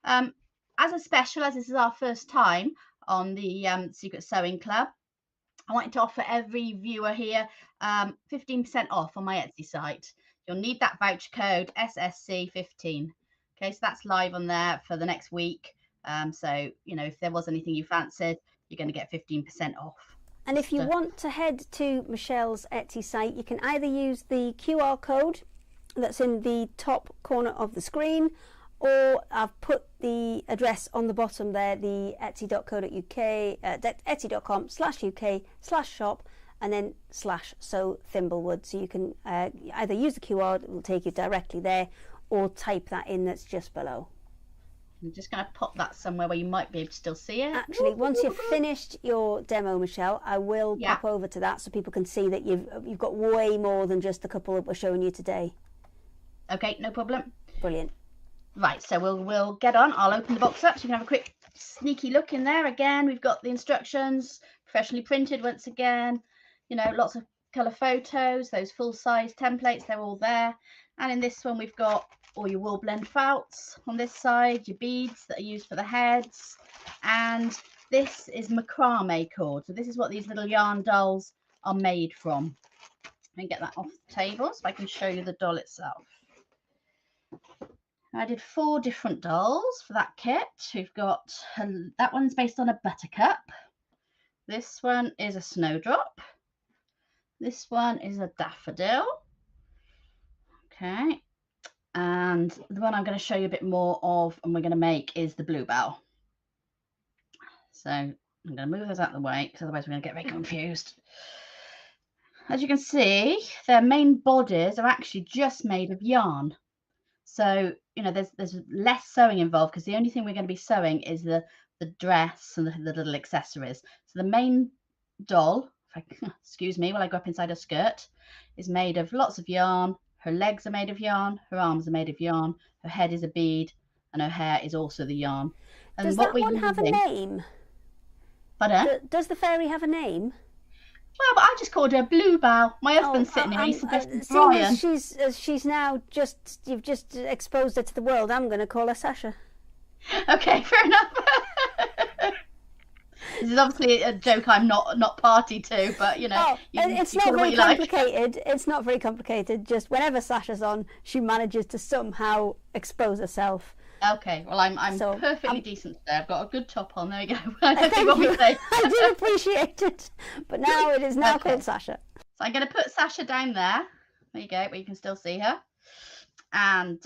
As a special, as this is our first time on the Secret Sewing Club, I wanted to offer every viewer here 15% off on my Etsy site. You'll need that voucher code SSC15. Okay, so that's live on there for the next week. So, you know, if there was anything you fancied, you're going to get 15% off. And if you want to head to Michelle's Etsy site, you can either use the QR code that's in the top corner of the screen, or I've put the address on the bottom there, the etsy.co.uk, etsy.com/UK/shop, and then /sew Thimble Wood. So you can either use the QR, it will take you directly there, or type that in that's just below. I'm just going to pop that somewhere where you might be able to still see it. Actually, once you've finished your demo, Michelle, I will pop over to that so people can see that you've got way more than just the couple that we're showing you today. Okay, no problem. Brilliant. Right, so we'll get on. I'll open the box up so you can have a quick sneaky look in there. Again, we've got the instructions, professionally printed once again. You know, lots of colour photos, those full-size templates, they're all there. And in this one, we've got all your wool blend felts on this side, your beads that are used for the heads. And this is macrame cord. So this is what these little yarn dolls are made from. Let me get that off the table so I can show you the doll itself. I did 4 different dolls for that kit. We've got, that one's based on a buttercup. This one is a snowdrop. This one is a daffodil. Okay. And the one I'm going to show you a bit more of and we're going to make is the bluebell. So I'm going to move those out of the way because otherwise we're going to get very confused. As you can see, their main bodies are actually just made of yarn. So, you know, there's less sewing involved because the only thing we're going to be sewing is the dress and the little accessories. So the main doll, excuse me, while I go up inside her skirt, is made of lots of yarn. Her legs are made of yarn, her arms are made of yarn, her head is a bead, and her hair is also the yarn. And Does what that one have a name? Pardon? Does the fairy have a name? Well, but I just called her Bluebell. My husband's sitting here. He suggested Brian. She's now you've just exposed her to the world. I'm going to call her Sasha. Okay, fair enough. This is obviously a joke I'm not party to, but you know, it's not very complicated. It's not very complicated. Just whenever Sasha's on, she manages to somehow expose herself. Okay, well I'm perfectly decent today. I've got a good top on. There we go. I don't think what we say. I do appreciate it, but now it is now called Sasha. So I'm going to put Sasha down there. There you go, where you can still see her. And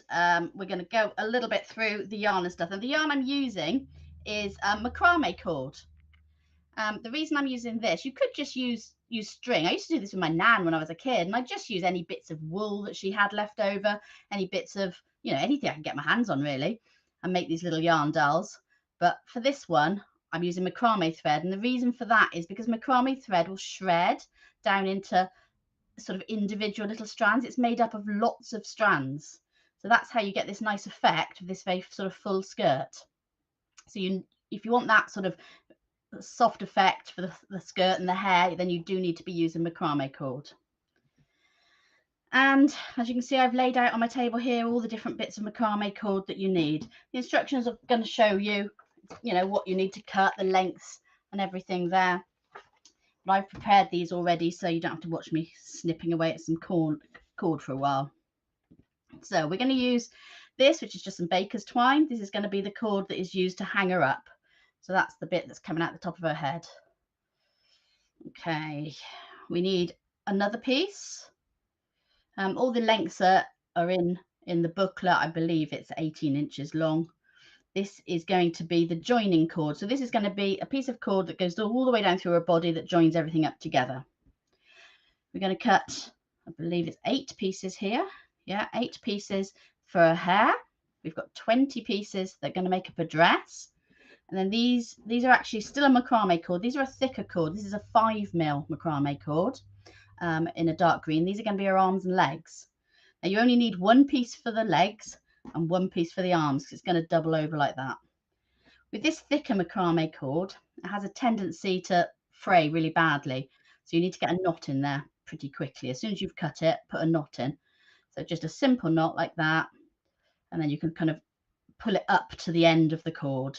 we're going to go a little bit through the yarn and stuff. And the yarn I'm using is macrame cord. The reason I'm using this, you could just use use string. I used to do this with my nan when I was a kid, and I just use any bits of wool that she had left over, any bits of, you know, anything I can get my hands on really, and make these little yarn dolls. But for this one, I'm using macrame thread, and the reason for that is because macrame thread will shred down into sort of individual little strands. It's made up of lots of strands, so that's how you get this nice effect of this very sort of full skirt. So if you want that sort of soft effect for the skirt and the hair, then you do need to be using macrame cord. And as you can see, I've laid out on my table here all the different bits of macrame cord that you need. The instructions are going to show you, you know, what you need to cut, the lengths and everything there. But I've prepared these already, so you don't have to watch me snipping away at some cord for a while. So we're going to use this, which is just some baker's twine. This is going to be the cord that is used to hang her up. So that's the bit that's coming out the top of her head. Okay, we need another piece. All the lengths are in the booklet. I believe it's 18 inches long. This is going to be the joining cord. So this is going to be a piece of cord that goes all the way down through her body that joins everything up together. We're going to cut, I believe it's 8 pieces here. Yeah, 8 pieces for her hair. We've got 20 pieces that are going to make up a dress. And then these are actually still a macrame cord. These are a thicker cord. This is a 5mm macrame cord in a dark green. These are going to be her arms and legs. Now you only need 1 piece for the legs and 1 piece for the arms, because it's going to double over like that. With this thicker macrame cord, it has a tendency to fray really badly. So you need to get a knot in there pretty quickly. As soon as you've cut it, put a knot in. So just a simple knot like that. And then you can kind of pull it up to the end of the cord.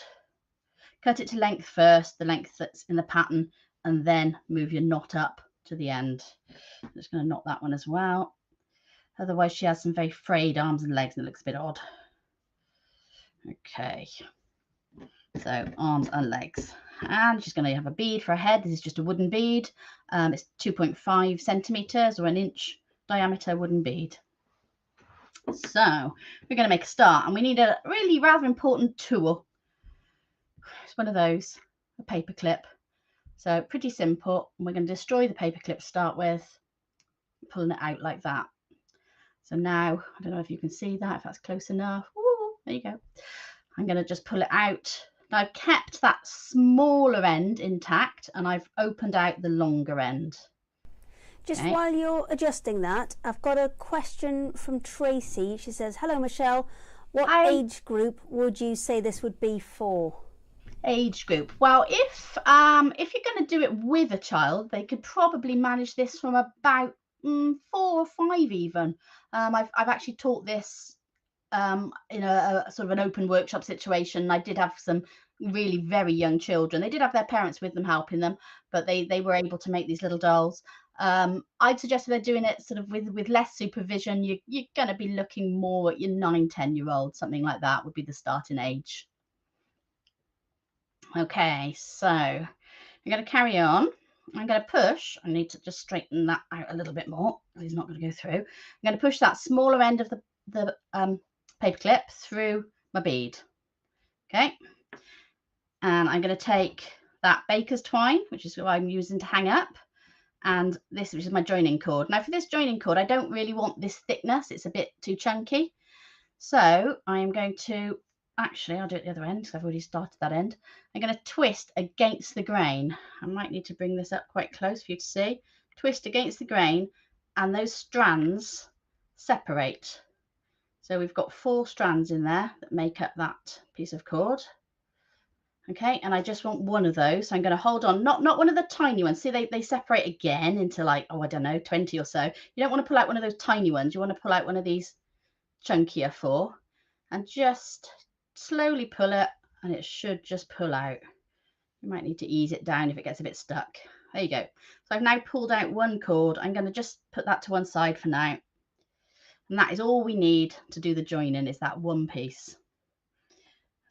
Cut it to length first, the length that's in the pattern, and then move your knot up to the end. I'm just going to knot that one as well. Otherwise she has some very frayed arms and legs and it looks a bit odd. Okay, so arms and legs. And she's going to have a bead for her head. This is just a wooden bead. It's 2.5 centimeters or 1 inch diameter wooden bead. So we're going to make a start, and we need a really rather important tool. It's one of those, a paper clip. So pretty simple. We're going to destroy the paper clip to start with, pulling it out like that. So now, I don't know if you can see that, if that's close enough. Ooh, there you go. I'm going to just pull it out. Now I've kept that smaller end intact, and I've opened out the longer end. Just Okay. while you're adjusting that, I've got a question from Tracy. She says, hello Michelle, what age group would you say this would be for? Age group. Well, if you're going to do it with a child, they could probably manage this from about 4 or 5 even. I've actually taught this in a sort of an open workshop situation. I did have some really very young children. They did have their parents with them helping them, but they were able to make these little dolls. I'd suggest if they're doing it sort of with less supervision, you're going to be looking more at your 9-10-year-old, something like that would be the starting age. Okay, so I'm going to carry on. I'm going to push. I need to just straighten that out a little bit more. It's not going to go through. I'm going to push that smaller end of the paper clip through my bead. Okay, and I'm going to take that baker's twine, which is what I'm using to hang up, and this, which is my joining cord. Now for this joining cord, I don't really want this thickness. It's a bit too chunky. So I am going to, actually, I'll do it the other end because I've already started that end. I'm going to twist against the grain. I might need to bring this up quite close for you to see. Twist against the grain, and those strands separate. So we've got 4 strands in there that make up that piece of cord. Okay, and I just want one of those. So I'm going to hold on, not one of the tiny ones. See, they separate again into like, oh, I don't know, 20 or so. You don't want to pull out one of those tiny ones. You want to pull out one of these chunkier 4, and just slowly pull it, and it should just pull out. You might need to ease it down if it gets a bit stuck. There you go. So I've now pulled out one cord. I'm going to just put that to one side for now. And that is all we need to do the joining, is that one piece.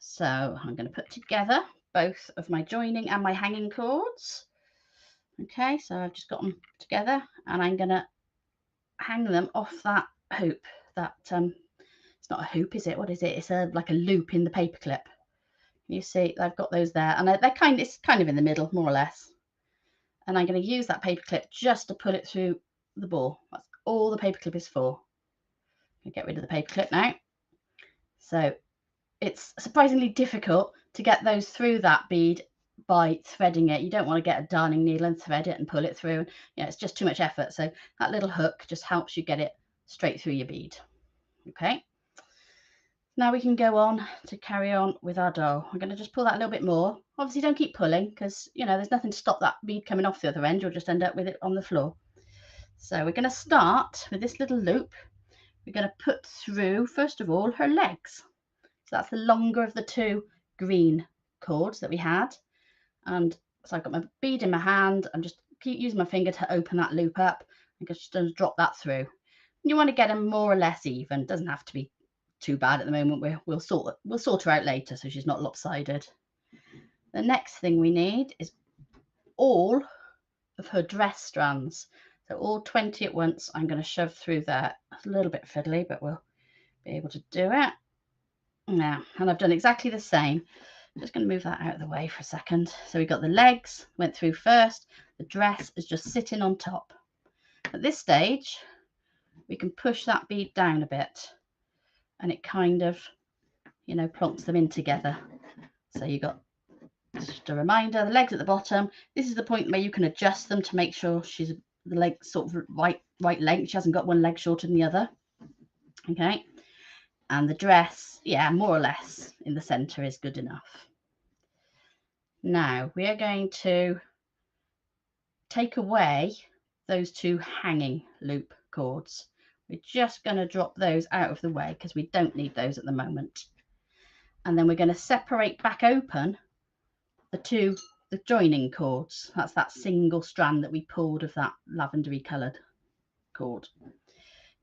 So I'm going to put together both of my joining and my hanging cords. Okay, so I've just got them together, and I'm going to hang them off that hoop. That it's not a hoop, is it? What is it? It's like a loop in the paper clip. You see, I've got those there, and it's kind of in the middle, more or less. and I'm going to use that paper clip just to put it through the ball. That's all the paper clip is for. I'm going to get rid of the paper clip now. So it's surprisingly difficult to get those through that bead by threading it. You don't want to get a darning needle and thread it and pull it through. You know, it's just too much effort. So that little hook just helps you get it straight through your bead. Okay. Now we can go on to carry on with our doll. I'm going to just pull that a little bit more. Obviously don't keep pulling because, you know, there's nothing to stop that bead coming off the other end. You'll just end up with it on the floor. So we're going to start with this little loop. We're going to put through, first of all, her legs. So that's the longer of the two green cords that we had. And so I've got my bead in my hand. I'm just keep using my finger to open that loop up. I'm just going to drop that through. You want to get them more or less even. It doesn't have to be too bad at the moment. We'll sort her out later so she's not lopsided. The next thing we need is all of her dress strands. So all 20 at once I'm going to shove through there. It's a little bit fiddly, but we'll be able to do it. Now, and I've done exactly the same. I'm just going to move that out of the way for a second. So we got the legs went through first. The dress is just sitting on top. At this stage, we can push that bead down a bit and it kind of, you know, plonks them in together. So you got just a reminder, the legs at the bottom. This is the point where you can adjust them to make sure she's the leg sort of right length. She hasn't got one leg shorter than the other. Okay. And the dress, yeah, more or less in the center is good enough. Now we are going to take away those two hanging loop cords. We're just going to drop those out of the way because we don't need those at the moment. And then we're going to separate back open the joining cords. That's that single strand that we pulled of that lavendery coloured cord.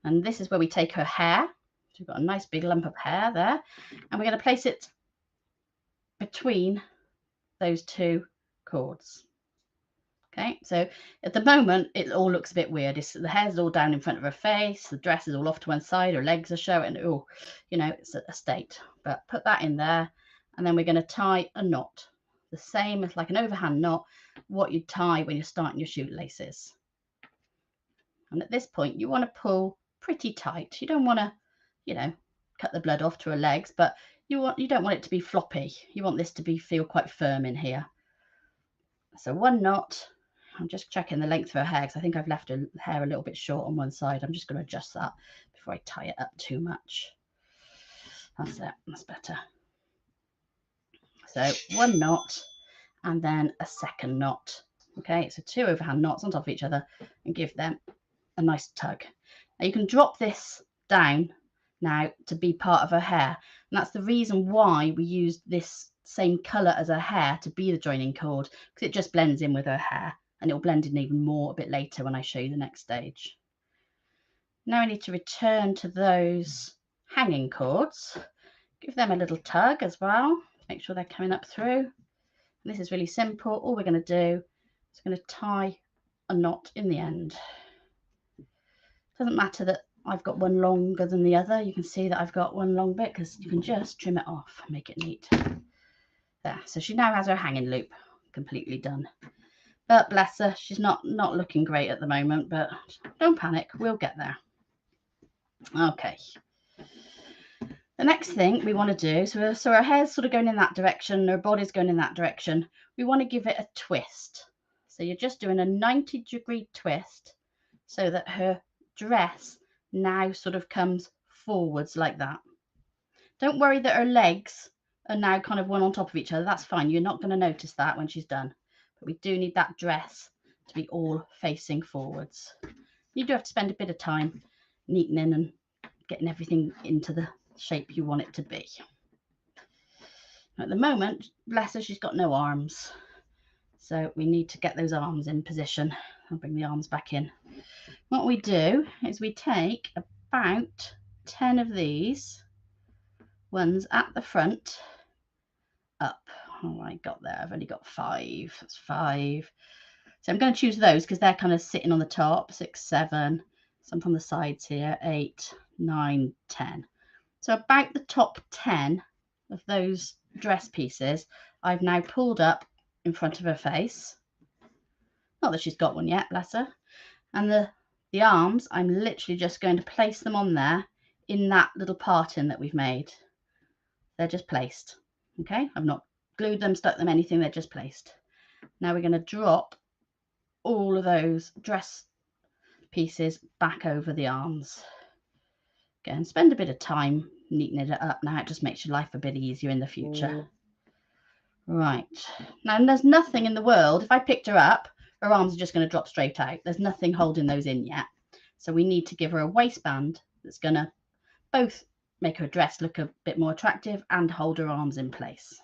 And this is where we take her hair. So we've got a nice big lump of hair there. And we're going to place it between those two cords. Okay, so at the moment it all looks a bit weird. The hair's all down in front of her face, the dress is all off to one side, her legs are showing. Oh, you know, it's a state. But put that in there, and then we're going to tie a knot, the same as like an overhand knot, what you tie when you're starting your shoelaces. And at this point, you want to pull pretty tight. You don't want to, you know, cut the blood off to her legs, but you don't want it to be floppy. You want this to feel quite firm in here. So one knot. I'm just checking the length of her hair because I think I've left her hair a little bit short on one side. I'm just going to adjust that before I tie it up too much. That's it. That's better. So one knot and then a second knot. Okay, so two overhand knots on top of each other and give them a nice tug. Now you can drop this down now to be part of her hair. And that's the reason why we used this same colour as her hair to be the joining cord, because it just blends in with her hair. And it'll blend in even more a bit later when I show you the next stage. Now I need to return to those hanging cords. Give them a little tug as well. Make sure they're coming up through. And this is really simple. All we're going to do is going to tie a knot in the end. It doesn't matter that I've got one longer than the other. You can see that I've got one long bit because you can just trim it off and make it neat. There. So she now has her hanging loop completely done. But bless her, she's not looking great at the moment, but don't panic, we'll get there. Okay. The next thing we want to do, so her hair's sort of going in that direction, her body's going in that direction. We want to give it a twist. So you're just doing a 90-degree twist so that her dress now sort of comes forwards like that. Don't worry that her legs are now kind of one on top of each other. That's fine. You're not going to notice that when she's done. But we do need that dress to be all facing forwards. You do have to spend a bit of time neatening and getting everything into the shape you want it to be. At the moment, bless her, she's got no arms. So we need to get those arms in position. I'll bring the arms back in. What we do is we take about 10 of these ones at the front up. Oh, I got there. I've only got 5. That's 5. So I'm going to choose those because they're kind of sitting on the top. 6, 7. Some from the sides here. 8, 9, 10. So about the top 10 of those dress pieces, I've now pulled up in front of her face. Not that she's got one yet, bless her. And the arms, I'm literally just going to place them on there in that little parting that we've made. They're just placed. Okay, I've not glued them, stuck them, anything, they're just placed. Now we're going to drop all of those dress pieces back over the arms. Again, spend a bit of time neatening it up now. It just makes your life a bit easier in the future. Right, now there's nothing in the world, if I picked her up, her arms are just going to drop straight out. There's nothing holding those in yet. So we need to give her a waistband that's going to both make her dress look a bit more attractive and hold her arms in place.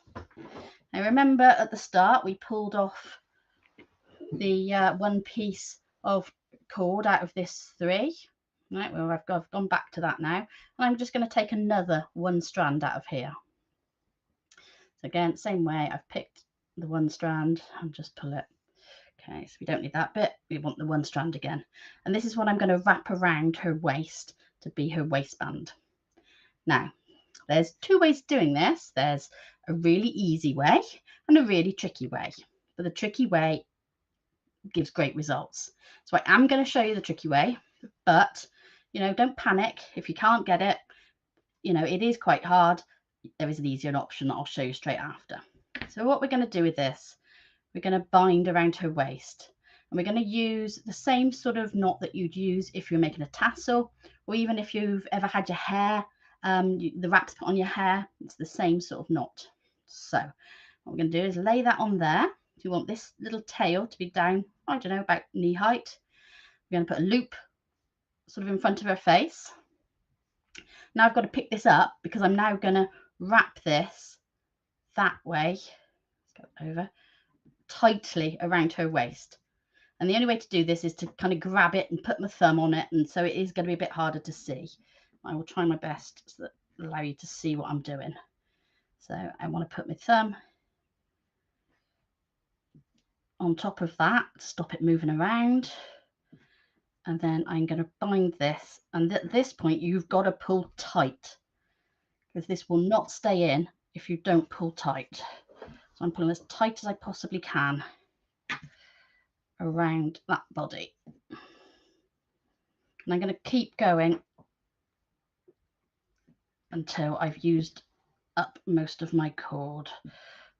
Now remember at the start we pulled off the one piece of cord out of this 3. Right, well I've gone back to that now, and I'm just going to take another one strand out of here. So again, same way, I've picked the one strand and just pull it. Okay, so we don't need that bit, we want the one strand again. And this is what I'm going to wrap around her waist to be her waistband. Now, there's 2 ways of doing this. There's a really easy way and a really tricky way. But the tricky way gives great results. So I am going to show you the tricky way, but, you know, don't panic if you can't get it. You know, it is quite hard. There is an easier option that I'll show you straight after. So what we're going to do with this, we're going to bind around her waist, and we're going to use the same sort of knot that you'd use if you're making a tassel, or even if you've ever had your hair, the wraps put on your hair, it's the same sort of knot. So what we're going to do is lay that on there. You want this little tail to be down, I don't know, about knee height. We're going to put a loop sort of in front of her face. Now I've got to pick this up because I'm now going to wrap this that way. Let's go over tightly around her waist, and the only way to do this is to kind of grab it and put my thumb on it, and so it is going to be a bit harder to see. I will try my best so that allow you to see what I'm doing. So I want to put my thumb on top of that to stop it moving around, and then I'm going to bind this, and at this point you've got to pull tight because this will not stay in if you don't pull tight. So I'm pulling as tight as I possibly can around that body. And I'm going to keep going until I've used up most of my cord.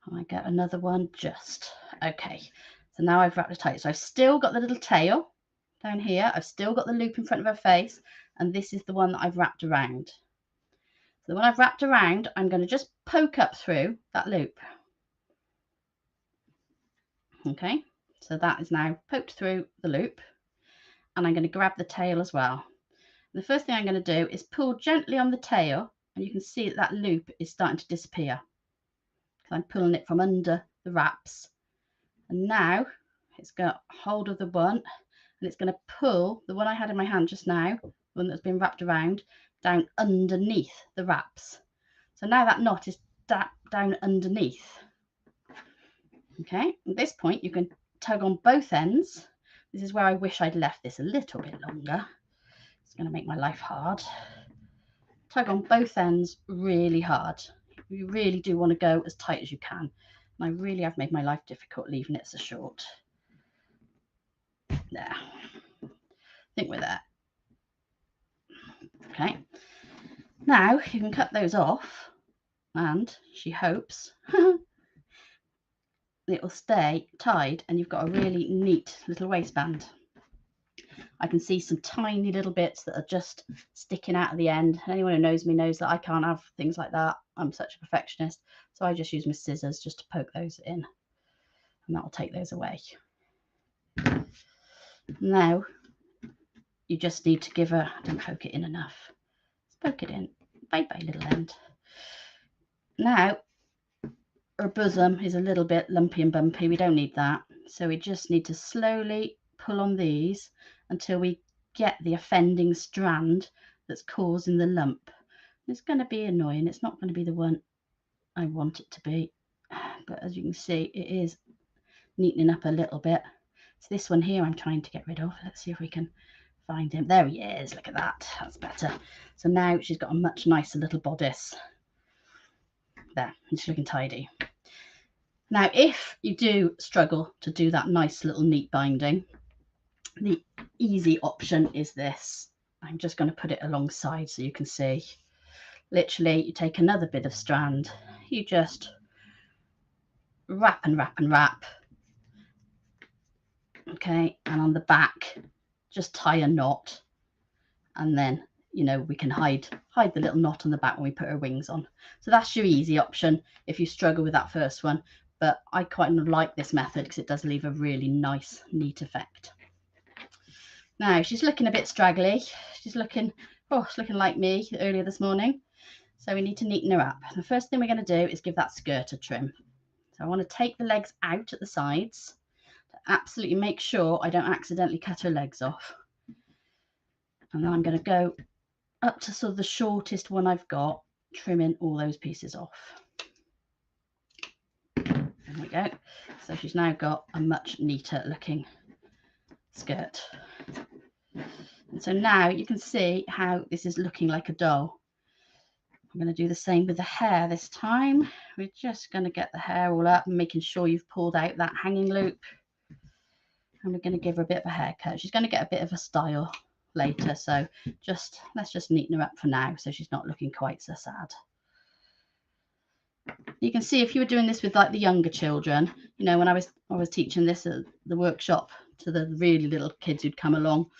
And I get another one just. Okay, so now I've wrapped it tight. So I've still got the little tail down here. I've still got the loop in front of her face. And this is the one that I've wrapped around. So the one I've wrapped around, I'm going to just poke up through that loop. Okay, so that is now poked through the loop, and I'm going to grab the tail as well. And the first thing I'm going to do is pull gently on the tail, and you can see that that loop is starting to disappear. So I'm pulling it from under the wraps, and now it's got hold of the one, and it's going to pull the one I had in my hand just now, the one that's been wrapped around, down underneath the wraps. So now that knot is down underneath. Okay, at this point you can tug on both ends. This is where I wish I'd left this a little bit longer. It's going to make my life hard. Tug on both ends really hard. You really do want to go as tight as you can. And I really have made my life difficult leaving it so short. There. I think we're there. Okay. Now you can cut those off, and she hopes it will stay tied, and you've got a really neat little waistband. I can see some tiny little bits that are just sticking out of the end. Anyone who knows me knows that I can't have things like that. I'm such a perfectionist, so I just use my scissors just to poke those in, and that will take those away. Now you just need to give her, don't poke it in enough, just poke it in, bye little end. Now her bosom is a little bit lumpy and bumpy. We don't need that. So we just need to slowly pull on these until we get the offending strand that's causing the lump. It's going to be annoying. It's not going to be the one I want it to be. But as you can see, it is neatening up a little bit. It's this one here I'm trying to get rid of. Let's see if we can find him. There he is. Look at that. That's better. So now she's got a much nicer little bodice. There, and she's looking tidy. Now, if you do struggle to do that nice little neat binding, the easy option is this. I'm just going to put it alongside so you can see. Literally, you take another bit of strand, you just wrap and wrap and wrap. Okay, and on the back, just tie a knot, and then, you know, we can hide the little knot on the back when we put our wings on. So that's your easy option if you struggle with that first one. But I quite like this method because it does leave a really nice, neat effect. Now, she's looking a bit straggly. She's looking like me earlier this morning. So we need to neaten her up. The first thing we're going to do is give that skirt a trim. So I want to take the legs out at the sides to absolutely make sure I don't accidentally cut her legs off. And then I'm going to go up to sort of the shortest one I've got, trimming all those pieces off. There we go. So she's now got a much neater looking skirt. And so now you can see how this is looking like a doll. I'm going to do the same with the hair this time. We're just going to get the hair all up and making sure you've pulled out that hanging loop. And we're going to give her a bit of a haircut. She's going to get a bit of a style later, so let's just neaten her up for now so she's not looking quite so sad. You can see if you were doing this with like the younger children, you know, when I was teaching this at the workshop to the really little kids who'd come along,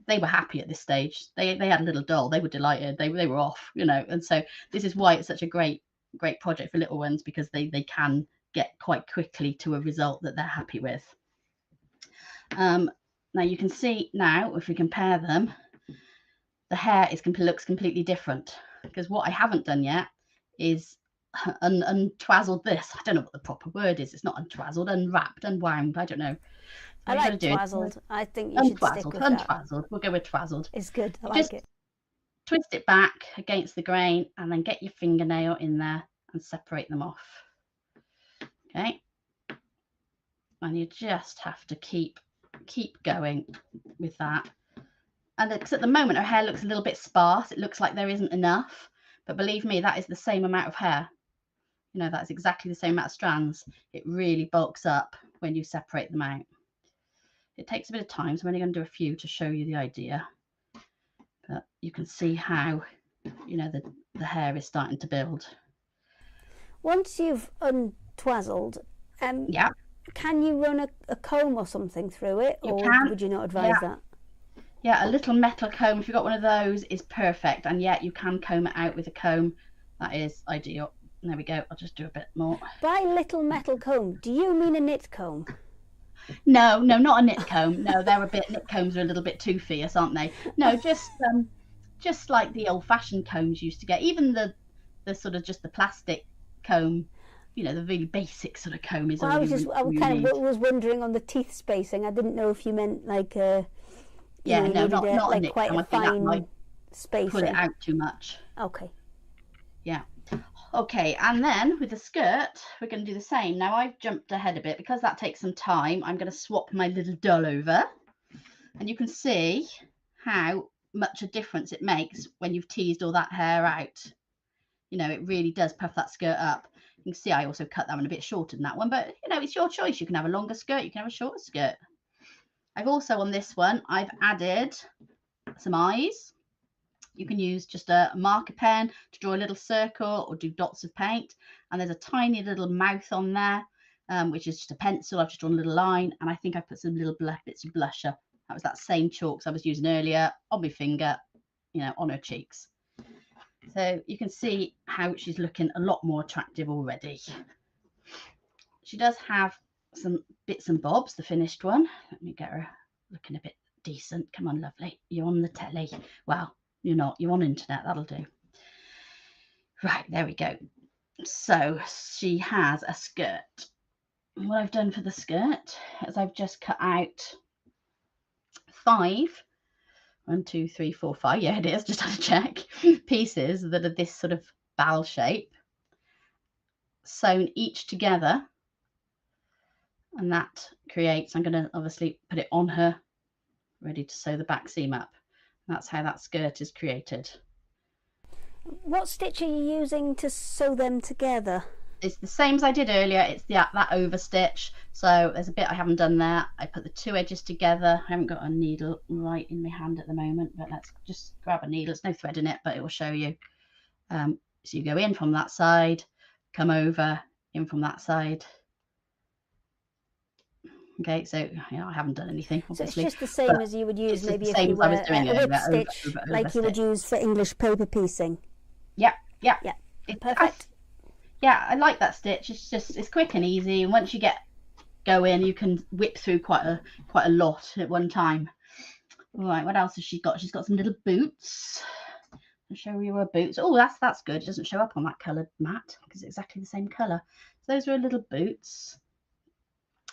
they were happy at this stage. They had a little doll, they were delighted, they were off, you know. And so this is why it's such a great project for little ones, because they can get quite quickly to a result that they're happy with. Now you can see now, if we compare them, the hair looks completely different, because what I haven't done yet is untwazzled this. I don't know what the proper word is. It's not untwazzled, unwrapped, unwound. I don't know. I like twazzled. I think you should stick with that. Untwazzled. We'll go with twazzled. It's good. I like it. Twist it back against the grain and then get your fingernail in there and separate them off. Okay. And you just have to keep going with that. And because at the moment her hair looks a little bit sparse, it looks like there isn't enough, but believe me, that is the same amount of hair. You know, that's exactly the same amount of strands. It really bulks up when you separate them out. It takes a bit of time, so I'm only going to do a few to show you the idea. But you can see how, you know, the hair is starting to build. Once you've untwazzled, yeah, can you run a comb or something through it, or would you not advise that? Yeah, a little metal comb, if you've got one of those, is perfect. And yet you can comb it out with a comb. That is ideal. There we go. I'll just do a bit more. By little metal comb, do you mean a knit comb? No, not a knit comb. No, knit combs are a little bit too fierce, aren't they? No, just like the old-fashioned combs used to get. Even the sort of just the plastic comb, you know, the really basic sort of comb is. Well, I was wondering on the teeth spacing. I didn't know if you meant like not like a knit quite comb. A fine spacing. Pull it out too much. Okay. Yeah. Okay, and then with the skirt, we're going to do the same. Now I've jumped ahead a bit because that takes some time. I'm going to swap my little doll over, and you can see how much a difference it makes when you've teased all that hair out. You know, it really does puff that skirt up. You can see I also cut that one a bit shorter than that one, but you know, it's your choice. You can have a longer skirt, you can have a shorter skirt. I've also, on this one, I've added some eyes. You can use just a marker pen to draw a little circle or do dots of paint. And there's a tiny little mouth on there, which is just a pencil. I've just drawn a little line, and I think I put some little bits of blusher. That was that same chalk I was using earlier on my finger, you know, on her cheeks. So you can see how she's looking a lot more attractive already. She does have some bits and bobs, the finished one. Let me get her looking a bit decent. Come on, lovely. You're on the telly. Well, you're not. You're on internet. That'll do. Right, there we go. So she has a skirt. What I've done for the skirt is I've just cut out 5. 1, 2, 3, 4, 5. Yeah, it is. Just had to check. Pieces that are this sort of bell shape, sewn each together, and that creates. I'm going to obviously put it on her, ready to sew the back seam up. That's how that skirt is created. What stitch are you using to sew them together? it's the same as I did earlier. It's that over stitch. So there's a bit I haven't done there. I put the two edges together. I haven't got a needle right in my hand at the moment, but let's just grab a needle. There's no thread in it, but it will show you. So you go in from that side, come over, in from that side. Okay, so I haven't done anything, obviously. So it's just the same as you would use maybe if you were a whip stitch, like you would use for English paper piecing. Yeah. Perfect. Yeah, I like that stitch. It's quick and easy, and once you get going, you can whip through quite a lot at one time. All right, what else has she got? She's got some little boots. I'll show you her boots. Oh, that's good. It doesn't show up on that coloured mat because it's exactly the same colour. So those are her little boots.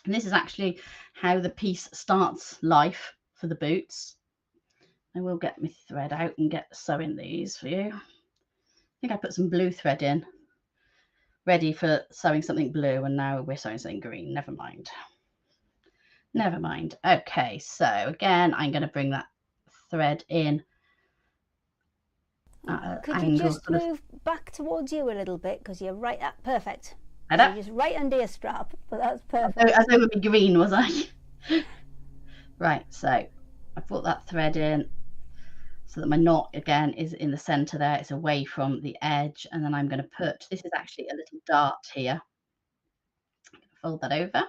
And this is actually how the piece starts life for the boots. I will get my thread out and get sewing these for you. I think I put some blue thread in, ready for sewing something blue, and now we're sewing something green. Never mind. Okay, so again, I'm going to bring that thread in. Could you just move back towards you a little bit, because you're right at perfect. So you're just right under your strap, but that's perfect. As though it would be green, was I? Right, so I brought that thread in so that my knot again is in the center there. It's away from the edge, and then I'm going to put, this is actually a little dart here. Fold that over.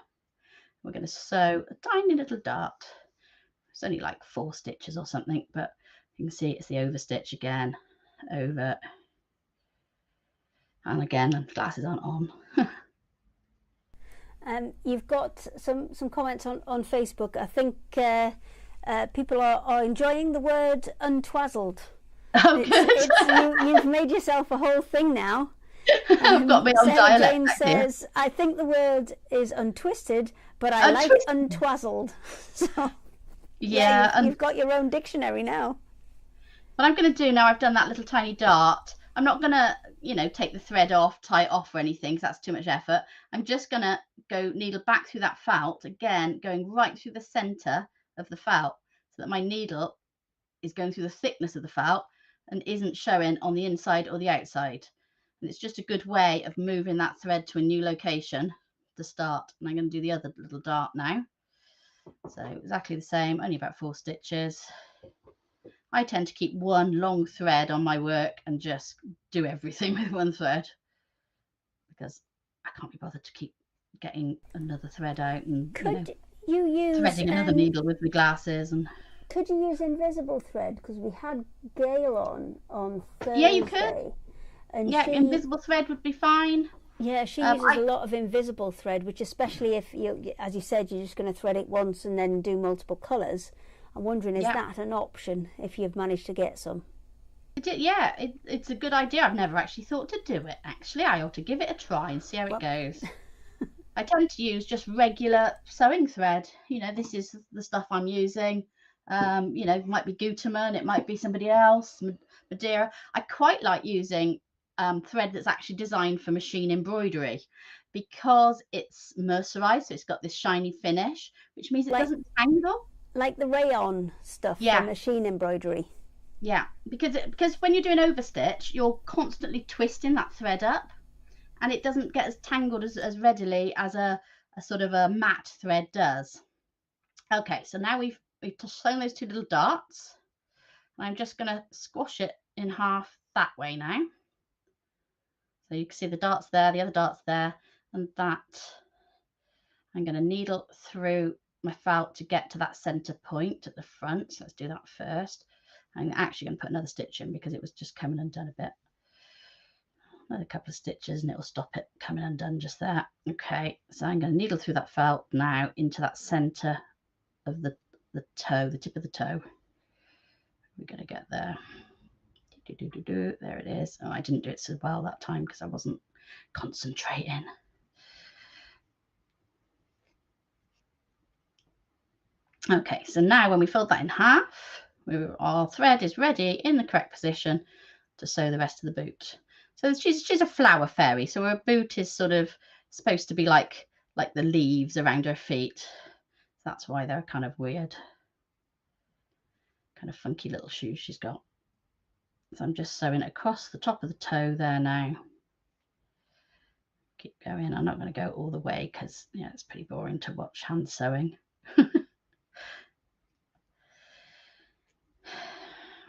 We're going to sew a tiny little dart. It's only like 4 stitches or something, but you can see it's the over stitch again, over, and again, the glasses aren't on. You've got some comments on Facebook. I think people are enjoying the word untwazzled. Oh, good. You've made yourself a whole thing now. I've got me on Sarah dialect. Jane says, I think the word is untwisted, but I like untwazzled. So yeah, you've got your own dictionary now. What I'm going to do now, I've done that little tiny dart. I'm not going to, take the thread off, tie it off or anything, because that's too much effort. I'm just going to go needle back through that felt, again, going right through the center of the felt, so that my needle is going through the thickness of the felt and isn't showing on the inside or the outside. And it's just a good way of moving that thread to a new location to start. And I'm going to do the other little dart now. So exactly the same, only about 4 stitches. I tend to keep one long thread on my work and just do everything with one thread, because I can't be bothered to keep getting another thread out and you use threading another needle with the glasses. And could you use invisible thread? Because we had Gail on Thursday. Yeah, you could. And yeah, invisible thread would be fine. Yeah, she uses a lot of invisible thread, which especially if you, as you said, you're just going to thread it once and then do multiple colours. I'm wondering, is that an option if you've managed to get some? It's a good idea. I've never actually thought to do it. Actually, I ought to give it a try and see how it goes. I tend to use just regular sewing thread. This is the stuff I'm using. It might be Gutermann, it might be somebody else, Madeira. I quite like using thread that's actually designed for machine embroidery, because it's mercerized, so it's got this shiny finish, which means it doesn't tangle. Like the rayon stuff for machine embroidery. Yeah, because when you're doing overstitch, you're constantly twisting that thread up, and it doesn't get as tangled as readily as a sort of a matte thread does. Okay, so now we've sewn those 2 little darts. I'm just going to squash it in half that way now. So you can see the darts there, the other darts there, and that. I'm going to needle through my felt to get to that center point at the front. So let's do that first. I'm actually going to put another stitch in because it was just coming undone a bit. Another couple of stitches and it will stop it coming undone just there. Okay, so I'm going to needle through that felt now into that center of the toe, the tip of the toe. We're going to get there. There it is. Oh, I didn't do it so well that time because I wasn't concentrating. Okay, so now when we fold that in half, our thread is ready in the correct position to sew the rest of the boot. So she's a flower fairy, so her boot is sort of supposed to be like the leaves around her feet. That's why they're kind of weird, kind of funky little shoes she's got. So I'm just sewing it across the top of the toe there now. keep going. I'm not going to go all the way because yeah, it's pretty boring to watch hand sewing.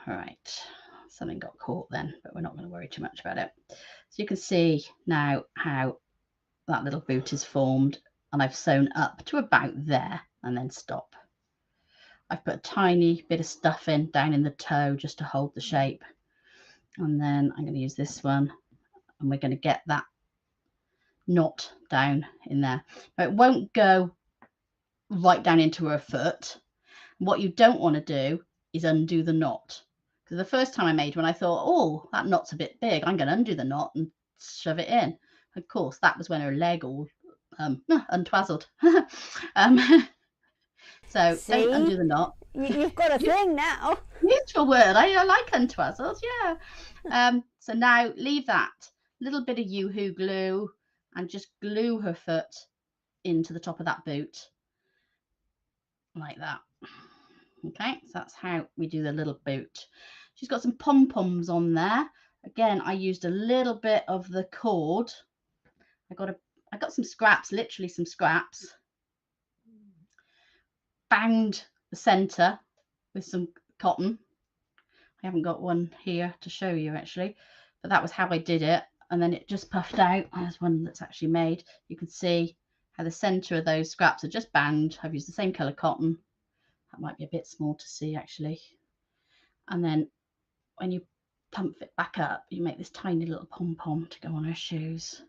All right, something got caught then, but we're not going to worry too much about it. So you can see now how that little boot is formed, and I've sewn up to about there and then stop. I've put a tiny bit of stuffing down in the toe just to hold the shape, and then I'm going to use this one, and we're going to get that knot down in there. Now, it won't go right down into her foot. What you don't want to do is undo the knot, because the first time I made one I thought, oh, that knot's a bit big, I'm going to undo the knot and shove it in. Of course, that was when her leg all untwazzled. So See? don't undo the knot. You've got a thing now. Neutral word. I like untwazzled, yeah. So now leave that little bit of Yoo-hoo glue and just glue her foot into the top of that boot like that. Okay, so that's how we do the little boot. She's got some pom-poms on there. Again, I used a little bit of the cord. I got some scraps, literally some scraps. Bound the center with some cotton. I haven't got one here to show you actually, but that was how I did it. And then it just puffed out. There's one that's actually made. You can see how the center of those scraps are just bound. I've used the same color cotton. That might be a bit small to see actually. And then when you pump it back up, you make this tiny little pom-pom to go on her shoes.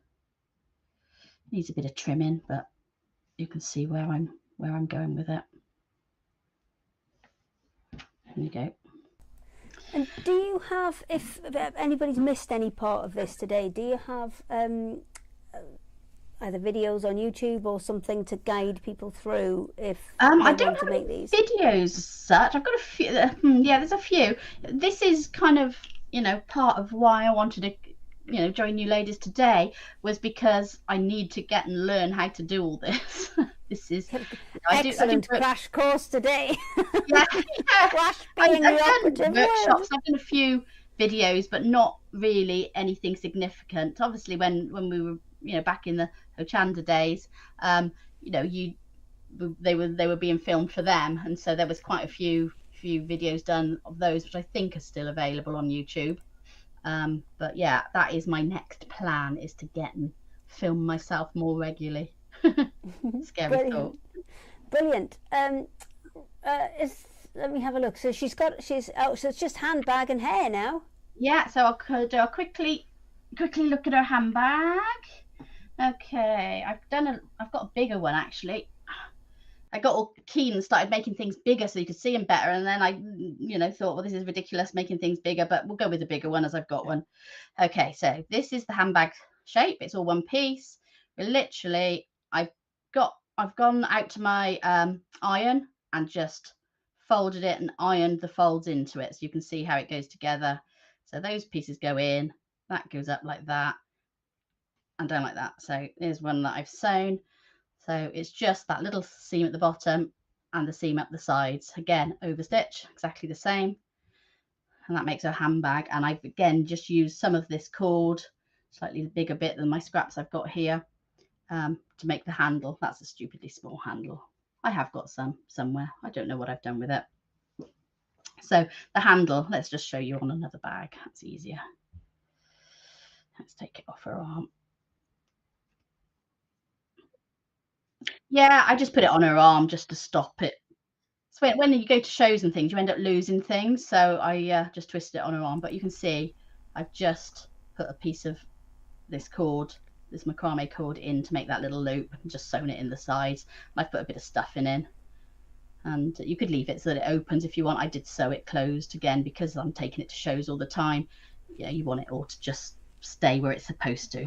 Needs a bit of trimming, but you can see where I'm going with it. There you go. And do you have, if anybody's missed any part of this today, do you have either videos on YouTube or something to guide people through if I they don't want to have make any these? videos as such. I've got a few. Yeah, there's a few. This is kind of, you know, part of why I wanted to, you know, join you ladies today, was because I need to get and learn how to do all this. This is excellent crash course today. Yeah, Crash being the operative word. workshops. I've done a few videos, but not really anything significant. Obviously, when we were, you know, back in the Hochanda days, you know, they were being filmed for them, and so there was quite a few videos done of those, which I think are still available on YouTube. But yeah, that is my next plan, is to get and film myself more regularly. Scary thought. Brilliant. Let me have a look. So so it's just handbag and hair now. Yeah, so I'll quickly look at her handbag. Okay, I've got a bigger one actually. I got all keen and started making things bigger so you could see them better, and then I, you know, thought, well, this is ridiculous making things bigger, but we'll go with the bigger one as I've got one. Okay, so this is the handbag shape. It's all one piece. Literally, I've gone out to my iron and just folded it and ironed the folds into it, so you can see how it goes together. So those pieces go in, that goes up like that and down like that. So here's one that I've sewn. So it's just that little seam at the bottom and the seam up the sides. Again, overstitch, exactly the same. And that makes a handbag. And I've again just used some of this cord, slightly bigger bit than my scraps I've got here, to make the handle. That's a stupidly small handle. I have got some somewhere. I don't know what I've done with it. So the handle, let's just show you on another bag. That's easier. Let's take it off her arm. Yeah, I just put it on her arm just to stop it. So when you go to shows and things, you end up losing things. So I just twisted it on her arm. But you can see I've just put a piece of this cord, this macrame cord, in to make that little loop, and just sewn it in the sides. I've put a bit of stuffing in, and you could leave it so that it opens if you want. I did sew it closed again because I'm taking it to shows all the time. Yeah, you want it all to just stay where it's supposed to.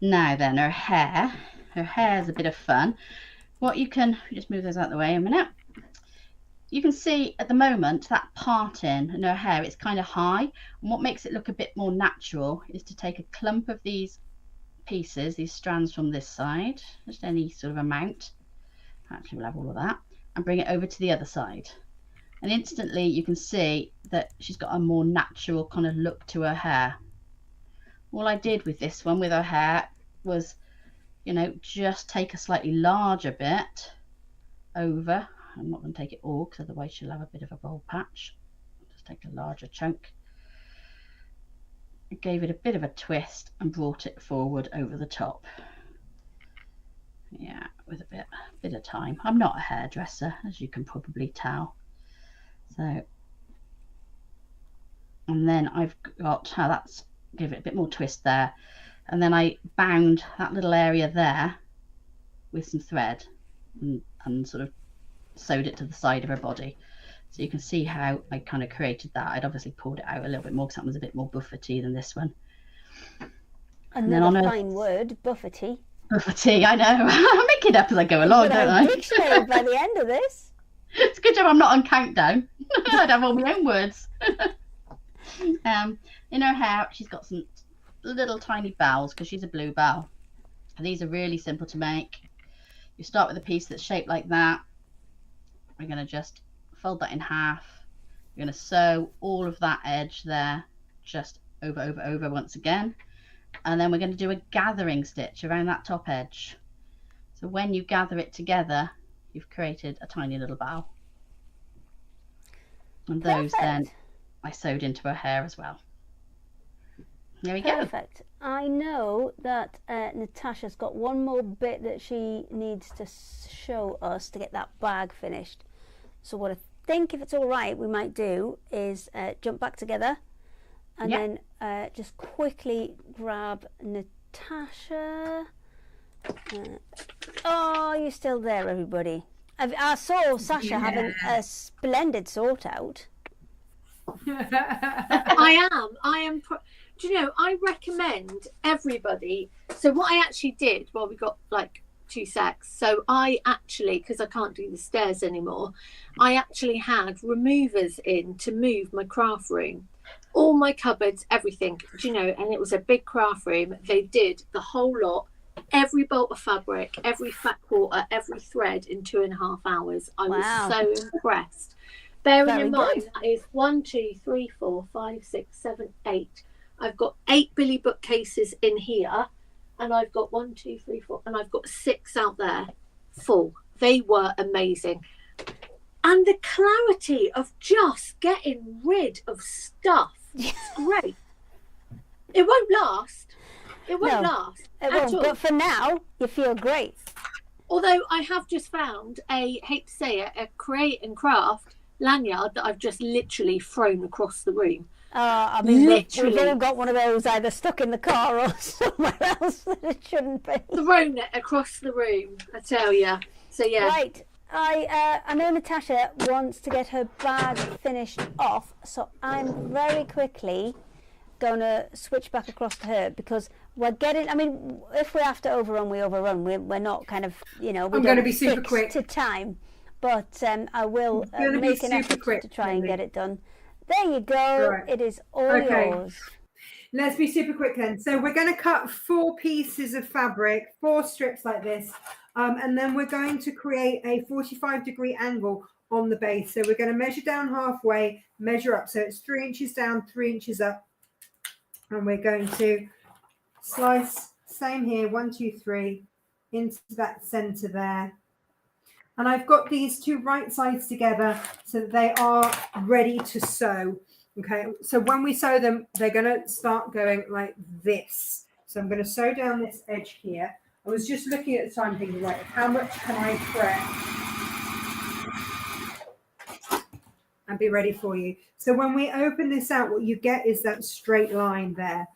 Now then, her hair is a bit of fun. What you can just move those out of the way a minute. You can see at the moment that parting in her hair, it's kind of high, and what makes it look a bit more natural is to take a clump of these pieces, these strands from this side, just any sort of amount, actually we'll have all of that, and bring it over to the other side, and instantly you can see that she's got a more natural kind of look to her hair. All I did with this one, with her hair, was, you know, just take a slightly larger bit over. I'm not going to take it all because otherwise she'll have a bit of a bold patch. Just take a larger chunk. I gave it a bit of a twist and brought it forward over the top. Yeah, with a bit of time. I'm not a hairdresser, as you can probably tell. So, and then I've got how that's give it a bit more twist there, and then I bound that little area there with some thread and sort of sewed it to the side of her body. So you can see how I kind of created that. I'd obviously pulled it out a little bit more because that was a bit more buffety than this one. And then on a fine word, buffety. Buffety, I know. I make it up as I go along, don't I? Dictionary by the end of this. It's a good job I'm not on countdown. I'd have all my own words. In her hair, she's got some little tiny bells because she's a bluebell. And these are really simple to make. You start with a piece that's shaped like that. We're going to just fold that in half. We're going to sew all of that edge there just over once again. And then we're going to do a gathering stitch around that top edge. So when you gather it together, you've created a tiny little bow. And those then I sewed into her hair as well. There we go. Perfect. I know that Natasha's got one more bit that she needs to show us to get that bag finished. So what I think, if it's all right, we might do is jump back together and then just quickly grab Natasha. Oh, you're still there, everybody. I saw Sasha having a splendid sort out. I am. Do you know, I recommend everybody. So what I actually did, well, we got like 2 sacks. So I actually, because I can't do the stairs anymore, I actually had removers in to move my craft room. All my cupboards, everything, do you know, and it was a big craft room. They did the whole lot, every bolt of fabric, every fat quarter, every thread in 2.5 hours. I was so impressed. Bearing in mind, that is 1, 2, 3, 4, 5, 6, 7, 8. I've got 8 Billy bookcases in here, and I've got 1, 2, 3, 4, and I've got 6 out there full. They were amazing. And the clarity of just getting rid of stuff is great. It won't last. It won't last. It won't, but for now, you feel great. Although I have just found a create and craft lanyard that I've just literally thrown across the room. I mean, we've all got one of those either stuck in the car or somewhere else that it shouldn't be. Thrown it across the room, I tell you. So yeah. Right. I know Natasha wants to get her bag finished off, so I'm very quickly going to switch back across to her because we're getting. I mean, if we have to overrun, we overrun. We're not kind of, you know. I'm going to be super quick to time, but I will make an effort to try and get it done. There you go. Right. It is all yours. Let's be super quick then. So we're going to cut 4 pieces of fabric, 4 strips like this, and then we're going to create a 45-degree angle on the base. So we're going to measure down halfway, measure up. So it's 3 inches down, 3 inches up, and we're going to slice, same here, 1, 2, 3, into that center there. And I've got these 2 right sides together so that they are ready to sew. Okay, so when we sew them, they're going to start going like this. So I'm going to sew down this edge here. I was just looking at the time thinking, right, how much can I prep and be ready for you? So when we open this out, what you get is that straight line there.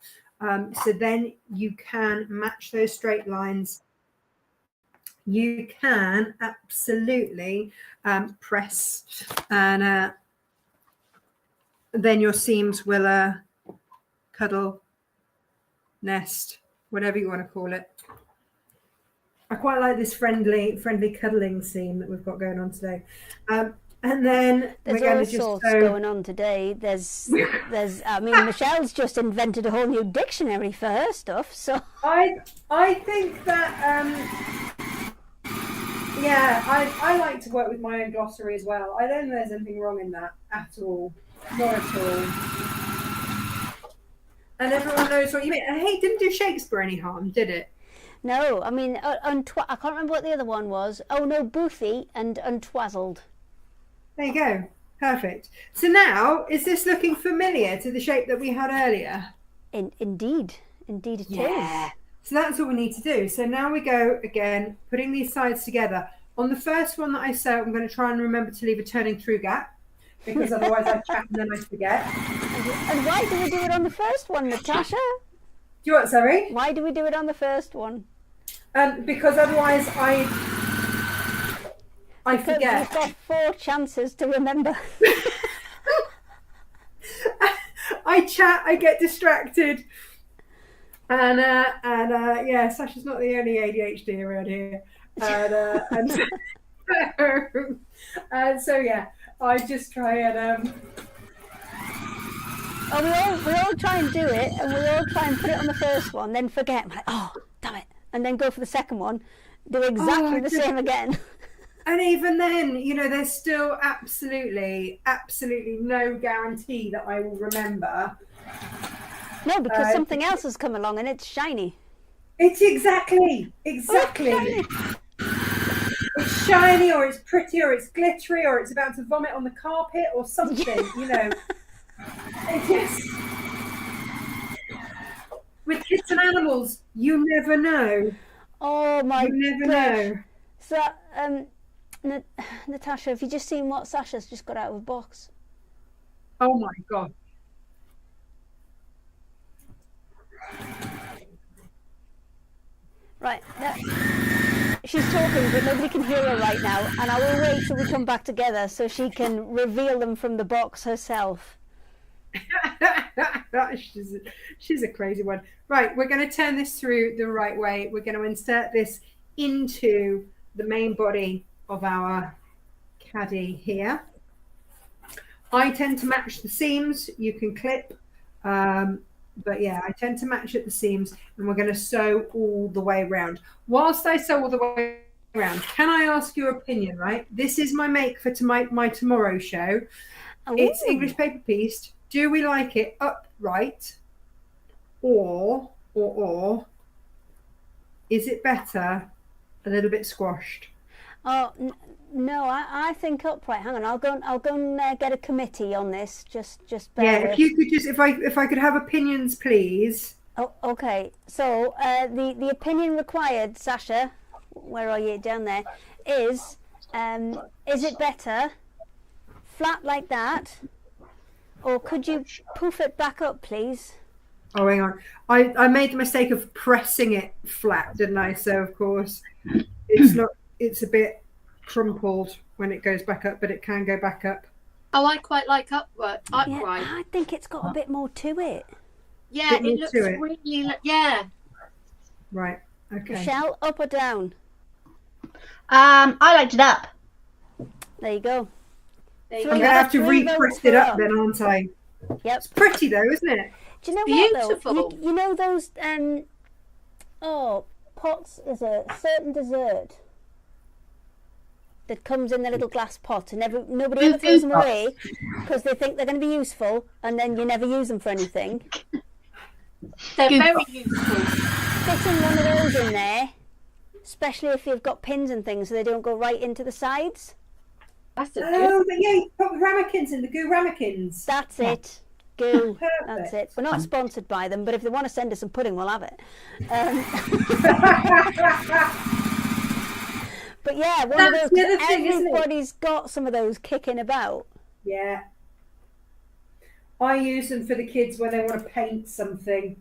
So then you can match those straight lines. You can absolutely press, and then your seams will cuddle, nest, whatever you want to call it. I quite like this friendly cuddling seam that we've got going on today. And then there's we're going all to just sorts going on today. There's I mean, Michelle's just invented a whole new dictionary for her stuff. So I think that yeah, I like to work with my own glossary as well. I don't think there's anything wrong in that at all. Not at all. And everyone knows what you mean. And hey, it didn't do Shakespeare any harm, did it? No, I mean, I can't remember what the other one was. Oh no, Boothy and Untwazzled. There you go. Perfect. So now, is this looking familiar to the shape that we had earlier? Indeed it is. So that's what we need to do. So now we go again, putting these sides together. On the first one that I sew, I'm going to try and remember to leave a turning through gap, because otherwise I chat and then I forget. And why do we do it on the first one, Natasha? Do you want, sorry? Why do we do it on the first one? Because otherwise I forget. You've got 4 chances to remember. I chat, I get distracted. And yeah, Sasha's not the only ADHD around here. And so yeah, I just try and we all try and do it, and we all try and put it on the first one, then forget. I'm like, oh, damn it. And then go for the second one, do exactly the same again. And even then, you know, there's still absolutely no guarantee that I will remember. No, because something else has come along and it's shiny. It's exactly. Oh, It's shiny, or it's pretty, or it's glittery, or it's about to vomit on the carpet, or something. You know, it's just with kids and animals, you never know. Oh my! You never know. So, Natasha, have you just seen what Sasha's just got out of a box? Oh my God. Right, she's talking, but nobody can hear her right now, and I will wait till we come back together so she can reveal them from the box herself. She's a crazy one. Right, we're going to turn this through the right way. We're going to insert this into the main body of our caddy here. I tend to match the seams. You can clip. But yeah, I tend to match at the seams, and we're going to sew all the way around. Whilst I sew all the way around, can I ask your opinion, right? This is my make for my tomorrow show. Ooh. It's English paper pieced. Do we like it upright, or is it better a little bit squashed? Oh, no, I think upright. Hang on, I'll go and get a committee on this. Just bear with. If you could just, if I could have opinions, please. Oh, okay. So the opinion required, Sasha, where are you? Down there. Is it better flat like that, or could you poof it back up, please? Oh, hang on. I made the mistake of pressing it flat, didn't I? So of course it's not. It's a bit crumpled when it goes back up, but it can go back up. Oh, I quite like upright. Yeah, I think it's got a bit more to it. Yeah, it looks really. Yeah. Right. Okay. Michelle, up or down? I liked it up. There you go. I'm going to have to re-press it up then, aren't I? Yep. It's pretty though, isn't it? Do you know Beautiful. what though? You know those pots is a certain dessert that comes in the little glass pot, and nobody ever throws them away because they think they're going to be useful, and then you never use them for anything. They're very useful. Fitting one of those in there, especially if you've got pins and things so they don't go right into the sides. That's a Oh, but yeah, you put ramekins in the goo ramekins. That's it. Goo. Perfect. That's it. We're not sponsored by them, but if they want to send us some pudding, we'll have it. But yeah, one of those. Everybody's got some of those kicking about. Yeah. I use them for the kids when they want to paint something.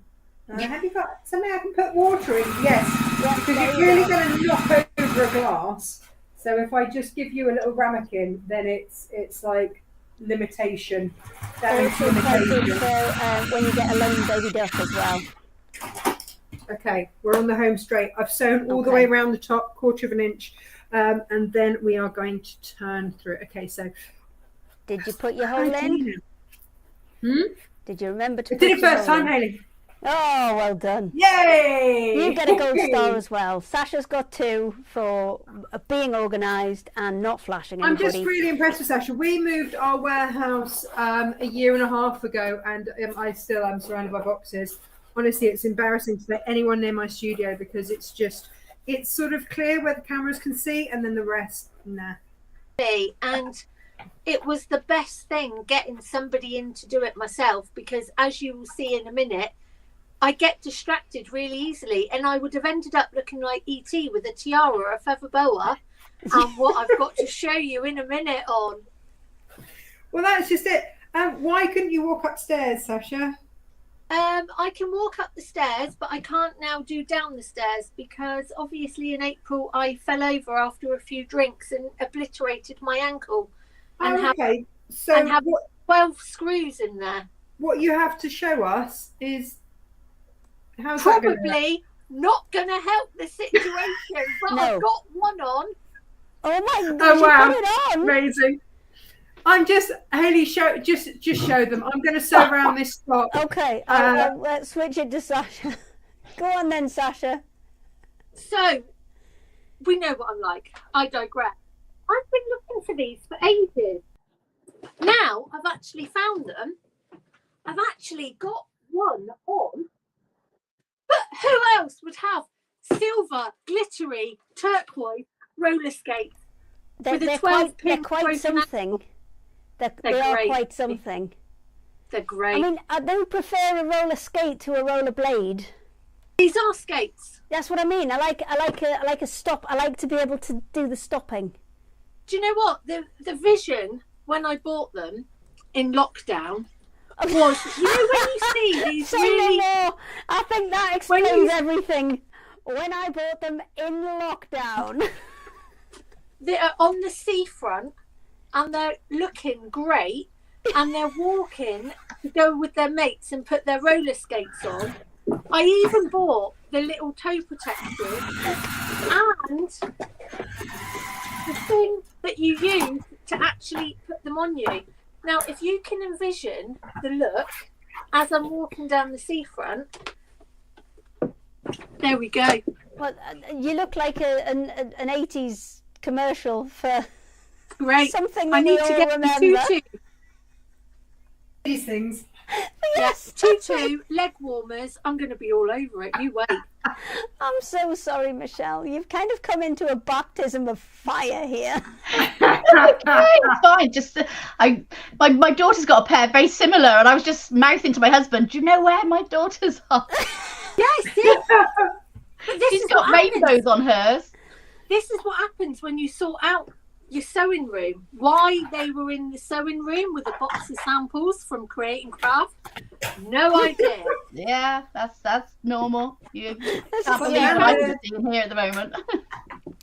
Have you got something I can put water in? Yes. Because you're really going to knock over a glass. So if I just give you a little ramekin, then it's like limitation. Also limitation. For when you get a lone baby duck as well. Okay, we're on the home straight. I've sewn all the way around the top, 1/4 of an inch, and then we are going to turn through. Okay, so did you put your hole in? Did you remember to? I did it first time, Hayley. Oh, well done. Yay! You get a gold star as well. Sasha's got 2 for being organised and not flashing anybody. I'm just really impressed with Sasha. We moved our warehouse a year and a half ago, and I still am surrounded by boxes. honestly, it's embarrassing to let anyone near my studio because it's sort of clear where the cameras can see, and then the rest, nah. And it was the best thing getting somebody in to do it myself, because as you will see in a minute, I get distracted really easily, and I would have ended up looking like E.T. with a tiara, a feather boa, and what I've got to show you in a minute on. Well, that's just it. Why couldn't you walk upstairs, Sasha? I can walk up the stairs, but I can't now do down the stairs because obviously in April I fell over after a few drinks and obliterated my ankle. And okay. have 12 screws in there. What you have to show us is how's probably not going to help the situation, but No. I've got one on. Oh my gosh, Oh wow! you put it on. Amazing. I'm just Haley. Show them. I'm going to sew around this spot. Okay, let's switch it to Sasha. Go on then, Sasha. So we know what I'm like. I digress. I've been looking for these for ages. Now I've actually found them. I've actually got one on. But who else would have silver, glittery, turquoise roller skates? They're quite something. They are quite something. They're great. I mean, I do prefer a roller skate to a roller blade. These are skates. That's what I mean. I like a stop. I like to be able to do the stopping. Do you know what? The vision when I bought them in lockdown was, you know, when you see these Say really... no more. I think that explains everything. When I bought them in lockdown. They're on the seafront and they're looking great, and they're walking to go with their mates and put their roller skates on. I even bought the little toe protectors and the thing that you use to actually put them on you. Now, if you can envision the look as I'm walking down the seafront, there we go. Well, you look like an 80s commercial for Great. something I that we need to all get remember. tutu. These things. Yes. Tutu, leg warmers. I'm going to be all over it. You wait. I'm so sorry, Michelle. You've kind of come into a baptism of fire here. It's fine. Just my daughter's got a pair very similar, and I was just mouthing to my husband, "Do you know where my daughters are?" Yes, yeah. She's got rainbows on hers. This is what happens when you sort out your sewing room. Why they were in the sewing room with a box of samples from Create and Craft, no idea. Yeah, that's normal. You can't believe yeah. what I'm seeing here at the moment.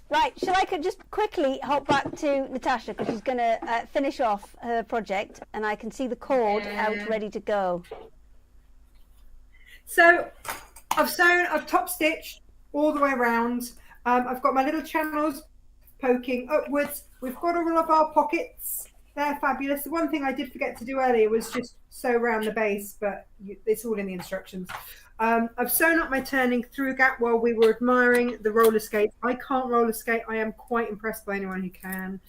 Right, shall I could just quickly hop back to Natasha because she's going to finish off her project, and I can see the cord out ready to go. So I've top stitched all the way around. I've got my little channels poking upwards. We've got all of our pockets. They're fabulous. The one thing I did forget to do earlier was just sew around the base, but it's all in the instructions. I've sewn up my turning through gap while we were admiring the roller skate. I can't roller skate. I am quite impressed by anyone who can.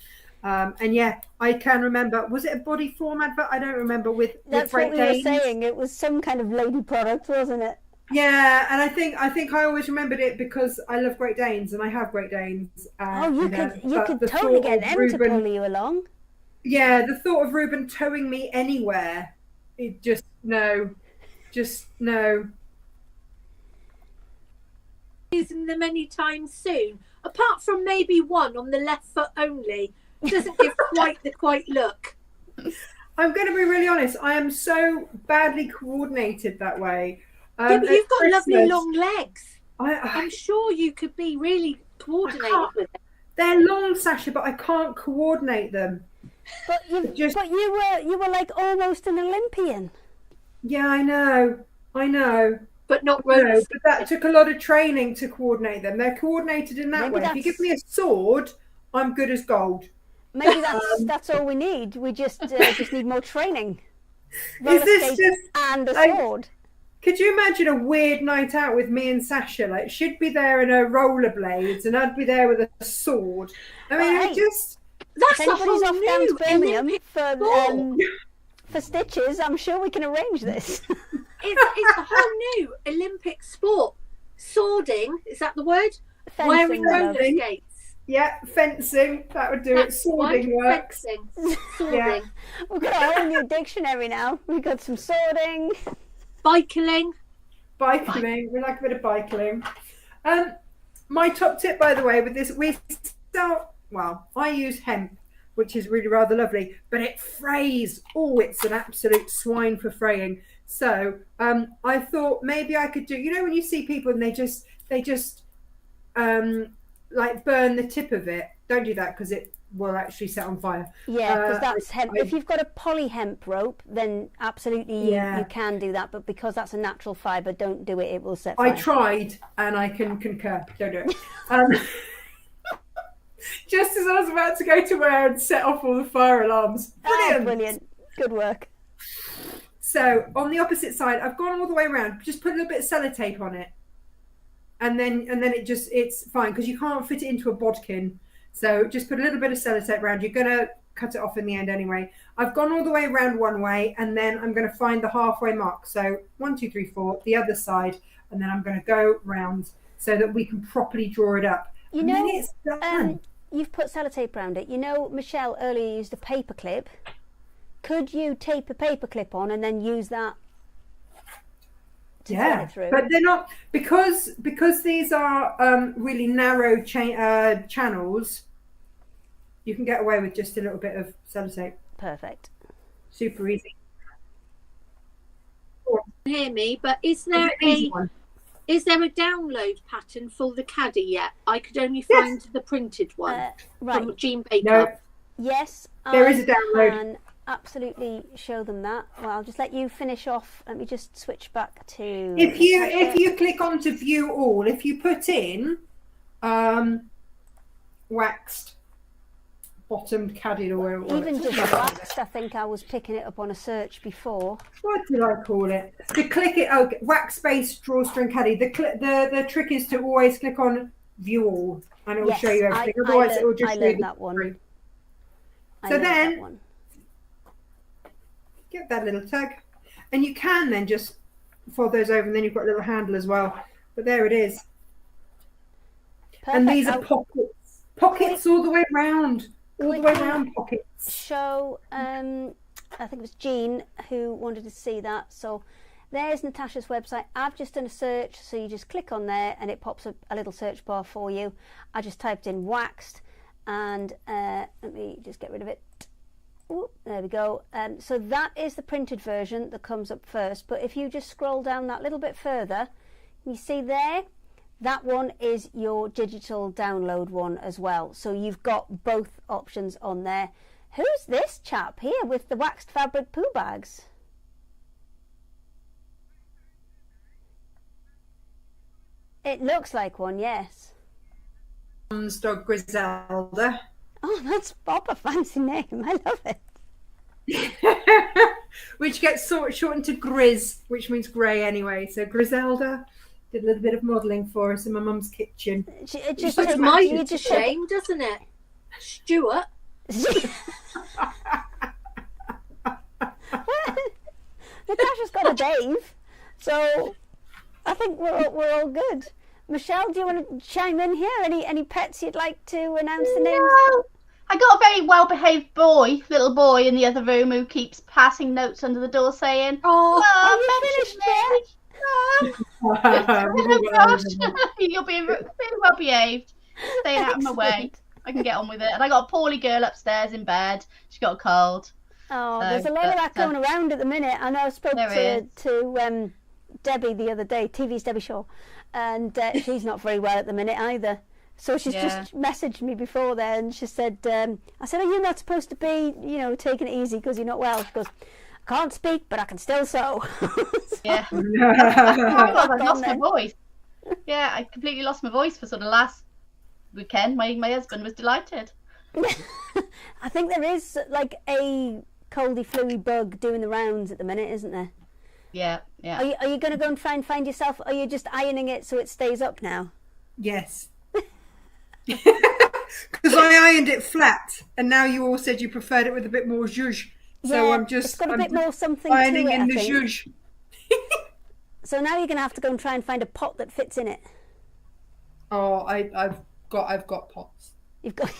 And yeah, I can remember, was it a body form advert? I don't remember. That's Great what we Danes. were saying. It was some kind of lady product, wasn't it? Yeah, and I think I always remembered it because I love Great Danes and I have Great Danes. You could totally get them to pull you along. Yeah, the thought of Ruben towing me anywhere, it just no. Using them anytime soon, apart from maybe one on the left foot only. Doesn't give quite the look. I'm going to be really honest. I am so badly coordinated that way. Yeah, but you've got Christmas, lovely long legs. I'm I'm sure you could be really coordinated with it. They're long, Sasha, but I can't coordinate them. But you were like almost an Olympian. Yeah, I know. But not No, roller but that took a lot of training to coordinate them. They're coordinated in that Maybe way. If you give me a sword, I'm good as gold. Maybe that's all we need. We just need more training. Is Roller this skates just and a like- sword? Could you imagine a weird night out with me and Sasha? Like, she'd be there in her rollerblades and I'd be there with a sword. I mean, Hey. it just... That's If a anybody's whole off down to new Birmingham Olympic sport. for stitches, I'm sure we can arrange this. it's a whole new Olympic sport. Swording, is that the word? Wearing Fencing, my roller love. skates. Yeah, fencing. That would do it. That's Swording one. works. Fencing. Swording. Yeah. We've got a whole new dictionary now. We've got some sorting. Bicycling. Bicycling. We like a bit of bicycling. My top tip, by the way, with this, I use hemp, which is really rather lovely, but it frays. Oh, it's an absolute swine for fraying. So I thought maybe I could do, you know, when you see people and they just like burn the tip of it. Don't do that because it will actually set on fire. Yeah, because that's hemp. If you've got a poly hemp rope, then absolutely you can do that. But because that's a natural fibre, don't do it. It will set fire. I tried and I can concur. Don't do it. Just as I was about to go to wear and set off all the fire alarms. Brilliant. Brilliant. Good work. So on the opposite side, I've gone all the way around. Just put a little bit of sellotape on it. And then it's fine because you can't fit it into a bodkin. So just put a little bit of sellotape around. You're going to cut it off in the end anyway. I've gone all the way around one way and then I'm going to find the halfway mark. So 1, 2, 3, 4, the other side. And then I'm going to go round so that we can properly draw it up. You and know, then it's done. You've put sellotape around it. You know, Michelle earlier used a paper clip. Could you tape a paper clip on and then use that? Yeah, but they're not, because these are really narrow channels. You can get away with just a little bit of sellotape. Perfect. Super easy. Hear me, but is there a download pattern for the caddy yet? I could only find the printed one from Jean Baker. No. Yes, there is a download. Can absolutely show them that. Well, I'll just let you finish off. Let me just switch back to. If you click on to view all, if you put in waxed bottomed caddied or whatever. Even just waxed, I think I was picking it up on a search before. What did I call it? To click it, wax based drawstring caddy. The trick is to always click on view all, and it will show you everything. Otherwise, it will just show you that one. So then, get that little tag, and you can then just fold those over, and then you've got a little handle as well. But there it is. Perfect. And these are pockets all the way around. All the way around pockets. Show, I think it was Jean who wanted to see that. So there's Natasha's website. I've just done a search, so you just click on there and it pops up a little search bar for you. I just typed in waxed, and let me just get rid of it. Ooh, there we go. So that is the printed version that comes up first. But if you just scroll down that little bit further, you see there, that one is your digital download one as well. So you've got both options on there. Who's this chap here with the waxed fabric poo bags? It looks like one, yes. Dog Griselda. Oh, that's a fancy name. I love it. Which gets shortened to Grizz, which means grey anyway. So Griselda. Did a little bit of modelling for us in my mum's kitchen. It just puts mine to shame, doesn't it? Stuart. Natasha's got a Dave, so I think we're all good. Michelle, do you want to chime in here? Any pets you'd like to announce the names? I got a very well-behaved little boy in the other room who keeps passing notes under the door saying, "Oh, you finished yet?" You're being very well behaved. Staying out of my way. I can get on with it. And I got a poorly girl upstairs in bed. She got a cold. Oh, there's a lot of that going around at the minute. I know I spoke to Debbie the other day, TV's Debbie Shaw, and she's not very well at the minute either. So she's just messaged me before then, and she said, I said, are you not supposed to be, taking it easy because you're not well? She goes, I can't speak, but I can still sew. Yeah. I lost my voice. Yeah, I completely lost my voice for sort of last weekend. My husband was delighted. I think there is like a coldy fluey bug doing the rounds at the minute, isn't there? Yeah. Are you going to go and try and find yourself? Are you just ironing it so it stays up now? Yes. Because I ironed it flat, and now you all said you preferred it with a bit more zhuzh. So I'm just it's got a bit more something ironing to it, in the zhuzh. So now you're going to have to go and try and find a pot that fits in it. Oh, I've got pots. You've got.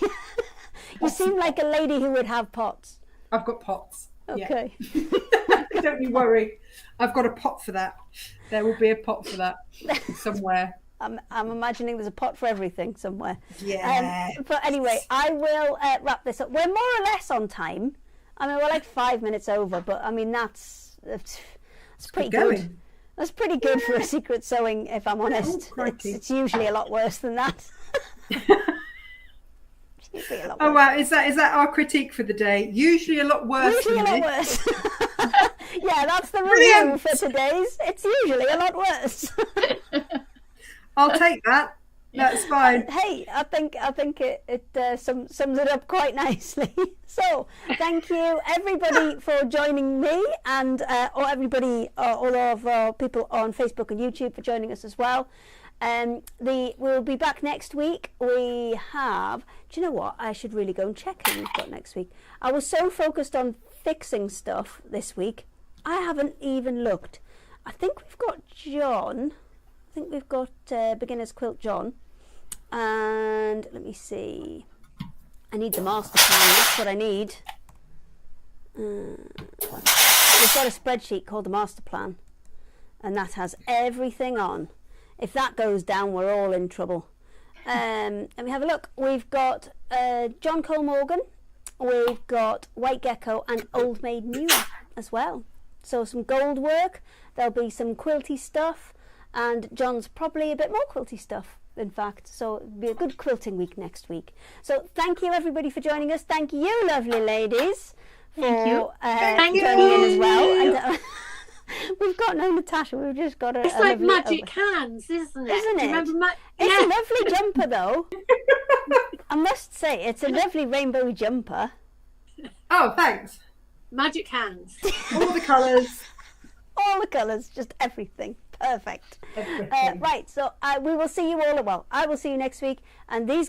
You seem like a lady who would have pots. I've got pots. Okay. Yeah. Don't you worry. I've got a pot for that. There will be a pot for that somewhere. I'm imagining there's a pot for everything somewhere. Yeah. But anyway, I will wrap this up. We're more or less on time. I mean, we're like 5 minutes over, but I mean that's pretty good. That's pretty good for a secret sewing, if I'm honest. It's usually a lot worse than that. Oh wow, is that our critique for the day? Usually a lot worse. Usually a lot worse. Yeah, that's the review for today's. It's usually a lot worse. I'll take that. That's fine. Hey, I think it sums it up quite nicely. So, thank you everybody for joining me, and all of people on Facebook and YouTube for joining us as well. We'll be back next week. We have. Do you know what? I should really go and check who we've got next week. I was so focused on fixing stuff this week, I haven't even looked. I think we've got John. I think we've got Beginner's Quilt John. And let me see. I need the master plan. That's what I need. We've got a spreadsheet called the master plan, and that has everything on. If that goes down, we're all in trouble. Let me have a look. We've got John Cole Morgan. We've got White Gecko and Old Maid New as well. So some gold work. There'll be some quilty stuff, and John's probably a bit more quilty stuff, in fact. So it'll be a good quilting week next week. So thank you everybody for joining us. Thank you, lovely ladies, for joining in as well. And, we've got no Natasha. We've just got It's like magic hands, isn't it? Isn't it? Remember It's a lovely jumper, though. I must say, it's a lovely rainbow jumper. Oh, thanks. Magic hands. All the colours. All the colours, just everything. Perfect. Right, so we will see you all. Well, I will see you next week, and these